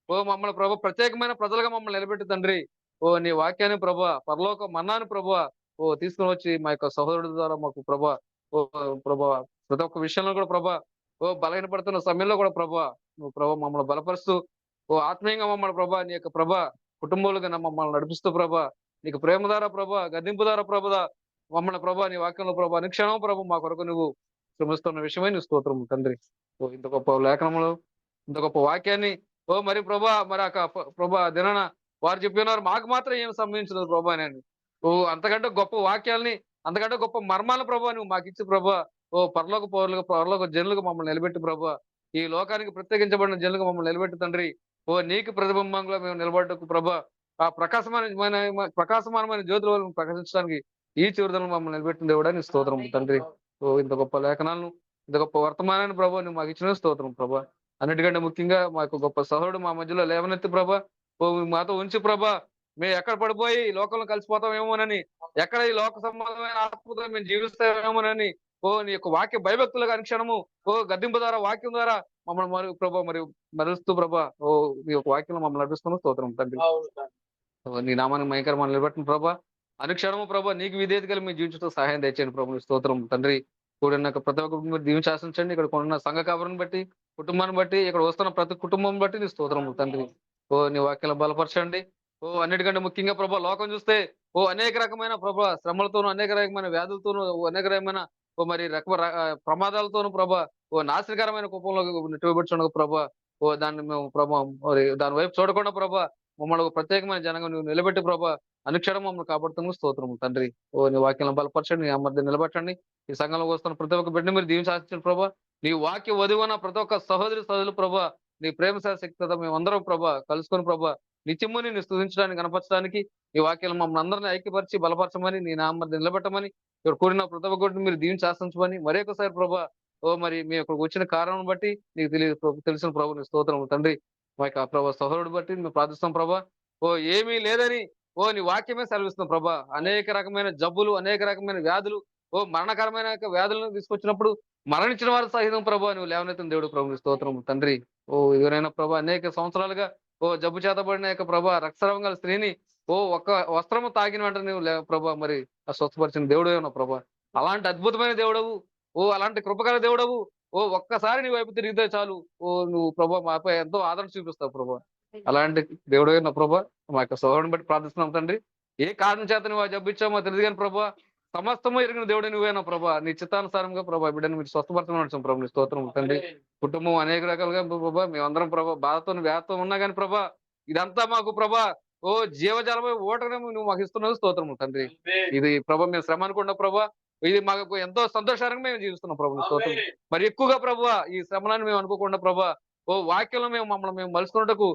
ఓ మమ్మల్ని ప్రభా ప్రత్యేకమైన ప్రజలుగా మమ్మల్ని నిలబెట్టి తండ్రి. ఓ నీ వాక్యాన్ని ప్రభా, పరలోక మన్నాను ప్రభా తీసుకుని వచ్చి మా యొక్క సహోదరుడి ద్వారా మాకు ప్రభా, ఓ ప్రభా, ప్రతి ఒక్క విషయంలో కూడా ప్రభా, బలహీనపడుతున్న సమయంలో కూడా ప్రభా, నువ్వు ప్రభా మమ్మల్ని బలపరుస్తూ, ఆత్మీయంగా మమ్మల్ని ప్రభా నీ యొక్క ప్రభా కుటుంబాలుగా మమ్మల్ని నడిపిస్తూ ప్రభా, నీకు ప్రేమ ద్వారా ప్రభా, గద్దింపు ద్వారా ప్రభా, మమ్మల్ని ప్రభా నీ వాక్యంలో ప్రభా అనుక్షణం ప్రభు మా కొరకు నువ్వు శ్రమిస్తున్న విషయమై నీ స్తోత్రం తండ్రి. ఇంత గొప్ప లేఖనములు, ఇంత గొప్ప వాక్యాన్ని మరి ప్రభా మరి ప్రభా దినాన వారు చెప్పినారు, మాకు మాత్రం ఏం సంభవించదు ప్రభా అని. అంతకంటే గొప్ప వాక్యాల్ని, అంతకంటే గొప్ప మర్మాల ప్రభా నువ్వు మాకు ఇచ్చి ప్రభా, పరలోక పౌరులుగా, పరలోక జనులుగా మమ్మల్ని నిలబెట్టి ప్రభా, ఈ లోకానికి ప్రత్యేకించబడిన జనులుగా మమ్మల్ని నిలబెట్టి తండ్రి. నీకు ప్రతిబింబంగా మేము నిలబడ్డకు ప్రభా, ఆ ప్రకాశమానమైన జ్యోతుల వల్ల ప్రకాశించడానికి ఈ చివరిదలను మమ్మల్ని నిలబెట్టిన దేవుడా నీ స్తోత్రం తండ్రి. ఇంత గొప్ప లేఖనాలను, ఇంత గొప్ప వర్తమానాన్ని ప్రభా నువ్వు మాకు ఇచ్చిన స్తోత్రం ప్రభా. అన్నిటికంటే ముఖ్యంగా మాకు గొప్ప సహోడు మా మధ్యలో లేవనెత్తి ప్రభా, మాతో ఉంచి ప్రభా, మేము ఎక్కడ పడిపోయి ఈ లోకంలో కలిసిపోతామేమోనని, ఎక్కడ ఈ లోక సంబంధమైన ఆత్మతో మేము జీవిస్తామేమోనని, నీ యొక్క వాక్య భయభక్తులుగా అనుక్షణము గద్దింపు ద్వారా, వాక్యం ద్వారా మమ్మల్ని ప్రభా మరి మరుస్తూ ప్రభా, నీ యొక్క వాక్యంలో మమ్మల్ని నడిపిస్తున్నాం స్తోత్రం తండ్రి. నీ నామానికి భయంకరమైన నిలబెట్టిన ప్రభా, అనుక్షణము ప్రభా నీకు విధేయత కలిగి మేము జీవించడం సహాయం తెచ్చండి ప్రభు స్తోత్రం తండ్రి. కూడిన ప్రతి ఒక్క మీరు దీవెన శాసించండి. ఇక్కడ కొన్న సంఘ కాపురిని బట్టి, కుటుంబాన్ని బట్టి, ఇక్కడ వస్తున్న ప్రతి కుటుంబం బట్టి నీ స్తోత్రం తండ్రి. నీ వాక్యాలను బలపరచండి. అన్నిటికంటే ముఖ్యంగా ప్రభా లోకం చూస్తే అనేక రకమైన ప్రభా శ్రమలతోనూ, అనేక రకమైన వ్యాధులతోనూ, అనేక రకమైన మరి ప్రమాదాలతోనూ ప్రభా నాశనకరమైన కుప్పంలో నెట్టివేయబడుచుండగా ప్రభా, దాన్ని మేము ప్రభా మరి దాని వైపు చూడకుండా ప్రభా మమ్మల్ని ప్రత్యేకమైన జనంగా నువ్వు నిలబెట్టి ప్రభా అనుక్షణం మమ్మల్ని కాపాడుతున్న స్తోత్రం తండ్రి. నీ వాక్యాలను బలపరచండి, నీ అమర్థం నిలబెట్టండి. ఈ సంఘంలో వస్తున్న ప్రతి ఒక్క బిడ్డని మీరు దీవెన శాసించండి ప్రభా. నీ వాక్య వధువన ప్రతి ఒక్క సహోదరులు ప్రభా, నీ ప్రేమ శక్తి మేమందరం ప్రభా కలుసుకొని ప్రభా నిత్యము నిన్ను స్తుతించడానికి, కనపరచడానికి నీ వాక్యాలు మమ్మల్ని అందరినీ ఐక్యపరిచి బలపరచమని, నీ నామం నిలబెట్టమని, ఇక్కడ కూడిన ప్రతి ఒక్కటి మీరు దీవెన శాసించమని మరొకసారి ప్రభా మరి మీ ఇక్కడికి వచ్చిన కారణం బట్టి నీకు తెలిసిన ప్రభు నీ స్తోత్రం తండ్రి. మా యొక్క ప్రభా సహోదరుడు బట్టి మేము ప్రార్థిస్తాం ప్రభా. ఏమీ లేదని నీ వాక్యమే సెలవిస్తున్నాం ప్రభా. అనేక రకమైన జబ్బులు, అనేక రకమైన వ్యాధులు, మరణకరమైన వ్యాధులను తీసుకొచ్చినప్పుడు మరణించిన వారు సహితం ప్రభా నువ్వు లేవనెత్తిన దేవుడు ప్రభు స్తోత్రం తండ్రి. ఎవరైనా ప్రభా అనేక సంవత్సరాలుగా జబ్బు చేతబడిన యొక్క ప్రభా రక్తస్రావం గల స్త్రీని ఒక్క వస్త్రము తాగిన వెంటనే నువ్వు ప్రభా మరి స్వస్థపరిచిన దేవుడు ఏమన్నా ప్రభా. అలాంటి అద్భుతమైన దేవుడవు, అలాంటి కృపగల దేవుడవు. ఒక్కసారి నీ వైపు తిరిగితే చాలు నువ్వు ప్రభా మాపై ఎంతో ఆదరణ చూపిస్తావు ప్రభా. అలాంటి దేవుడు అయిన ప్రభా మా యొక్క సోదరుని బట్టి ప్రార్థిస్తున్నాం తండ్రి. ఏ కారణం చేత నువ్వు ఆ జబ్బు ఇచ్చామో తెలియదు కానీ ప్రభా, సమస్తము ఎరిగిన దేవుడు నువ్వేనా ప్రభా. నీ చిత్తానుసారంగా ప్రభా బిడ్డను మీరు స్వస్థపరచమని ప్రభు నీ స్తోత్రం తండ్రి. కుటుంబం అనేక రకాలుగా ప్రభా మేమందరం ప్రభా బాధతో వ్యాధతో ఉన్నా కానీ ప్రభా ఇదంతా మాకు ప్రభా జీవజాలమై ఓటనే నువ్వు మాకు ఇస్తున్నావు స్తోత్రం తండ్రి. ఇది ప్రభా మేము శ్రమ అనుకున్న ప్రభా, ఇది మాకు ఎంతో సంతోషకరంగా మేము జీవిస్తున్నాం ప్రభు స్తోత్రం. మరి ఎక్కువగా ప్రభా ఈ శ్రమలను మేము అనుకోకుండా ప్రభా వాక్యంలో మమ్మల్ని మేము మలుసుకున్నట్టుకు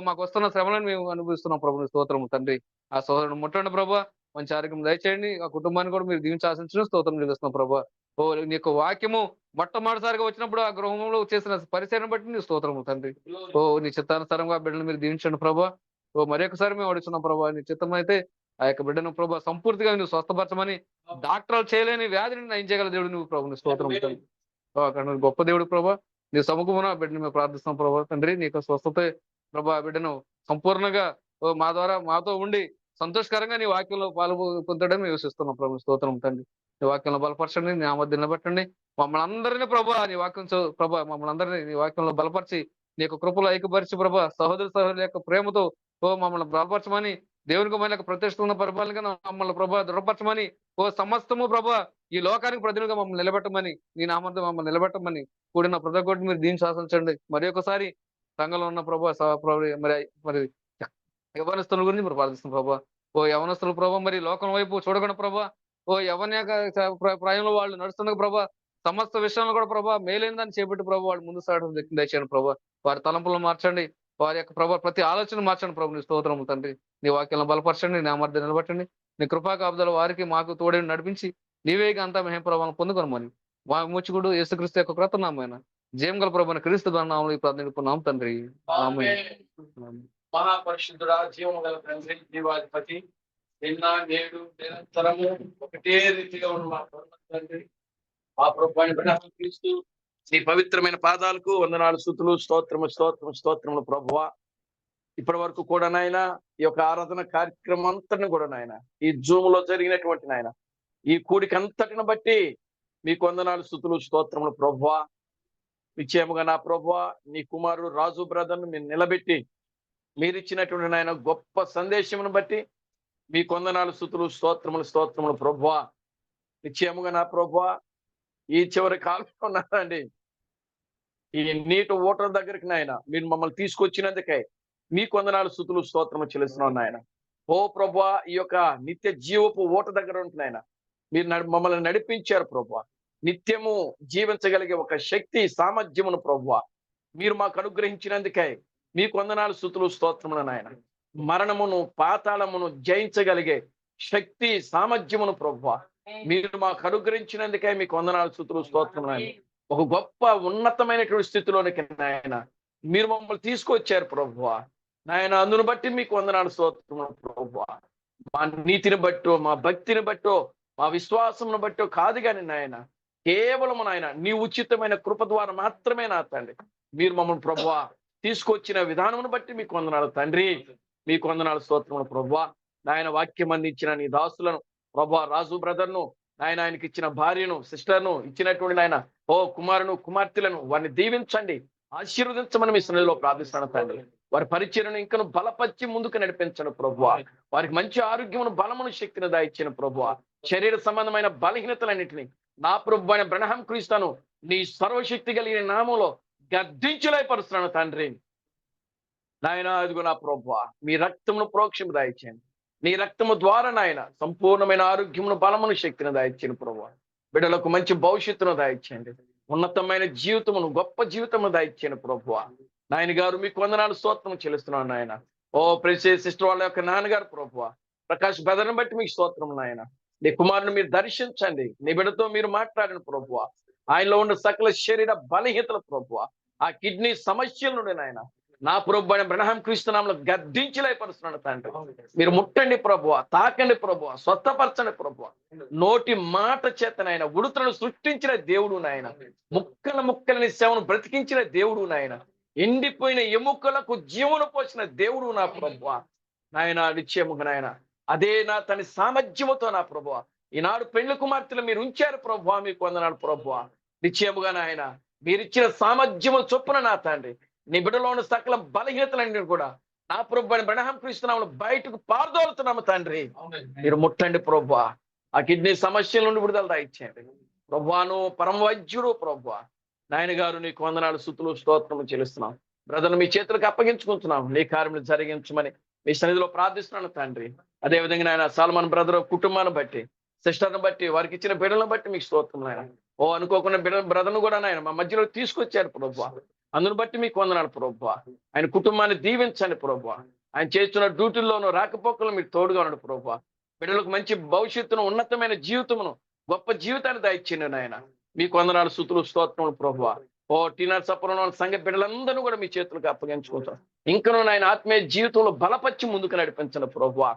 మాకు వస్తున్న శ్రమలను మేము అనుభవిస్తున్నాం ప్రభు స్తోత్రం తండ్రి. ఆ సోదరుడు ముట్టండి ప్రభా, మంచి ఆరోగ్యం దయచేయండి. ఆ కుటుంబాన్ని కూడా మీరు దీవించి ఆశించడం స్తోత్రం నిలుస్తున్నాం ప్రభా. నీ యొక్క వాక్యము మొట్టమొదటిసారిగా వచ్చినప్పుడు ఆ గృహంలో చేసిన పరిచయం బట్టి నీ స్తోత్రం తండ్రి. నీ చిత్తానుసారంగా బిడ్డను మీరు దీవించండి ప్రభా. మరొకసారి మేము అడుగుతున్నాం ప్రభా, నీ చిత్తం అయితే ఆ యొక్క బిడ్డను ప్రభా సంపూర్తిగా నువ్వు స్వస్థపరచమని, డాక్టర్లు చేయలేని వ్యాధిని నయం చేయగల దేవుడు నువ్వు ప్రభు నీ స్తోత్రం తండ్రి. అక్కడ గొప్ప దేవుడు ప్రభా, నీ సముఖమున బిడ్డను మేము ప్రార్థిస్తాం ప్రభా తండ్రి. నీ యొక్క స్వస్థత ప్రభా బిడ్డను సంపూర్ణంగా మా ద్వారా మాతో ఉండి సంతోషకరంగా నీ వాక్యంలో పొందడం మేము విశ్వసిస్తున్నాం ప్రభు స్తోత్రం తండ్రి. నీ వాక్యంలో బలపరచండి, నీ ఆమోదం నిలబెట్టండి. మమ్మల్ని అందరినీ ప్రభా నీ వాక్యం ప్రభా మమ్మల్ని అందరినీ నీ వాక్యంలో బలపరిచి నీ యొక్క కృపలో ఐక్యపరిచి ప్రభా సహోదరుల యొక్క ప్రేమతో మమ్మల్ని బలపరచమని, దేవునికి మన ప్రతిష్ట ఉన్న పరిపాలనగా మమ్మల్ని ప్రభా దృఢపరచమని, సమస్తము ప్రభా ఈ లోకానికి ప్రతినిధిగా మమ్మల్ని నిలబెట్టమని, నీ నామంతో మమ్మల్ని నిలబెట్టమని కూడిన ప్రతి ఒక్కటి మీరు దీన్ని శాసించండి. మరి ఒకసారి సంఘంలో ఉన్న ప్రభా మరి యవనస్తుల గురించి మరి ప్రార్థిస్తున్నాం ప్రభా. యవనస్తుల ప్రభా మరి లోకం వైపు చూడకుండా ప్రభా యవన ప్రాయంలో వాళ్ళు నడుస్తున్న ప్రభా సమస్త విషయంలో కూడా ప్రభా మేలైందని చేపట్టి ప్రభా వాళ్ళు ముందు సాగడం దయచేయండి ప్రభా. వారి తలంపులను మార్చండి, వారి యొక్క ప్రభా ప్రతి ఆలోచన మార్చండి ప్రభు నీ స్తోత్రం తండ్రి. నీ వాక్యాలను బలపరచండి, నీ అమర్థం నిలబెట్టండి. నీ కృపా కాపుదల వారికి మాకు తోడని నడిపించి నీవేగా అంతా మహిమ ప్రభావం పొందుకొనమని మా ముచ్చుకుడు యేసుక్రీస్తు యొక్క కృత నామైన జయం గల ప్రభుని క్రీస్తు నామములో ప్రార్థిస్తున్నాం తండ్రి. ఆమేన్. మహాపరిశుద్ధుడా, జీవము గల తండ్రి, జీవాధిపతి, నిన్న నేడు నిరంతరము ఒకటే రీతిగా ఉన్న మా తండ్రి, మా ప్రభువైన క్రీస్తు నీ పవిత్రమైన పాదాలకు వందనాలు, స్తుతులు, స్తోత్రము స్తోత్రము స్తోత్రములు ప్రభువా. ఇప్పటి వరకు కూడా నాయన ఈ యొక్క ఆరాధన కార్యక్రమం అంతటిని కూడా నాయన ఈ జూమ్ లో జరిగినటువంటి నాయన ఈ కూడిక అంతటిని బట్టి మీకు వందనాలు, స్తుతులు, స్తోత్రములు ప్రభువా. నిశ్చయముగా నా ప్రభువా, నీ కుమారుడు రాజు బ్రదర్ను మీరు నిలబెట్టి మీరిచ్చినటువంటి నాయన గొప్ప సందేశమును బట్టి మీకు వందనాలు, స్తుతులు, స్తోత్రములు ప్రభువా. నిశ్చయముగా నా ప్రభువా, ఈ చివరి కాలంలో ఉన్నారండి ఈ నీటి ఓటర్ దగ్గరికి నాయన మీరు మమ్మల్ని తీసుకొచ్చినందుకే మీకు వందనాలు, స్తుతులు, స్తోత్రము చెల్లిస్తున్నాం నాయన. ఓ ప్రభువా, ఈ యొక్క నిత్య జీవపు ఓట దగ్గర ఉంటున్నాయన మీరు మమ్మల్ని నడిపించారు ప్రభువా. నిత్యము జీవించగలిగే ఒక శక్తి సామర్థ్యమును ప్రభువా మీరు మాకు అనుగ్రహించినందుకే మీకు వందనాలు, స్తుతులు, స్తోత్రములు నాయన. మరణమును పాతాళమును జయించగలిగే శక్తి సామర్థ్యమును ప్రభువా మీరు మాకు అనుగ్రహించినందుకే మీకు వందనాలు, స్తుతులు, స్తోత్రములు నాయన. ఒక గొప్ప ఉన్నతమైనటువంటి స్థితిలోనికి నాయన మీరు మమ్మల్ని తీసుకొచ్చారు ప్రభువా నాయన. అందును బట్టి మీకు వందనాలు, స్తోత్రములు ప్రభువా. మా నీతిని బట్టో, మా భక్తిని బట్టో, మా విశ్వాసమును బట్టో కాదు కానీ నాయన, కేవలం నాయన నీ ఉచితమైన కృప ద్వారా మాత్రమే నా తండ్రి మీరు మమ్మల్ని ప్రభువా తీసుకొచ్చిన విధానమును బట్టి మీకు వందనాలు తండ్రి. మీకు వందనాలు, స్తోత్రములు ప్రభువా. నాయన వాక్యం అందించిన నీ దాసులను ప్రభువా, రాజు బ్రదర్ను నాయన, ఆయనకి ఇచ్చిన భార్యను, సిస్టర్ను ఇచ్చినటువంటి నాయన ఓ కుమారును, కుమార్తెలను వారిని దీవించండి, ఆశీర్వదించమని మీ సన్నిధిలో ప్రార్థిస్తాను తండ్రి. వారి పరిచయను ఇంకను బలపరిచి ముందుకు నడిపించను ప్రభువా. వారికి మంచి ఆరోగ్యమును, బలమును, శక్తిని దాయిచ్చిన ప్రభువా. శరీర సంబంధమైన బలహీనతలన్నింటినీ నా ప్రభు అయిన బ్రహ్మ క్రీస్తును నీ సర్వశక్తి కలిగిన నామంలో గద్దించులైపరుస్తున్నాను తండ్రి. నాయన అదిగో నా ప్రభువా, మీ రక్తమును ప్రోక్షము దాయిచ్చాను. నీ రక్తము ద్వారా నాయన సంపూర్ణమైన ఆరోగ్యమును, బలమును, శక్తిని దాయిచ్చిన ప్రభువా. బిడ్డలకు మంచి భవిష్యత్తును దాయిచ్చండి. ఉన్నతమైన జీవితమును, గొప్ప జీవితమును దాయిచ్చాను ప్రభువా. నాయన గారు మీకు వందనాలు, స్తోత్రం చెల్లిస్తున్నాను నాయన. ఓ ప్రెసిడెంట్ సిస్టర్ వాళ్ళ యొక్క నాన్నగారు ప్రభువా ప్రకాష్ బ్రదర్ని బట్టి మీకు స్తోత్రం నాయన. నీ కుమారుని మీరు దర్శించండి, నీ బిడ్డతో మీరు మాట్లాడిన ప్రభువా. ఆయనలో ఉన్న సకల శరీర బలహీనతల ప్రభువా, ఆ కిడ్నీ సమస్యల నుండి నాయన నా ప్రభు అయిన బ్రహ్మ క్రీస్తునామములో గద్దించులైపరుస్తున్నాను తండ్రి. మీరు ముట్టండి ప్రభువా, తాకండి ప్రభువా, స్వస్థపరచండి ప్రభువా. నోటి మాట చేతనైనా ఉడుతలను సృష్టించిన దేవుడు నాయన, ముక్కల ముక్కలని సేవను బ్రతికించిన దేవుడు నాయన, ఎండిపోయిన ఎముకలకు జీవను పోసిన దేవుడు నా ప్రభువా నాయన. నిశ్చయముగా నాయన అదే నా తన సామర్థ్యముతో నా ప్రభువా ఈనాడు పెళ్లి కుమార్తెలు మీరు ఉంచారు ప్రభువా, మీకు వందనాలు ప్రభువా. నిశ్చయముగా నాయన మీరిచ్చిన సామర్థ్యము చొప్పున నా తండ్రి నీ బిడ్డలో ఉన్న సకల బలహీనతలన్నీ కూడా నా ప్రభు అని బ్రహ్మ క్రీస్తునామములో బయటకు పారదోలుతున్నాము తండ్రి. మీరు ముట్టండి ప్రభువా, ఆ కిడ్నీ సమస్యల నుండి విడుదల దాయిచ్చేయండి ప్రభువాను. పరమ వైద్యుడు ప్రభువా నాయన గారు నీకు వందనాలు, స్తుతులు, స్తోత్రము చెల్లిస్తున్నాం. బ్రదర్ను మీ చేతులకు అప్పగించుకుంటున్నాం, నీ కార్యములు జరిగించమని మీ సన్నిధిలో ప్రార్థిస్తున్నాను తండ్రి. అదేవిధంగా నాయన సల్మాన్ బ్రదర్ కుటుంబాన్ని బట్టి, సిస్టర్ని బట్టి, వారికి ఇచ్చిన బిడ్డలను బట్టి మీకు స్తోత్రం నాయన. ఓ అనుకోకుండా బ్రదర్ను కూడా నాయన మా మధ్యలో తీసుకొచ్చారు ప్రభువా, అందును బట్టి మీకు వందనాలు ప్రభువా. ఆయన కుటుంబాన్ని దీవించండి ప్రభువా. ఆయన చేస్తున్న డ్యూటీల్లోనూ రాకపోకలు మీరు తోడుగా ఉన్నాడు ప్రభువా. బిడ్డలకు మంచి భవిష్యత్తును, ఉన్నతమైన జీవితమును, గొప్ప జీవితాన్ని దాయిచ్చిండు నాయన. మీకు వందనాలు, స్తుతులు, స్తోత్రములు ప్రభువా. ఓ టీనర్ సపరంలో సంఘ బిడ్డలందరూ కూడా మీ చేతులకు అప్పగించుకుంటాం. ఇంకనూ నాయన ఆత్మీయ జీవితంలో బలపరిచి ముందుకు నడిపించండి ప్రభువా.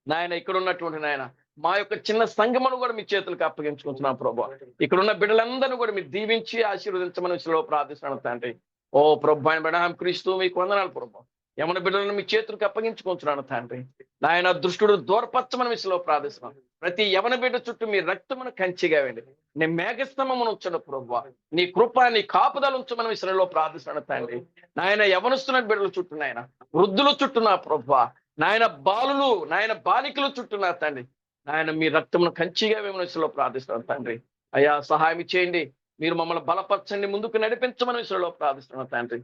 నాయన ఇక్కడ ఉన్నటువంటి నాయన మా యొక్క చిన్న సంఘమును కూడా మీ చేతులకు అప్పగించుకుంటున్నాం ప్రభువా. ఇక్కడ ఉన్న బిడ్డలందరూ కూడా మీరు దీవించి ఆశీర్వదించమని ప్రార్థిస్తున్నాను తండ్రి. ఓ ప్రభు ఆయన బ్రహ్మ క్రీస్తు మీకు వందనాలు ప్రభు. యమన బిడ్డలను మీ చేతులకు అప్పగించుకుంటున్నాను తండ్రి. నాయన దుష్టుడు దూరపరచమని విషయంలో ప్రార్థిస్తున్నాను. ప్రతి యవన బిడ్డ చుట్టూ మీ రక్తమును కంచిగా వేయండి, నీ మేఘస్తంభమును ఉంచండి ప్రభువా. నీ కృప, నీ కాపుదల ఉంచమని విషయంలో ప్రార్థిస్తున్నాను తండ్రి. నాయన యవనస్తున్న బిడ్డల చుట్టూ నాయన, వృద్ధుల చుట్టూ నా ప్రభువా, నాయన బాలులు, నాయన బాలికల చుట్టూ నా తండ్రి నాయన మీ రక్తమును కంచిగా వేయమని విషయంలో ప్రార్థిస్తున్నాను తండ్రి. అయ్యా సహాయం చేయండి, మీరు మమ్మల్ని బలపరచండి, ముందుకు నడిపించమని విషయంలో ప్రార్థిస్తున్నాను తండ్రి.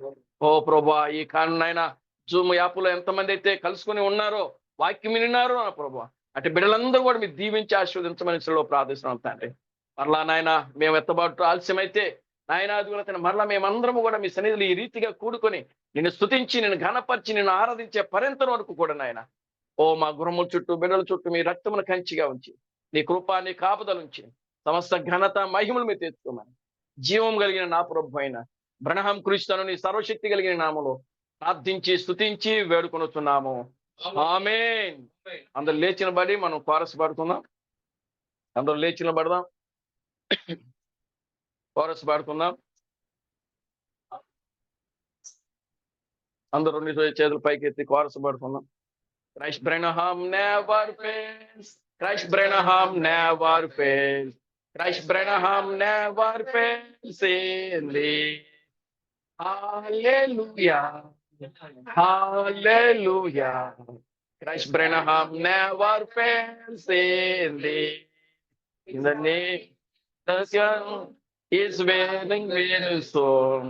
ఓ ప్రభువా ఈ కాను నాయన జూమ్ యాప్లో ఎంతమంది అయితే కలుసుకుని ఉన్నారో, వాక్యం విన్నారో నా ప్రభువా, అటు బిడ్డలందరూ కూడా మీరు దీవించి ఆశీర్వదించమని విషయంలో ప్రార్థిస్తున్నాం తండ్రి. మరలా నాయన మేము ఎత్తబాటు ఆలస్యమైతే నాయన అది కూడా మరలా మేమందరము కూడా మీ సన్నిధిలో ఈ రీతిగా కూడుకొని నిన్ను స్తుతించి, నిన్ను ఘనపరిచి, నిన్ను ఆరాధించే పర్యంతం వరకు కూడా నాయన ఓ మా గృహముల చుట్టూ, బిడ్డల చుట్టూ మీ రక్తమును కంచిగా ఉంచి, నీ కృప, నీ కాపుదల ఉంచి సమస్త ఘనత మహిమలు మీరు తెచ్చుకోమని జీవం కలిగిన నా ప్రభు అయిన బ్రహ్మ క్రీస్తును నీ సర్వశక్తి కలిగిన నామములో ప్రార్థించి స్తుతించి వేడుకొనుచున్నాము. ఆమేన్. అందరు లేచిన బడి మనం కోరస్ పాడుకుందాం. అందరూ లేచిన పడదాం, కోరస్ పాడుకుందాం. అందరూ రెండు చేతులు పైకి ఎత్తి కోరస పడుకున్నాం. Christ Branham never fails. Christ Branham never fails. Christ Branham never fails in thee. Hallelujah. Hallelujah. Christ Branham never fails in thee. In the name the Son is waiting very soon.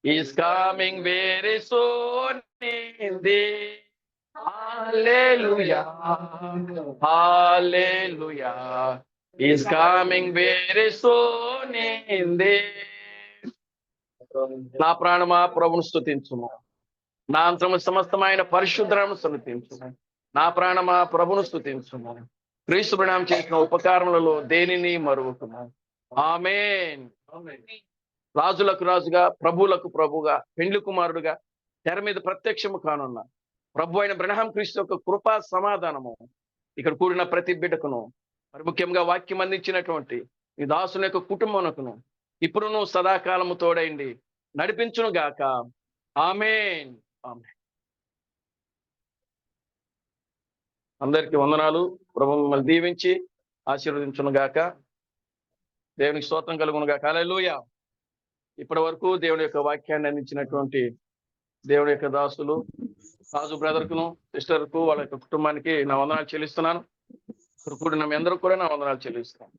Is coming very soon in thee. Hallelujah. Hallelujah. Is coming very soon in thee. నా ప్రాణమా ప్రభువును స్తుతించుము, నా అంతము సమస్తమైన పరిశుద్ధమును స్తుతించుము. నా ప్రాణమా ప్రభువును స్తుతించుము. క్రీస్తు ప్రణామం చేసిన ఉపకారములలో దేనిని మరువకుము. ఆమేన్. రాజులకు రాజుగా, ప్రభువులకు ప్రభుగా, పెండ్లి కుమారుడుగా తెర మీద ప్రత్యక్షము కానున్న ప్రభు అయిన బ్రహ్మ క్రీస్తు యొక్క కృపా సమాధానము ఇక్కడ కూడిన ప్రతి బిడ్డకును, మరి ముఖ్యంగా వాక్యం అందించినటువంటి ఈ దాసుని యొక్క కుటుంబమునకును ఇప్పుడును సదాకాలము తోడైండి నడిపించును గాక. ఆమేన్. ఆమేన్. అందరికీ వందనాలు. ప్రభు మిమ్మల్ని దీవించి ఆశీర్వదించును గాక. దేవునికి స్తోత్రం కలుగును గాక. హల్లెలూయా. ఇప్పటి వరకు దేవుని యొక్క వాక్యాన్ని అందించినటువంటి దేవుని యొక్క దాసులు రాజు బ్రదర్కును, సిస్టర్కు, వాళ్ళ యొక్క కుటుంబానికి నా వందనాలు చెల్లిస్తున్నాను. ఇప్పుడు కూడిన మీ అందరూ కూడా నా వందనాలు చెల్లిస్తున్నాను.